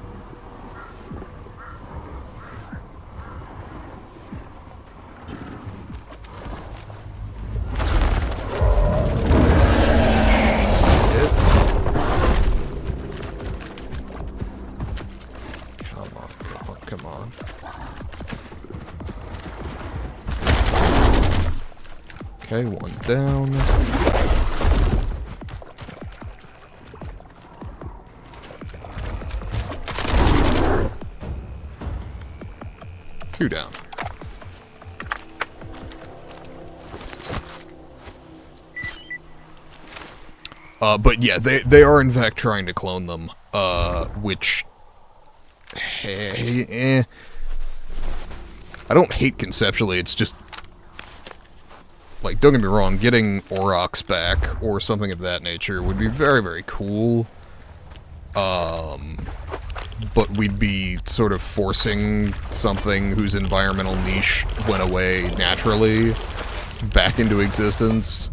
Shit. Come on, come on, come on. Okay, one down. Two down. But yeah, they are in fact trying to clone them, which, I don't hate conceptually, it's just, like, don't get me wrong, getting Aurochs back, or something of that nature, would be very, very cool. But we'd be sort of forcing something whose environmental niche went away naturally back into existence,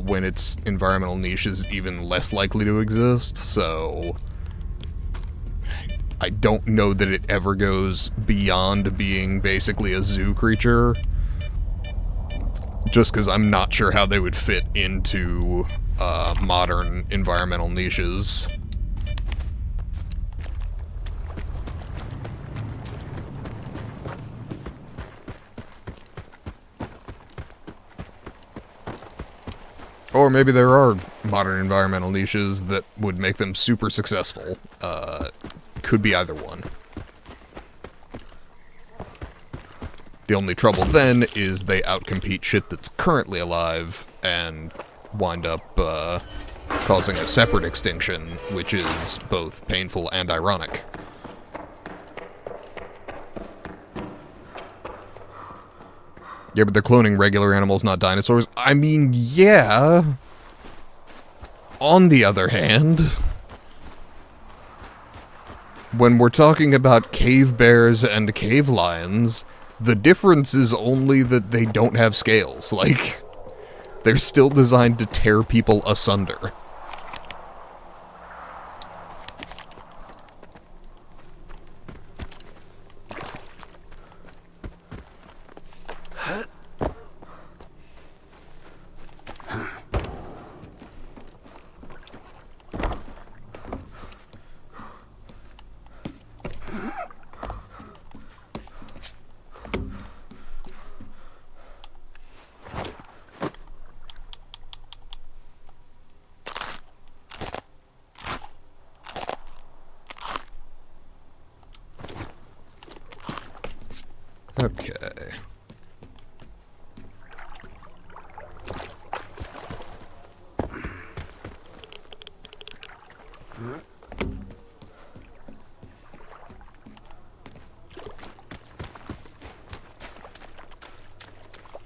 when its environmental niche is even less likely to exist, so I don't know that it ever goes beyond being basically a zoo creature, just because I'm not sure how they would fit into modern environmental niches. Or maybe there are modern environmental niches that would make them super successful. Could be either one. The only trouble then is they outcompete shit that's currently alive and wind up causing a separate extinction, which is both painful and ironic. Yeah, but they're cloning regular animals, not dinosaurs. I mean, yeah. On the other hand, when we're talking about cave bears and cave lions, the difference is only that they don't have scales. Like, they're still designed to tear people asunder. Okay.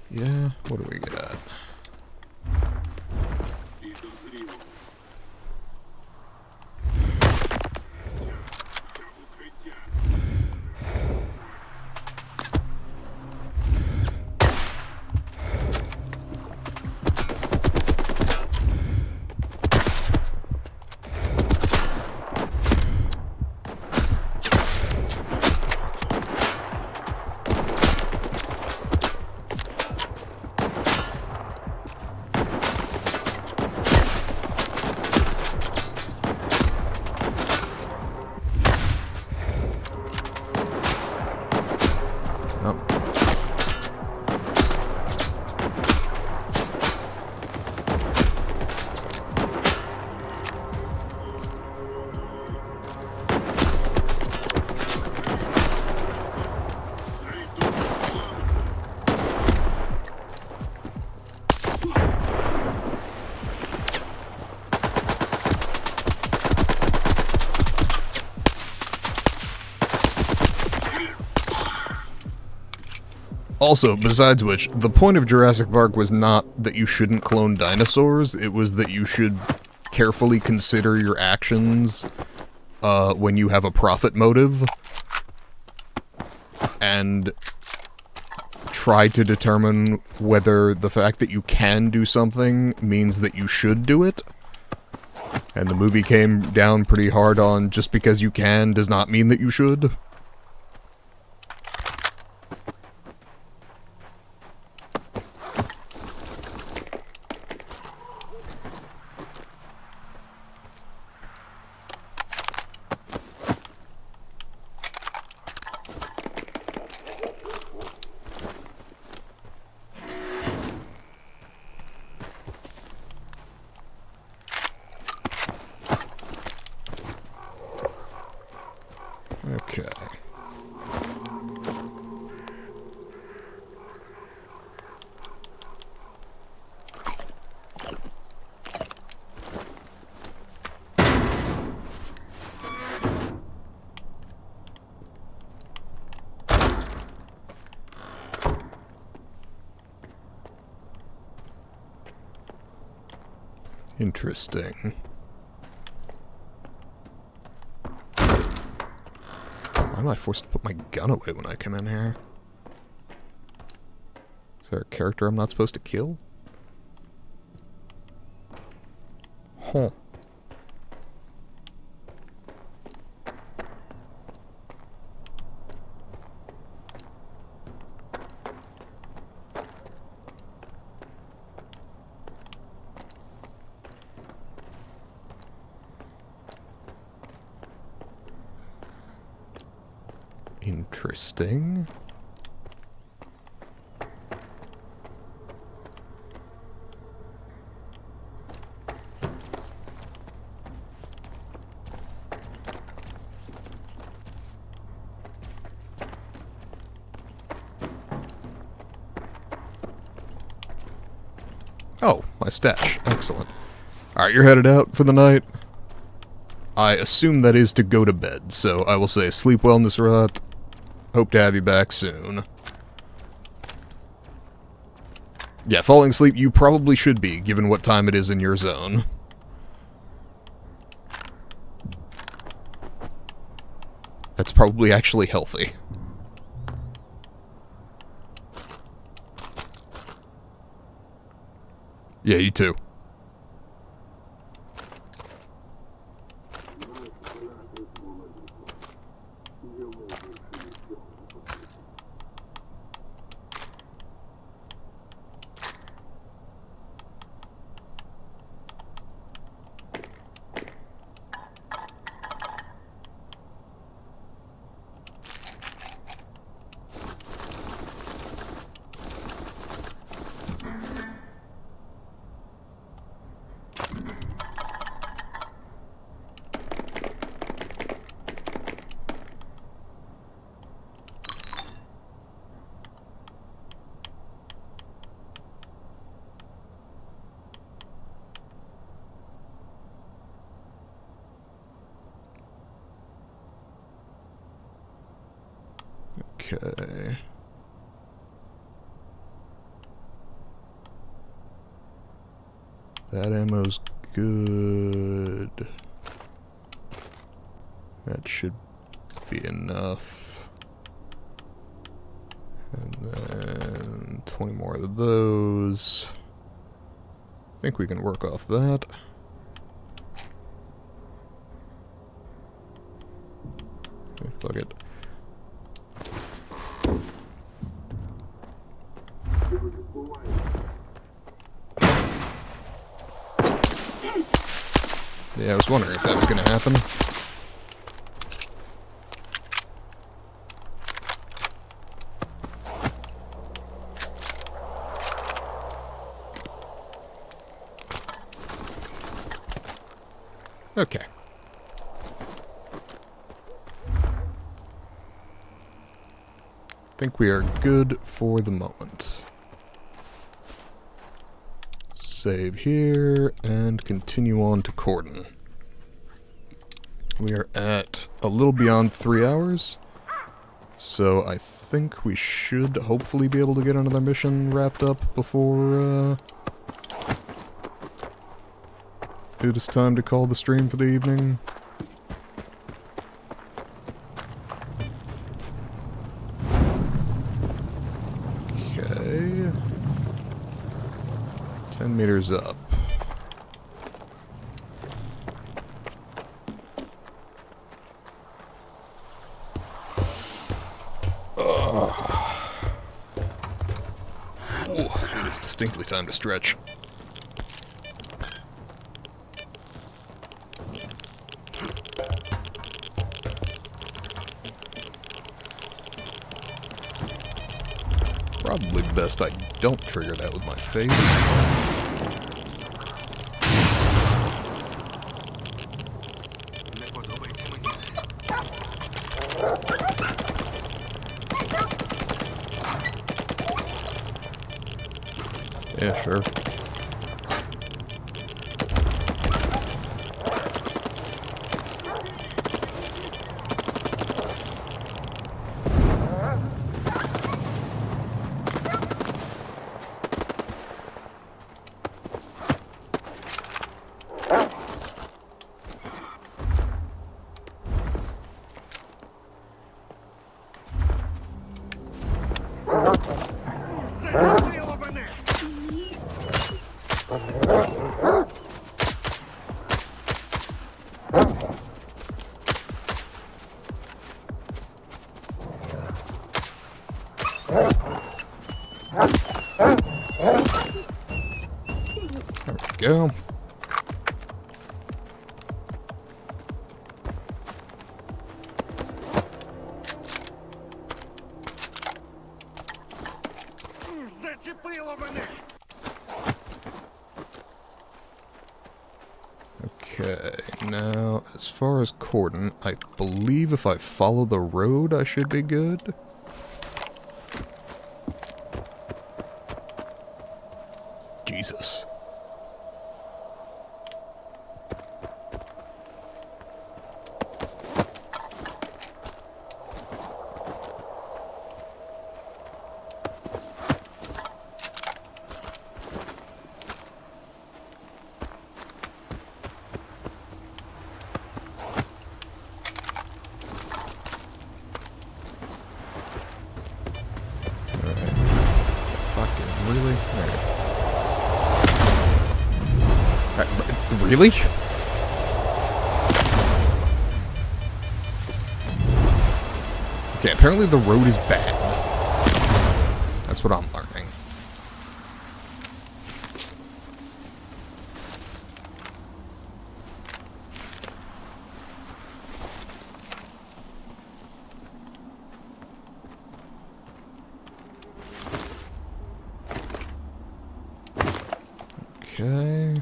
Yeah, what do we got? Also, besides which, the point of Jurassic Park was not that you shouldn't clone dinosaurs, it was that you should carefully consider your actions when you have a profit motive, and try to determine whether the fact that you can do something means that you should do it. And the movie came down pretty hard on just because you can does not mean that you should. Okay. Interesting. Why am I forced to put my gun away when I come in here? Is there a character I'm not supposed to kill? Huh. Interesting. Oh, my stash. Excellent. Alright, you're headed out for the night. I assume that is to go to bed, so I will say sleep well, Nusrat. Hope to have you back soon. Yeah, falling asleep you probably should be, given what time it is in your zone. That's probably actually healthy. Yeah, you too. Okay. That ammo's good. That should be enough. And then 20 more of those. I think we can work off that. Okay, fuck it. Yeah, I was wondering if that was going to happen. Okay. Think we are good for the moment. Save here and continue on to Corden. We are at a little beyond 3 hours, so I think we should hopefully be able to get another mission wrapped up before it is time to call the stream for the evening. Okay. 10 meters up. It is distinctly time to stretch. Probably best I don't trigger that with my face. Yeah, sure. There we go. Okay, now as far as Corden, I believe if I follow the road I should be good. Jesus. Really? Really? Okay, apparently the road is bad. That's what I'm learning. Okay.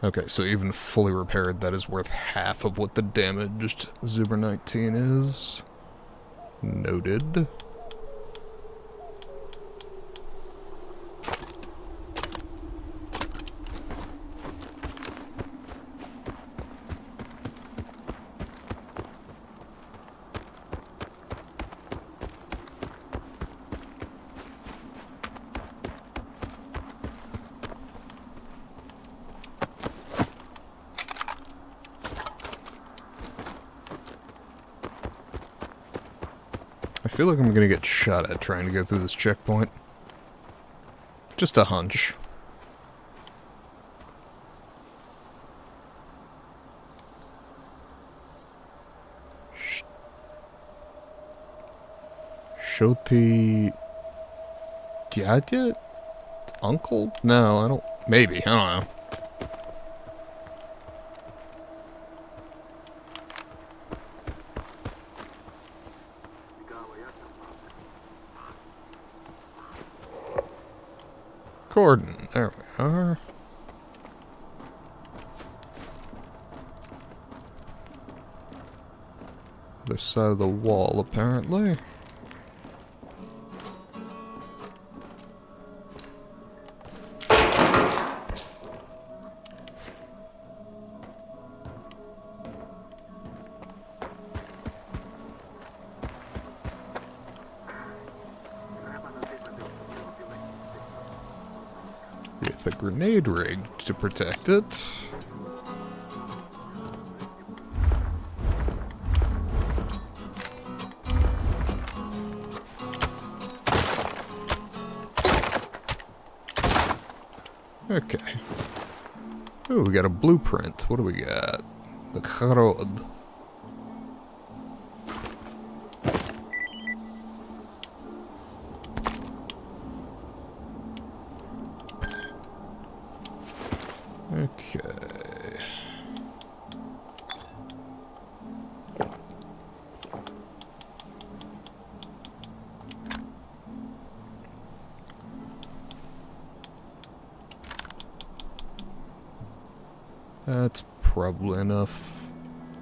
Okay, so even fully repaired, that is worth half of what the damaged Zuber 19 is. Noted. feel like I'm gonna get shot at trying to go through this checkpoint. Just a hunch. Shoti... Dядя? Uncle? No, I don't... Maybe, I don't know. Gordon, there we are. Other side of the wall, apparently. With a grenade rig to protect it. Okay. Oh, we got a blueprint. What do we got? The Chornobyl. Okay. That's probably enough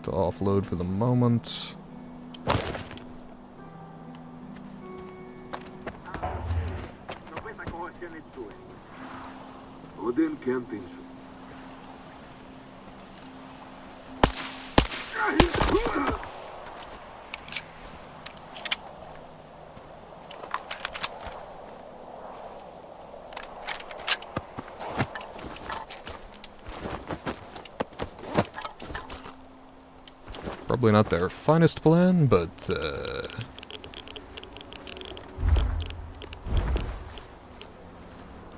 to offload for the moment. Один кент інший. Probably not their finest plan, but,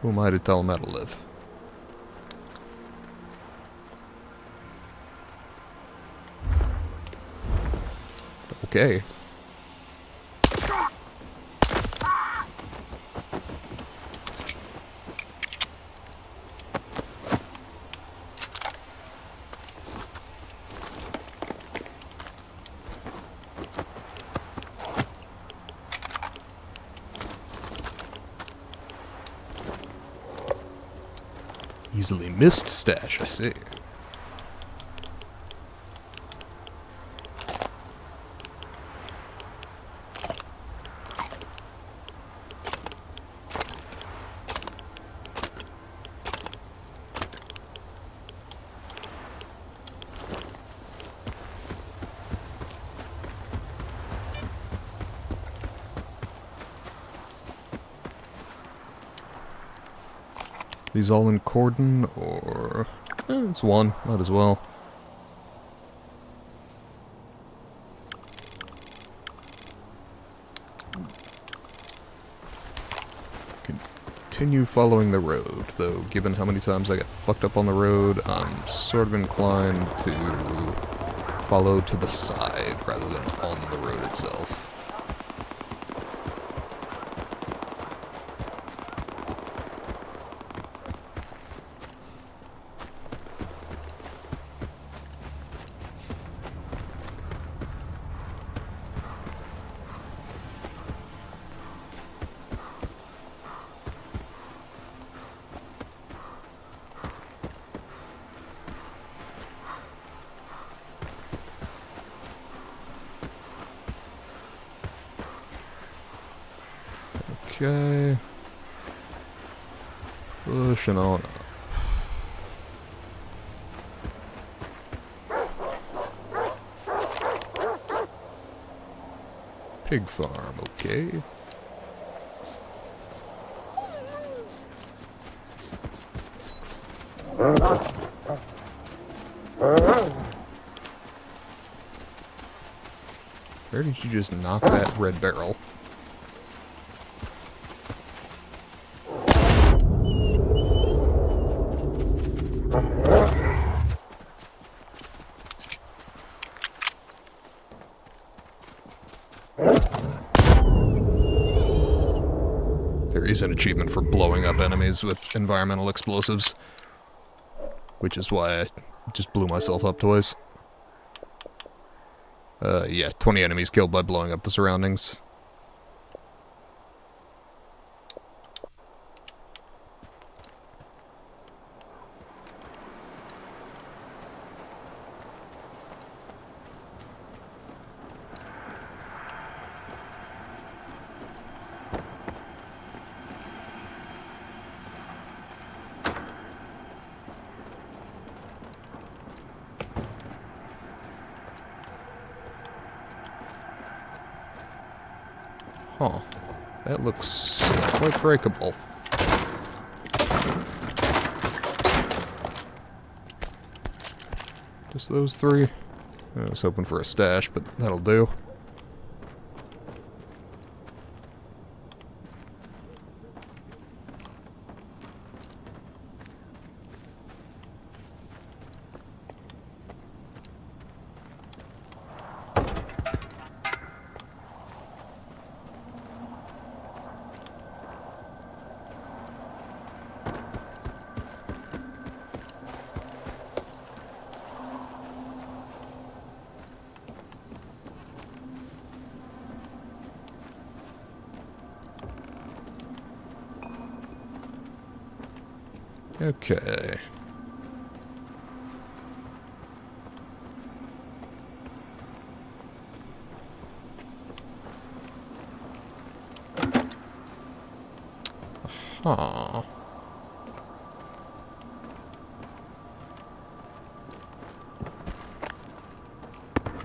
who am I to tell them how to live? Okay. Easily missed stash, I see. These all in cordon, or... it's one, might as well. Continue following the road, though given how many times I got fucked up on the road, I'm sort of inclined to follow to the side rather than on the road itself. Okay. Pushing on up. Pig farm, okay. Where did you just knock that red barrel? There is an achievement for blowing up enemies with environmental explosives, which is why I just blew myself up twice. Yeah, 20 enemies killed by blowing up the surroundings. Huh. That looks quite breakable. Just those three? I was hoping for a stash, but that'll do. Okay. Huh.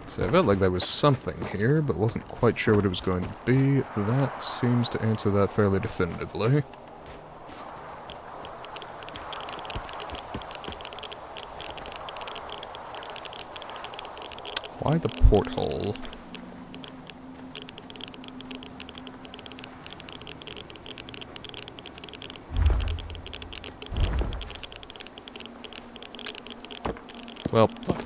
So I felt like there was something here, but wasn't quite sure what it was going to be. That seems to answer that fairly definitively. Why the porthole? Well, fuck.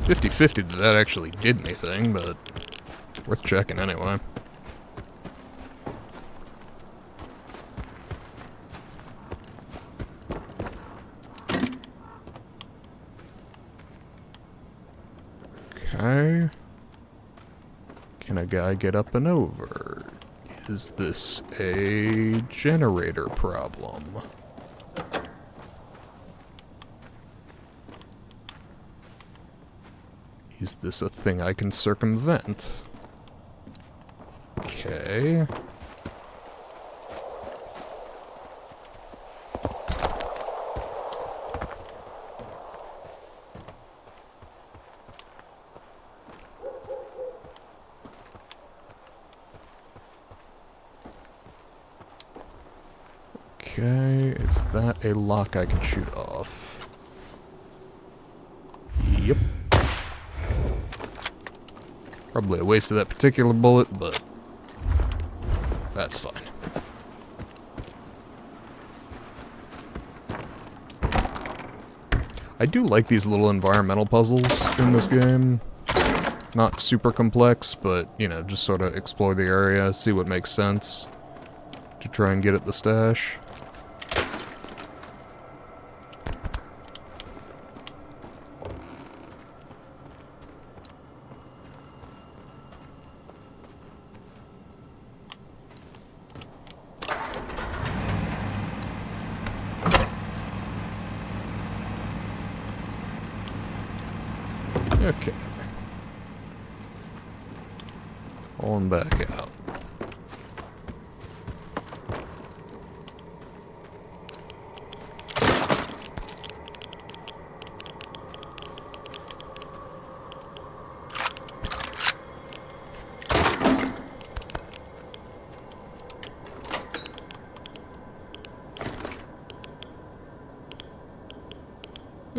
$50-50 that actually did anything, but worth checking anyway. Okay. Can a guy get up and over? Is this a generator problem? Is this a thing I can circumvent? Okay. Okay, is that a lock I can shoot off? Yep. Probably a waste of that particular bullet, but that's fine. I do like these little environmental puzzles in this game. Not super complex, but, you know, just sort of explore the area, see what makes sense to try and get at the stash. Okay. On back out.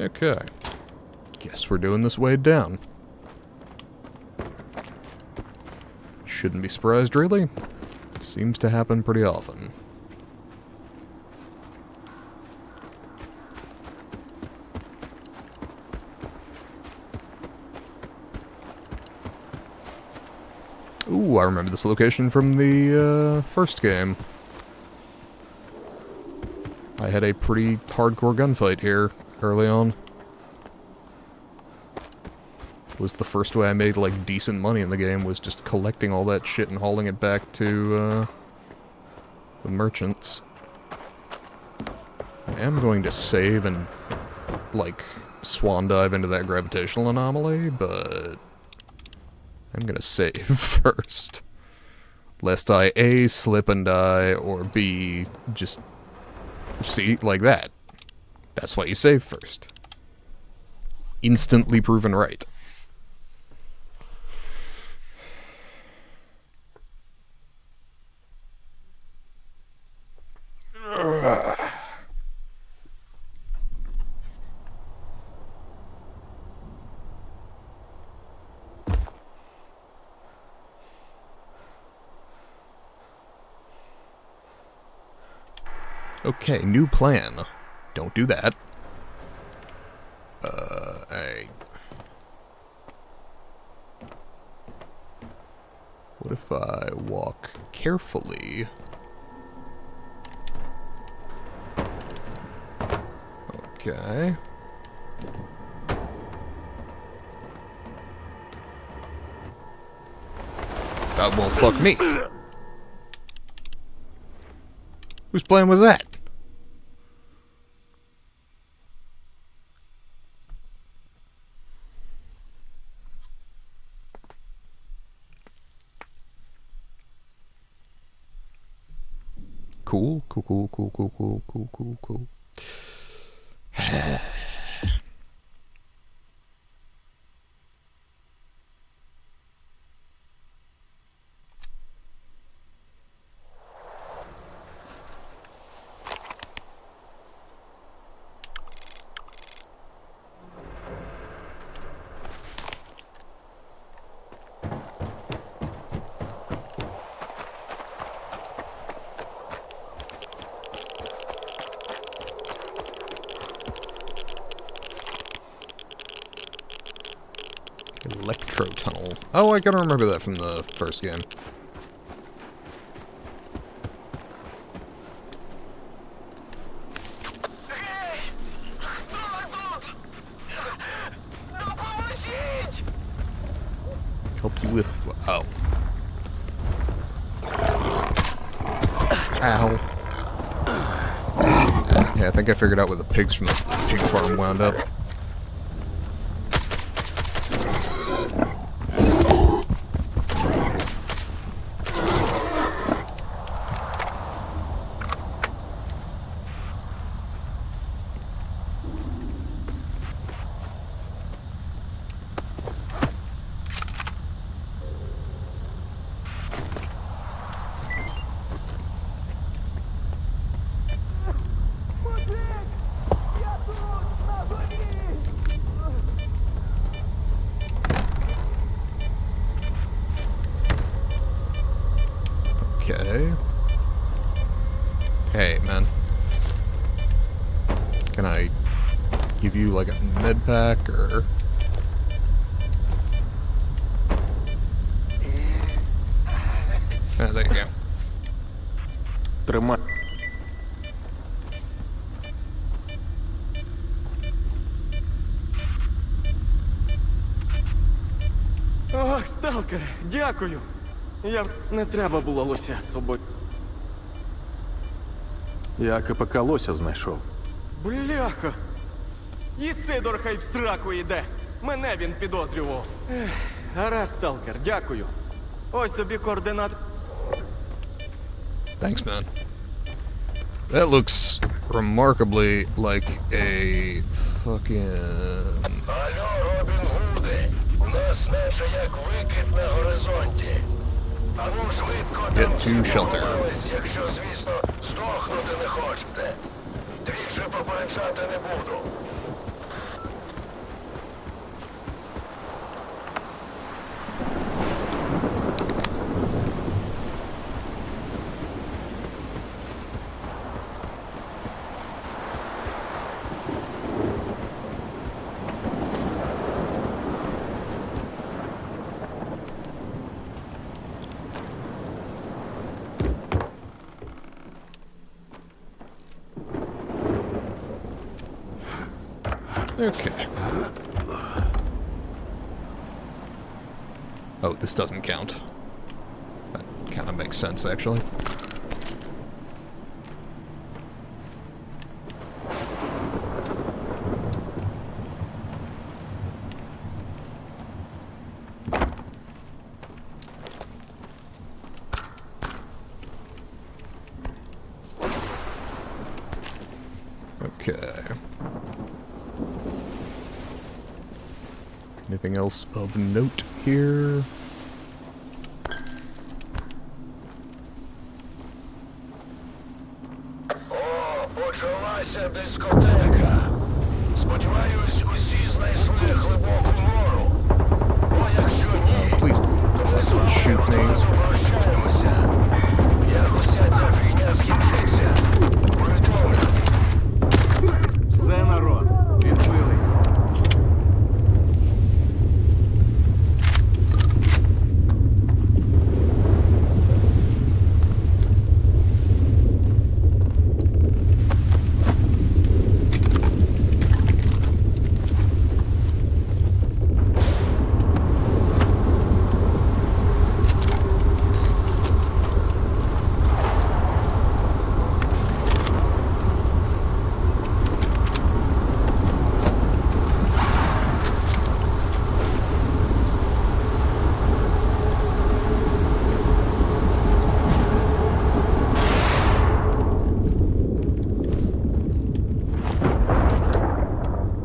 Okay. Guess we're doing this way down. Shouldn't be surprised, really. Seems to happen pretty often. Ooh, I remember this location from the first game. I had a pretty hardcore gunfight here early on. Was the first way I made, like, decent money in the game, was just collecting all that shit and hauling it back to, the merchants. I am going to save and, like, swan dive into that gravitational anomaly, but I'm gonna save first. Lest I A, slip and die, or B, just... See, like that. That's why you save first. Instantly proven right. Okay, new plan. Don't do that. What if I walk carefully? Okay. That won't fuck me. Whose plan was that? Cool. Electro tunnel. Oh, I gotta remember that from the first game. Help you with... Oh. Ow. Yeah, I think I figured out where the pigs from the pig farm wound up. Okay. Hey, man. Can I give you, like, a med pack, or... Ah, there you go. Тримай. Ох, сталкер, дякую. Не треба було лося з собою. Я КПК лося знайшов. Бляха! І Сидор хай в сраку йде. Мене він підозрював. Гаразд, сталкер, дякую. Ось тобі координати. Thanks, man. That looks remarkably like a fucking... Алло, Робін Гуди. У нас наче як викид на горизонті. Ану швидко Get там to shelter. сховались, якщо, звісно, здохнути не хочете. Двічі попереджати не буду. Okay. Oh, this doesn't count. That kind of makes sense, actually. Okay. Anything else of note here? О, почалася дискотека. Сподіваюсь, усі знайшли глибоку нору. Бо якщо ні, Please то don't ми fucking з shoot вами me. одразу прощаємося. Як уся ця фігня скінчиться, повідомлю. Все, народ, відбились.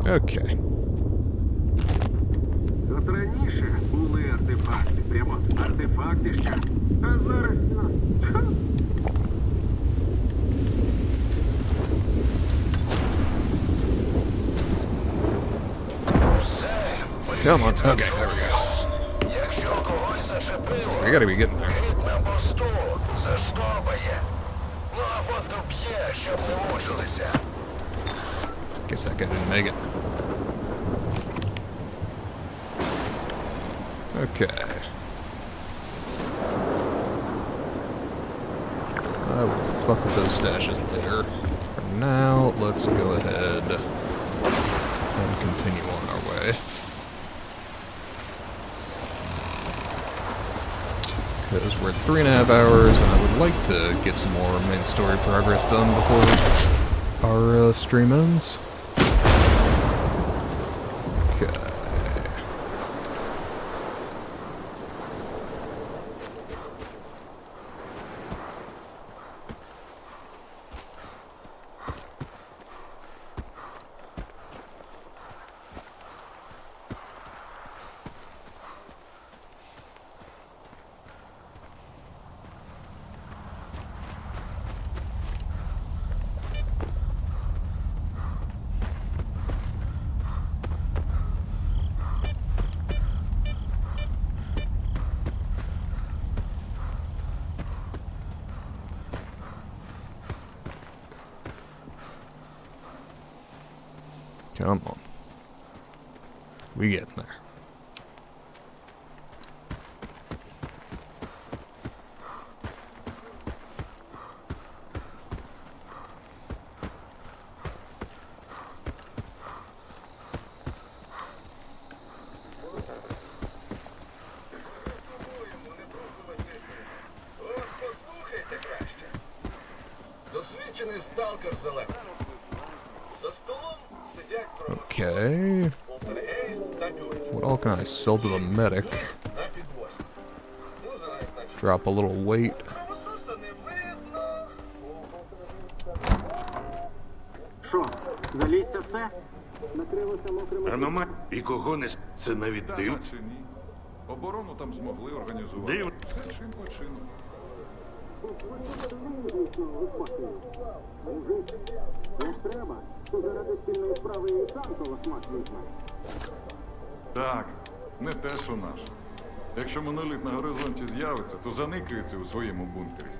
Okay. От раніше були артефакти, прямо артефакти ще. А зараз, Come on. Okay, there we go. Якщо когось зачепило, We gotta be getting there. кит на мосту заштовхає. Ну або доб'є, щоб не мучилися. Guess that guy didn't make it. Okay. I will fuck with those stashes later. For now, let's go ahead and continue on our way. Because we're at 3.5 hours, and I would like to get some more main story progress done before our stream ends. Okay. Come on. We getting there. Досвідчений сталкер зелений. За столом сидять Okay. полтергейст та дюрі. What all can I sell to the medic? На підвозі. Ну, знаєш, значить, Drop a little weight. кровососа не видно. що, залізься все? Накрилося мокрими. Анома і кого не це навіть Так див. чи ні? Оборону там змогли організувати. Див. Все чин по чину. Як треба, то заради спільної справи і сам того смак візьме. Так, не те, що наш. Якщо моноліт на горизонті з'явиться, то заникається у своєму бункері.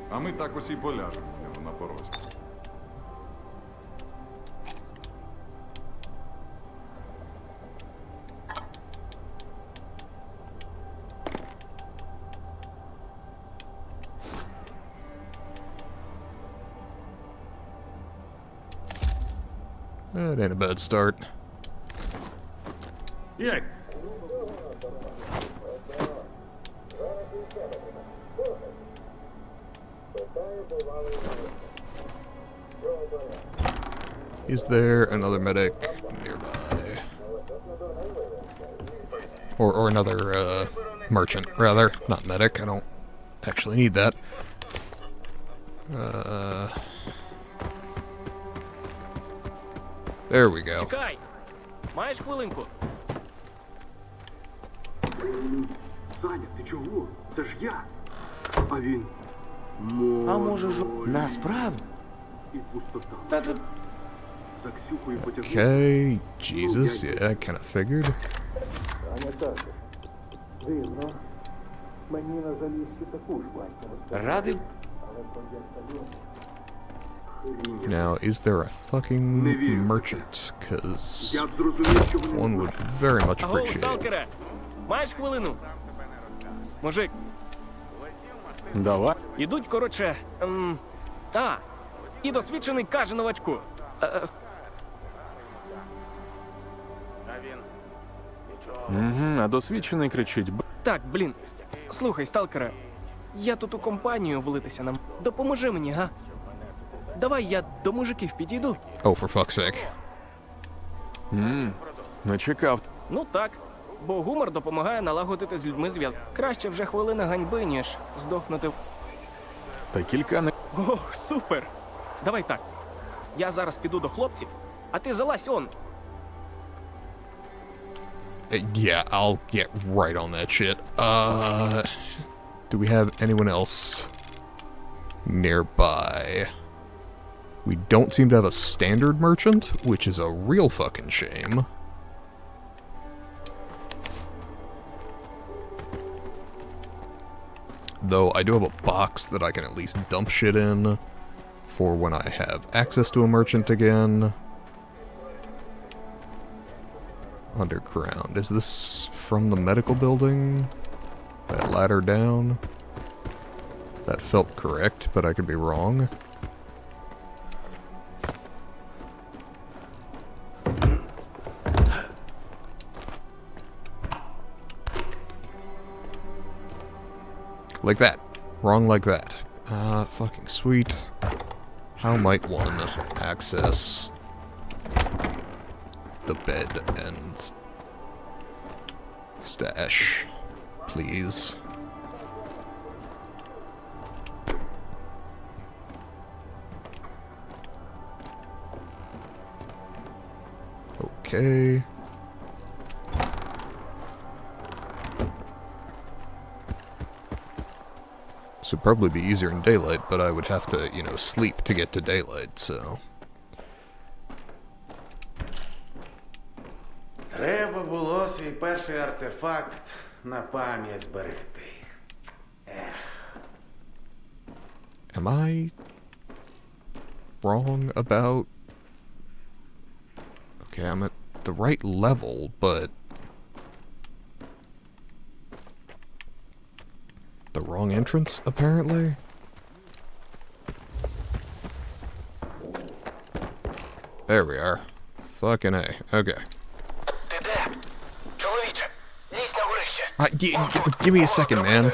А ми так усі поляжемо в нього на порозі. That ain't a bad start. Як? Is there another medic nearby? Or another, merchant, rather. Not medic, I don't actually need that. There we go. Чекай! Маєш хвилинку? Саня, ти чого? Це ж я. А він. А може ж насправді? І пустота. Та тут За Ксюхою потягнув. Okay, Jesus, yeah, I kinda figured. Аня так. Дивно. Мені на залізці таку ж баньку розповідали. радий. Але подякую. Now, is there a fucking merchant? Because Я б зрозумів, що вони one would very much Аго, appreciate it. сталкере! Маєш хвилину? Мужик, Давай. ідуть, коротше. І досвідчений каже новачку. А досвідчений кричить. Так, блін. Слухай, сталкере, я тут у компанію влитися нам. Допоможи мені, га? Давай я до мужиків підійду. Oh, for fuck's sake. Не чекав. Ну так, бо гумор допомагає налагодити з людьми зв'язок. Краще вже хвилина ганьби, ніж здохнути. Та кілька не... О, супер! Давай так. Я зараз піду до хлопців, а ти залазь он. Yeah, I'll get right on that shit. Do we have anyone else nearby? We don't seem to have a standard merchant, which is a real fucking shame. Though I do have a box that I can at least dump shit in for when I have access to a merchant again. Underground. Is this from the medical building? That ladder down? That felt correct, but I could be wrong. Like that. Wrong like that. Fucking sweet. How might one access the bed and stash, please? Okay. This would probably be easier in daylight, but I would have to, you know, sleep to get to daylight, so... Треба було свій перший артефакт на пам'ять зберегти. Am I wrong about... Okay, I'm at the right level, but... The wrong entrance, apparently? There we are. Fucking A. Okay. Ти де? Чоловіче, лізь на горище. Give me a second, man.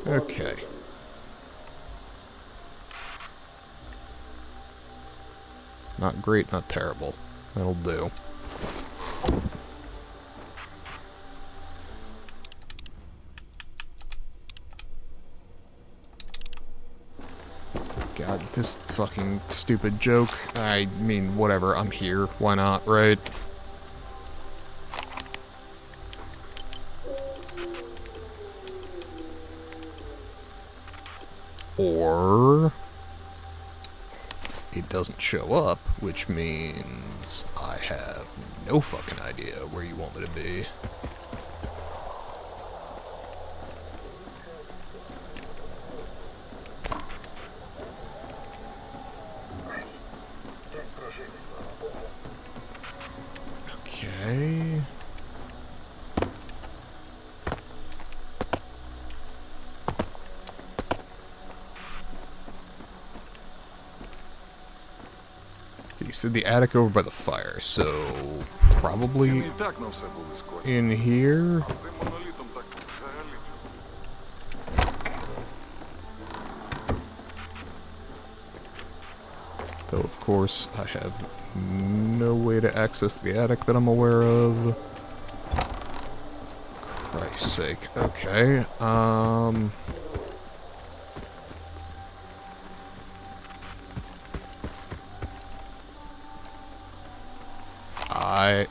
Okay. Not great, not terrible. That'll do. God, this fucking stupid joke. I mean, whatever, I'm here. Why not, right? Or it doesn't show up, which means I have no fucking idea where you want me to be. Okay. You said the attic over by the fire, so probably І так на все були скоро. in here. А цим монолітом так взагалі. Though, of course, I have no way to access the attic that I'm aware of. Christ's sake. Okay,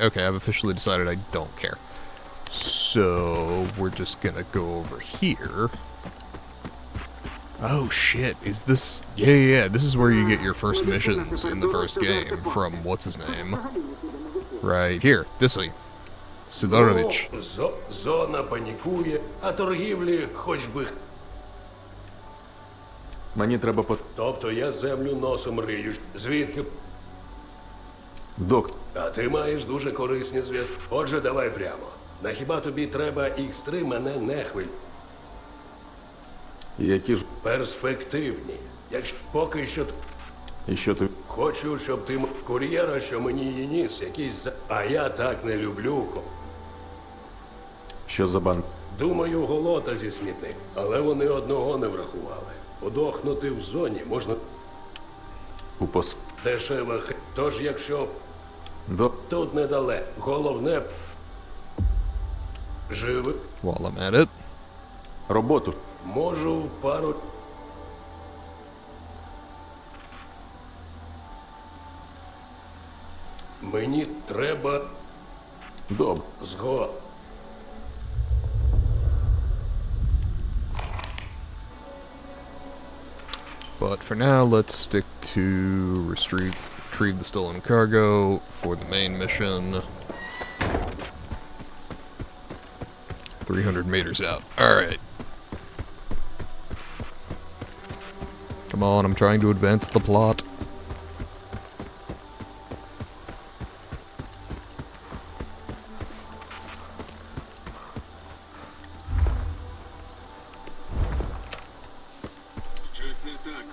Okay, I've officially decided I don't care. So, we're just gonna go over here. Oh shit, is this... Yeah, this is where you get your first missions in the first game from what's-his-name. Right here, this way. Sidorovich. Зона панікує, а торгівлі хоч би. Мені треба Тобто я землю носом рию. Звідки? Док, А ти маєш дуже корисні зв'язки. Отже, давай прямо. На хіба тобі треба X3, мене не хвиль. які ж... Перспективні. Якщо поки що І що ти... хочу, щоб ти кур'єра, що мені її ніс, якийсь А я так не люблю. Що за бан? Думаю, голота зі смітник. Але вони одного не врахували. Подохнути в зоні можна У пос... дешева х... Тож якщо тут недалеко. Головне живи. While I'm at it. Роботу. Можу пару. Мені треба Добре. згод. But for now, let's stick to retrieve the stolen cargo for the main mission. 300 meters out. Alright. Come on, I'm trying to advance the plot. Щось не так.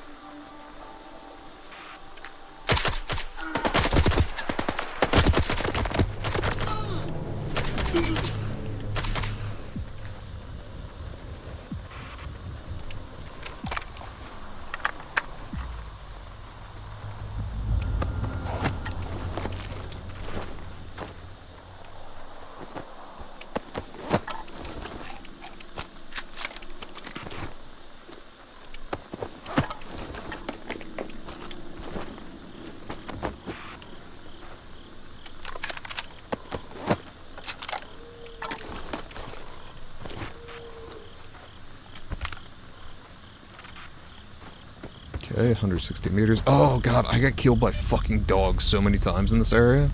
Okay, 160 meters. Oh god, I got killed by fucking dogs so many times in this area.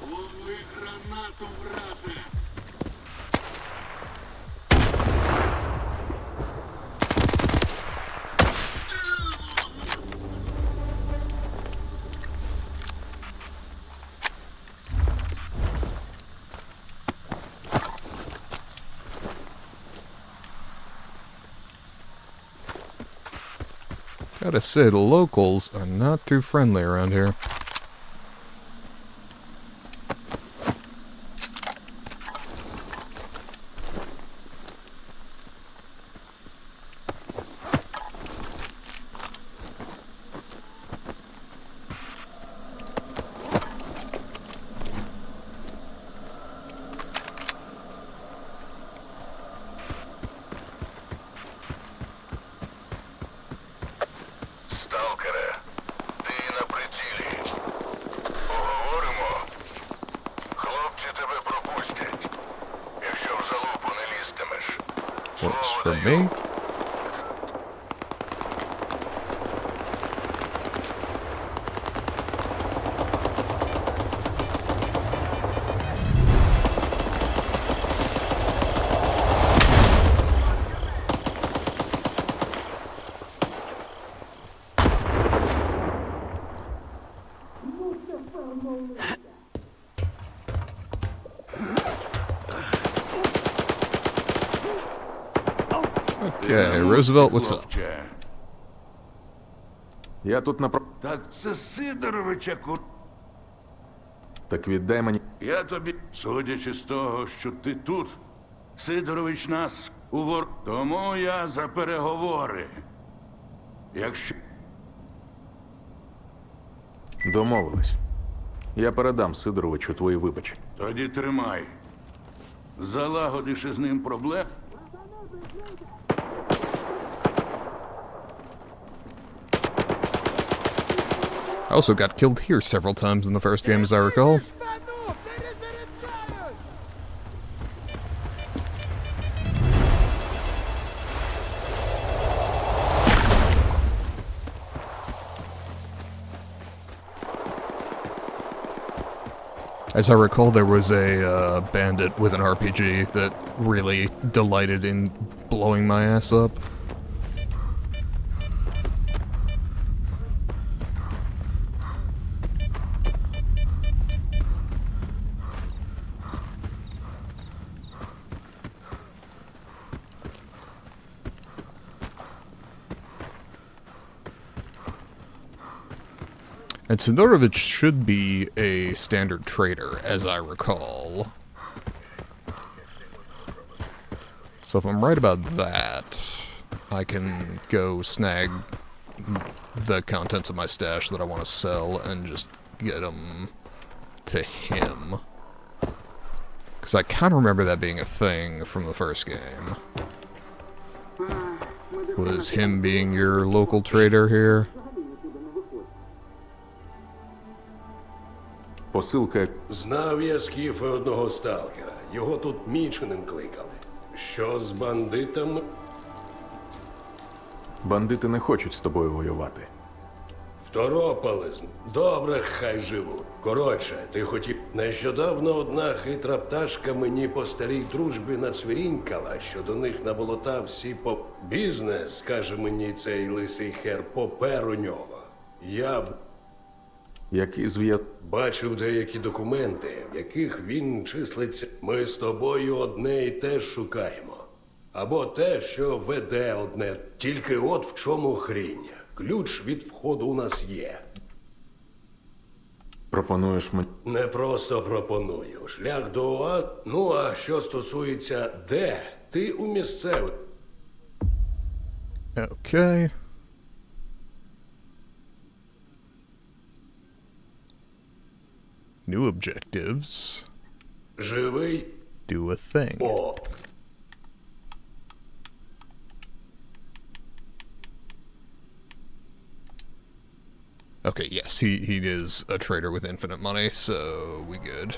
Лови гранату, враже! Gotta say, the locals are not too friendly around here. Works for me. Okay, Roosevelt, what's up? Я тут Так це Сидоровича Так віддай мені. Я тобі, судячи з того, що ти тут, Сидорович нас Тому я за переговори. Якщо... Домовились. Я передам Сидоровичу твої вибачення. Тоді тримай. Залагодиш із ним проблем. I also got killed here several times in the first game, as I recall. As I recall, there was a bandit with an RPG that really delighted in blowing my ass up. And Sidorovich should be a standard trader, as I recall. So if I'm right about that, I can go snag the contents of my stash that I want to sell and just get them to him. Because I kind of remember that being a thing from the first game. Was him being your local trader here? Посилка. Знав я скіфа одного сталкера. Його тут Міченим кликали. Що з бандитами? Бандити не хочуть з тобою воювати. Второпали. Добре, хай живуть. Коротше, ти хотів... Нещодавно одна хитра пташка мені по старій дружбі нацвірінькала, що до них наболотав всі по... Бізнес, каже мені цей лисий хер, попер у нього. Я б... Які зв'язки? Бачив деякі документи, в яких він числиться. Ми з тобою одне і те ж шукаємо. Або те, що веде одне. Тільки от в чому хрінь. Ключ від входу у нас є. Пропонуєш мені? Не просто пропоную. Шлях до ад. Ну, а що стосується де, ти у місцевих. Okay. New objectives. Живий. Do a thing. О. Okay, yes, he is a trader with infinite money, so we good.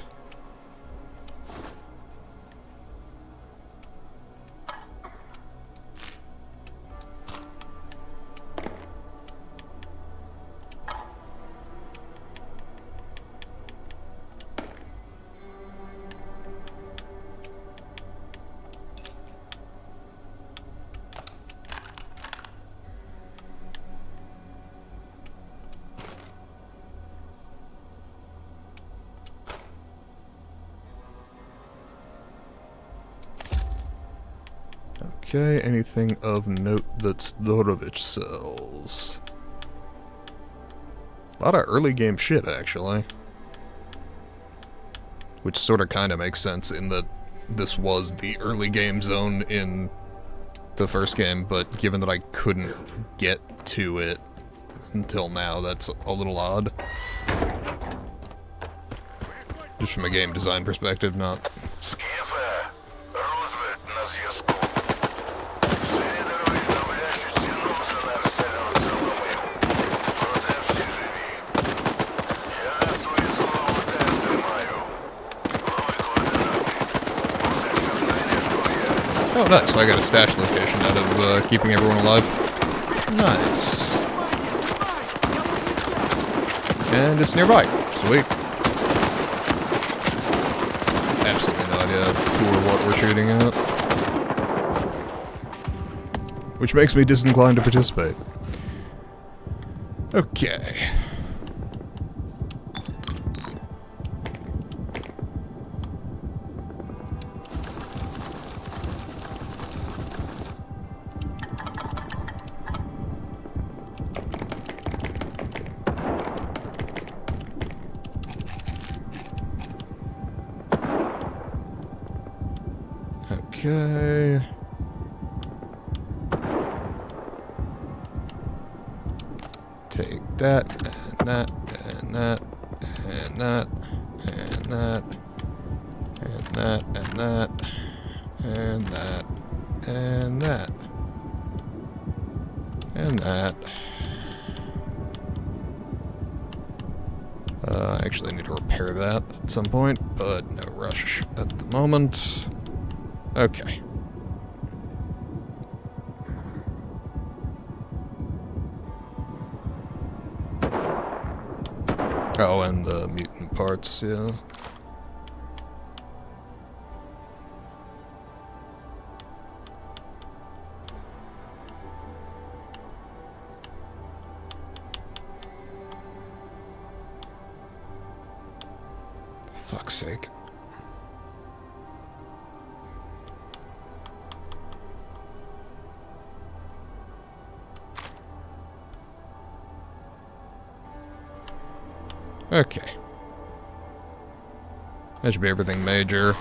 Okay, anything of note that Zdorovich sells? A lot of early game shit, actually. Which sort of kind of makes sense in that this was the early game zone in the first game, but given that I couldn't get to it until now, that's a little odd. Just from a game design perspective, not... Oh, nice. I got a stash location out of keeping everyone alive. Nice. And it's nearby. Sweet. Absolutely no idea who or what we're shooting at. Which makes me disinclined to participate. Okay. Okay. Take that, and that, and that, and that, and that, and that, and that, and that, and that, and that. I actually need to repair that at some point, but no rush at the moment. Okay. Oh, and the mutant parts, yeah. Fuck's sake. Okay. That should be everything major.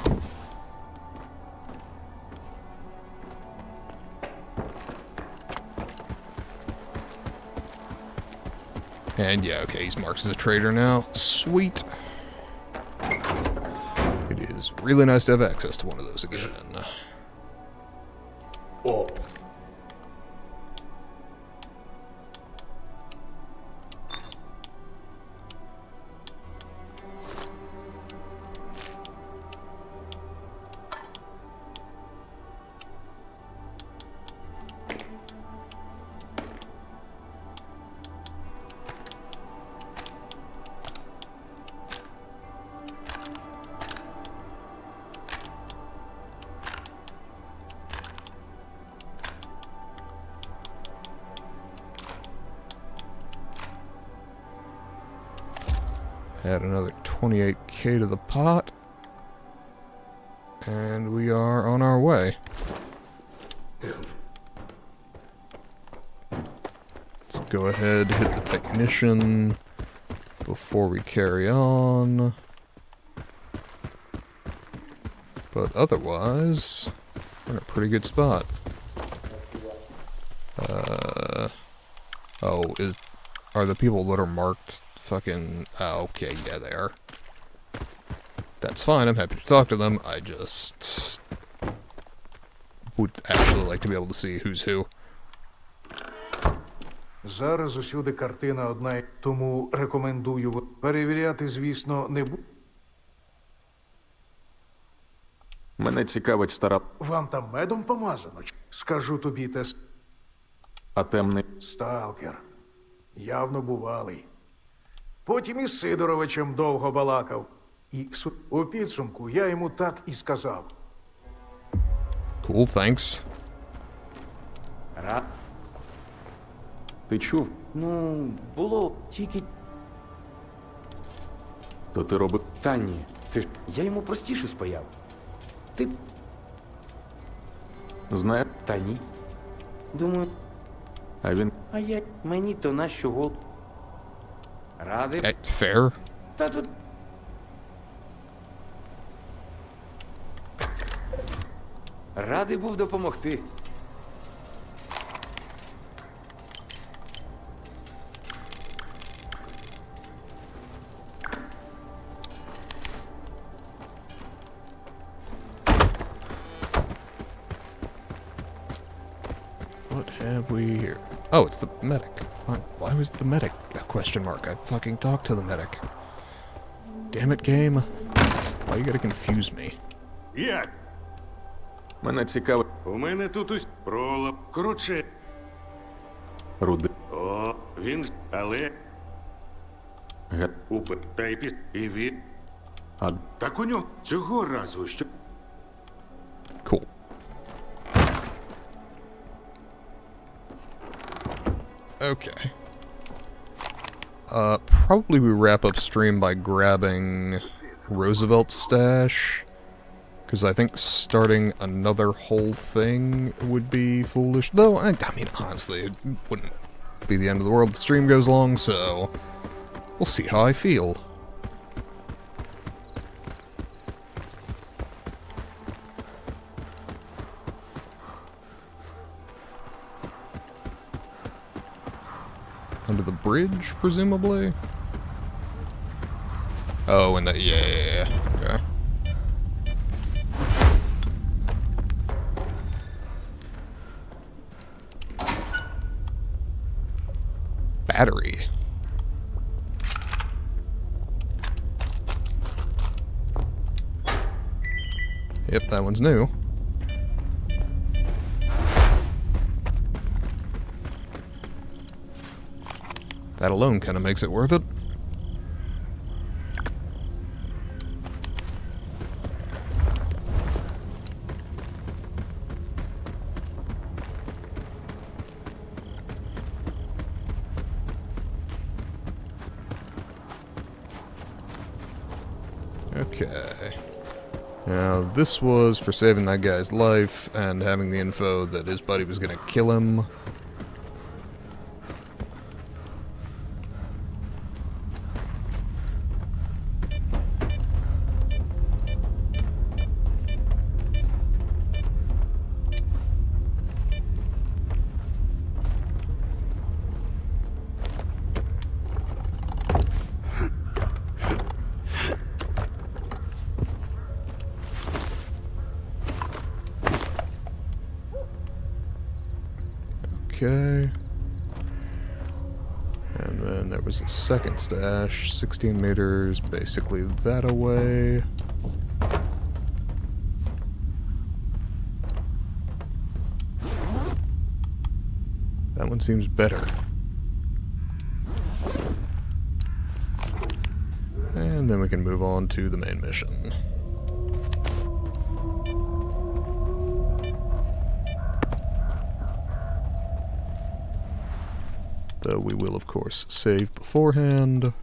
And yeah, okay, he's marked as a traitor now. Sweet. It is really nice to have access to one of those again. Oh. Add another 28k to the pot. And we are on our way. Let's go ahead, hit the technician before we carry on. But otherwise, we're in a pretty good spot. Oh, are the people that are marked fucking... Oh, okay, yeah, they are. That's fine, I'm happy to talk to them. I just would actually like to be able to see who's who. Зараз усюди картина одна, тому рекомендую перевіряти, звісно, не буду. Мене цікавить стара... Вам там медом помазано? Скажу тобі те. А темний... Сталкер. Явно бувалий. Потім із Сидоровичем довго балакав. І у підсумку я йому так і сказав. Cool, thanks. Ти чув? Ну, було тільки... То ти робив... Та ні, я йому простіше спаяв. Ти... Знаєш? Та ні. Думаю... А він... А я... Мені то нащо гол... Радий... Fair. Та тут... Радий був допомогти. What have we here? Oh, it's the medic. Why was the medic a question mark? I fucking talked to the medic. Damn it, game. Why you gotta confuse me? Як? Мене цікавить У мене тут ось пролап. Коротше, руди. о, він ж, але Ге. упи та й піс. І він. А Так у нього цього разу, що. Cool. Okay. Probably we wrap up stream by grabbing Roosevelt's stash. Because I think starting another whole thing would be foolish. Though, I mean, honestly, it wouldn't be the end of the world if the stream goes long, so we'll see how I feel. Under the bridge, presumably? Oh, and that, yeah. Okay. Battery. Yep, that one's new. That alone kind of makes it worth it. Okay. Now, this was for saving that guy's life and having the info that his buddy was gonna kill him. Okay. And then there was a second stash, 16 meters, basically that away. That one seems better. And then we can move on to the main mission. Though we will, of course, save beforehand.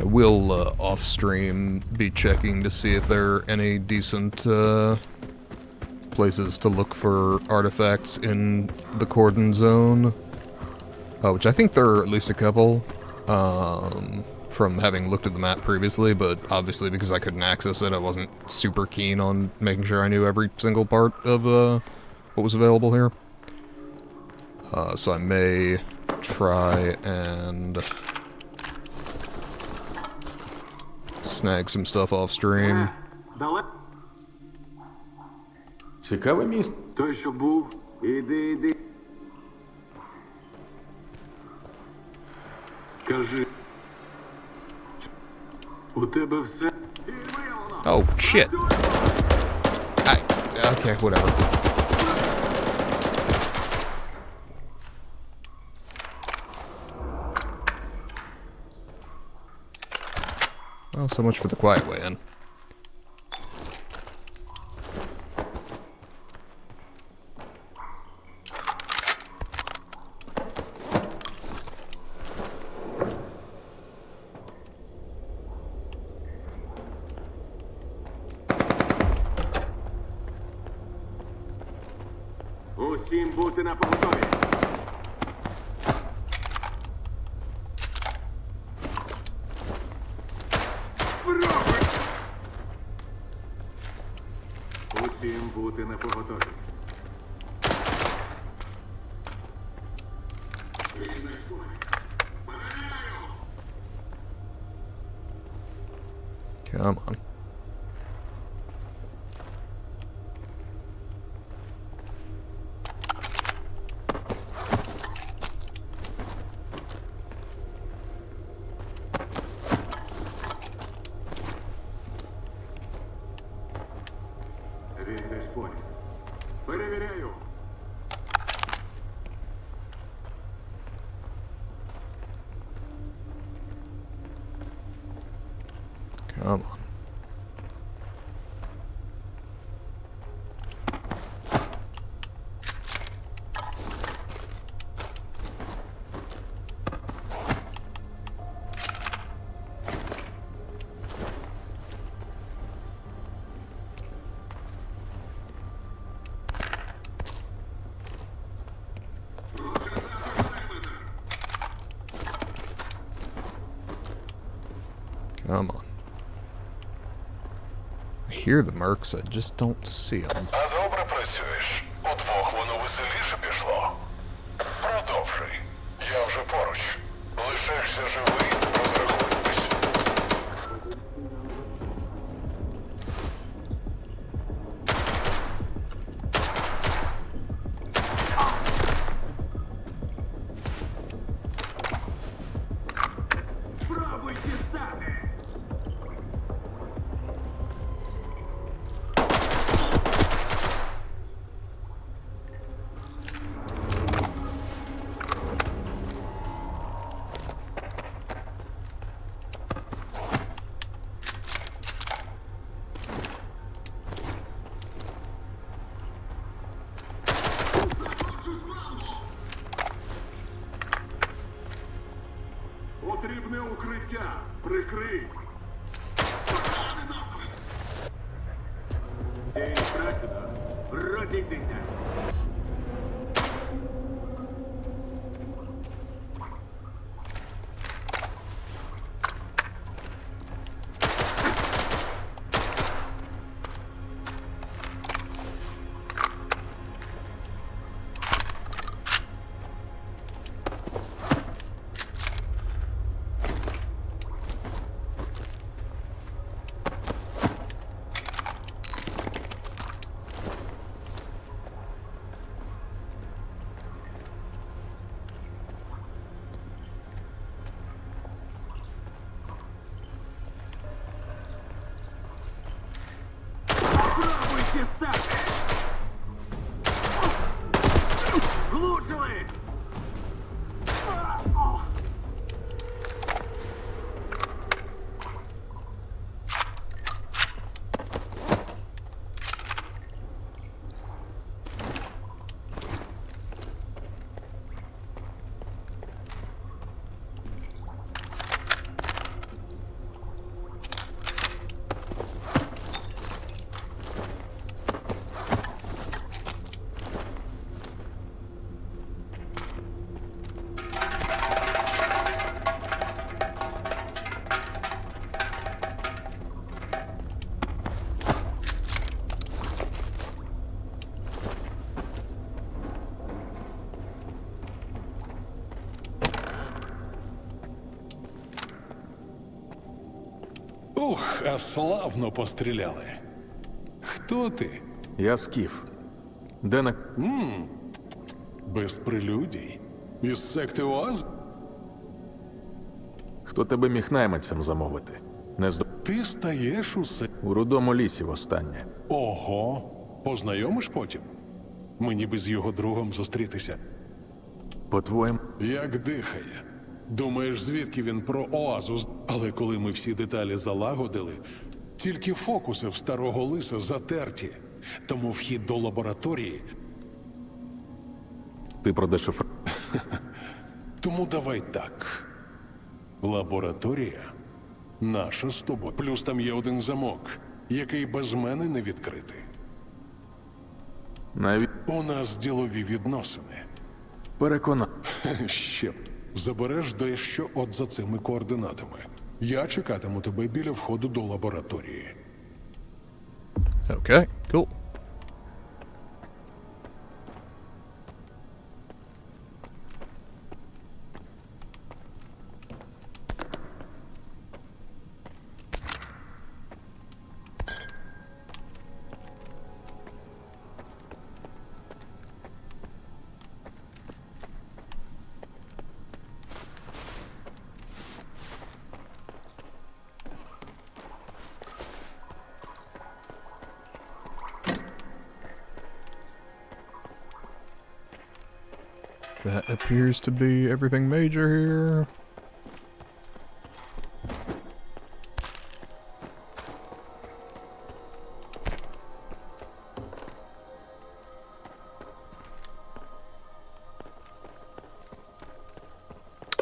Will off-stream be checking to see if there are any decent places to look for artifacts in the cordon zone, which I think there are at least a couple from having looked at the map previously, but obviously because I couldn't access it, I wasn't super keen on making sure I knew every single part of what was available here. So I may try and snag some stuff off stream. Цікаве місце. Той, що був, іди. Кажи. У тебе все. Oh, shit. Okay, whatever. Well, so much for the quiet way in. Усім бути на поготові. Будьте напоготові. Come on. Він десь поряд. Перевіряю. Come on. Come on. I hear the mercs, I just don't see them. А добре працюєш. Удвох воно веселіше пішло. Продовжуй. Я вже поруч. Лишишся живий, розрахуйтесь. Спробуй дістати! Потрібне укриття. Прикрий. Ей, Кракена, розійдися. Спробуй дістати! Влучили! Ух, а славно постріляли. Хто ти? Я скіф. Де на... Без прелюдій? Із секти ОАЗ? Хто тебе міг найманцям замовити? Не з... Ти стаєш усе. У рудому лісі востаннє. Ого, познайомиш потім? Мені би з його другом зустрітися. По-твоєму? Як дихає. Думаєш, звідки він про ОАЗу? Але коли ми всі деталі залагодили, тільки фокуси в старого лиса затерті. Тому вхід до лабораторії... Ти продешифр... Тому давай так. Лабораторія наша з тобою. Плюс там є один замок, який без мене не відкритий. Навіть... У нас ділові відносини. Переконав. Ще. Забереш дещо от за цими координатами. Я чекатиму тебе біля входу до лабораторії. Okay, cool. That appears to be everything major here.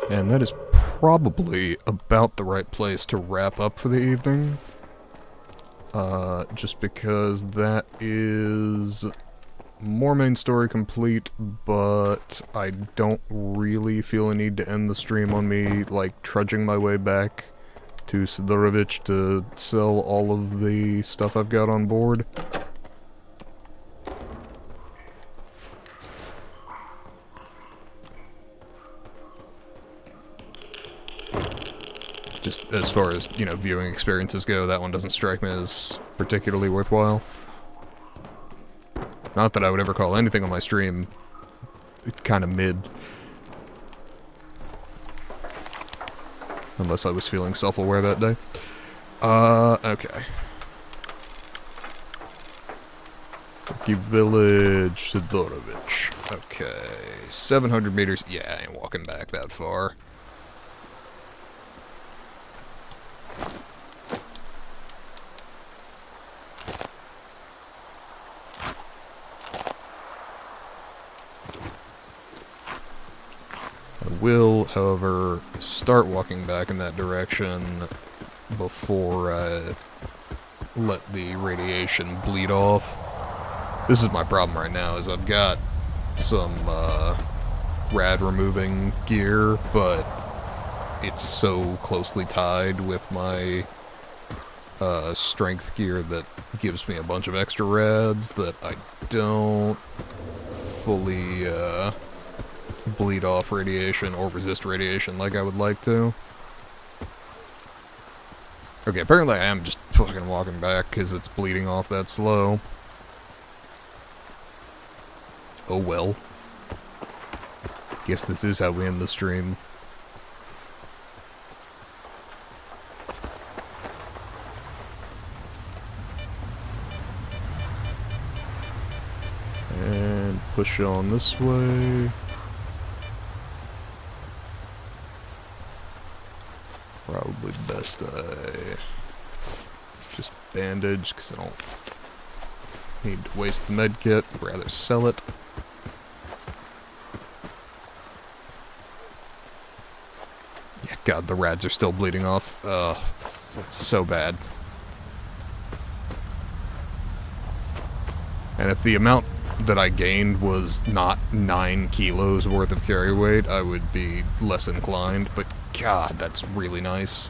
And that is probably about the right place to wrap up for the evening. Just because that is more main story complete, but I don't really feel a need to end the stream on me, like, trudging my way back to Sidorovich to sell all of the stuff I've got on board. Just as far as, you know, viewing experiences go, that one doesn't strike me as particularly worthwhile. Not that I would ever call anything on my stream kind of mid. Unless I was feeling self-aware that day. Okay. Turkey Village, Sidorovich. Okay, 700 meters. Yeah, I ain't walking back that far. I will, however, start walking back in that direction before I let the radiation bleed off. This is my problem right now, is I've got some rad removing gear, but it's so closely tied with my strength gear that gives me a bunch of extra rads that I don't fully bleed off radiation or resist radiation like I would like to. Okay, apparently I am just fucking walking back because it's bleeding off that slow. Oh well. Guess this is how we end the stream. And push on this way. Probably best I just bandage, because I don't need to waste the med kit, rather sell it. Yeah, God, the rads are still bleeding off. It's so bad. And if the amount that I gained was not 9 kilos worth of carry weight, I would be less inclined, but God, that's really nice.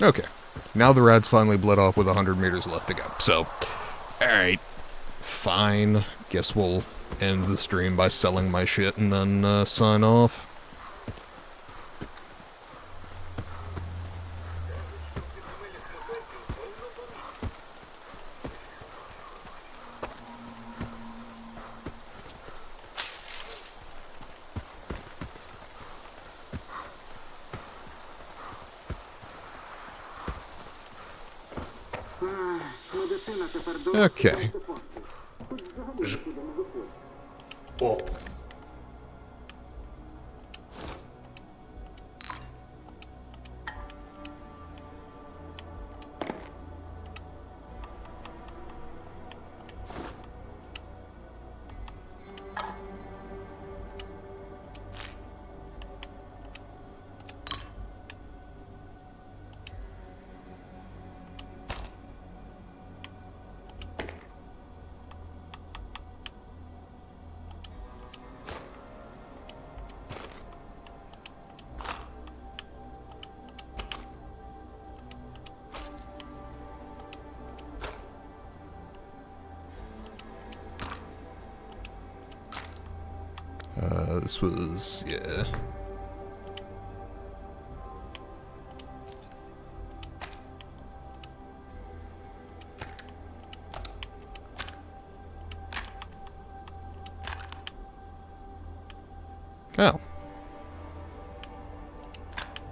Okay, now the rad's finally bled off with 100 meters left to go, so, alright, fine, guess we'll end the stream by selling my shit and then sign off. Okay. О. This was, yeah. Oh.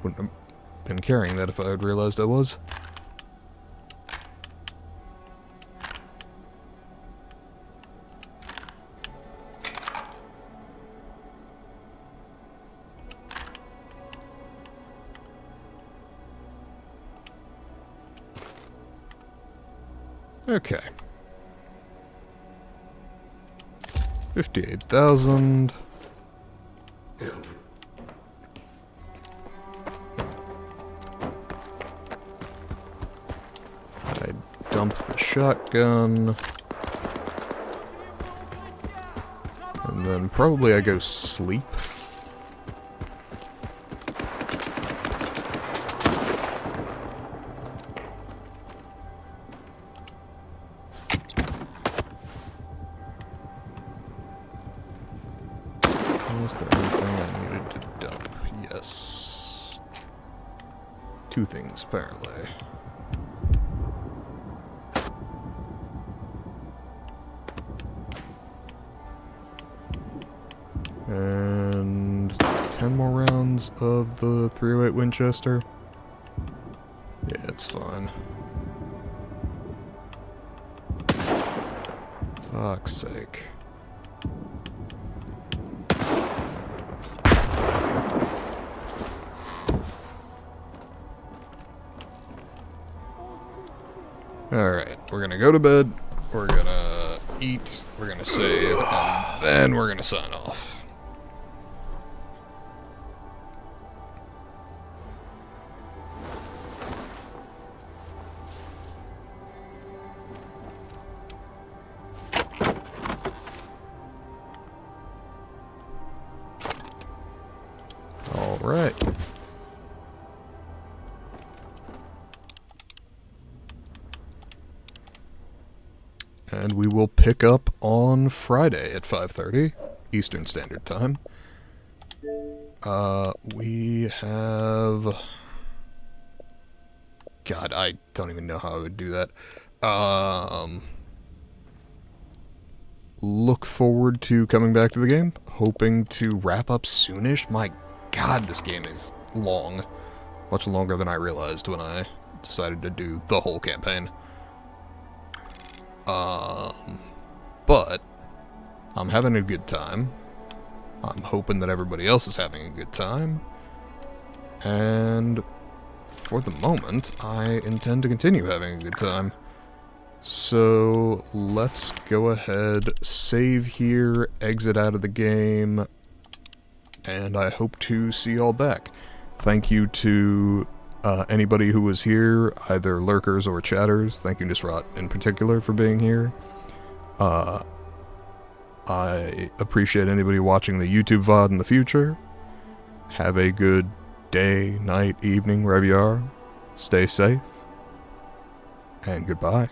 Wouldn't have been carrying that if I had realized I was. Okay. 58,000. I dump the shotgun. And then probably I go sleep. Was there anything I needed to dump? Yes. 2 things, apparently. And 10 more rounds of the 308 Winchester. Yeah, it's fine. Fuck's sake. Alright, we're gonna go to bed, we're gonna eat, we're gonna save, and then we're gonna sign off. Alright. And we will pick up on Friday at 5:30 Eastern Standard Time. We have... God, I don't even know how I would do that. Look forward to coming back to the game. Hoping to wrap up soonish. My God, this game is long. Much longer than I realized when I decided to do the whole campaign. But I'm having a good time. I'm hoping that everybody else is having a good time. And for the moment, I intend to continue having a good time. So let's go ahead, save here, exit out of the game, and I hope to see you all back. Thank you to anybody who was here, either lurkers or chatters. Thank you, Nisrat, in particular, for being here. I appreciate anybody watching the YouTube VOD in the future. Have a good day, night, evening, wherever you are. Stay safe. And goodbye.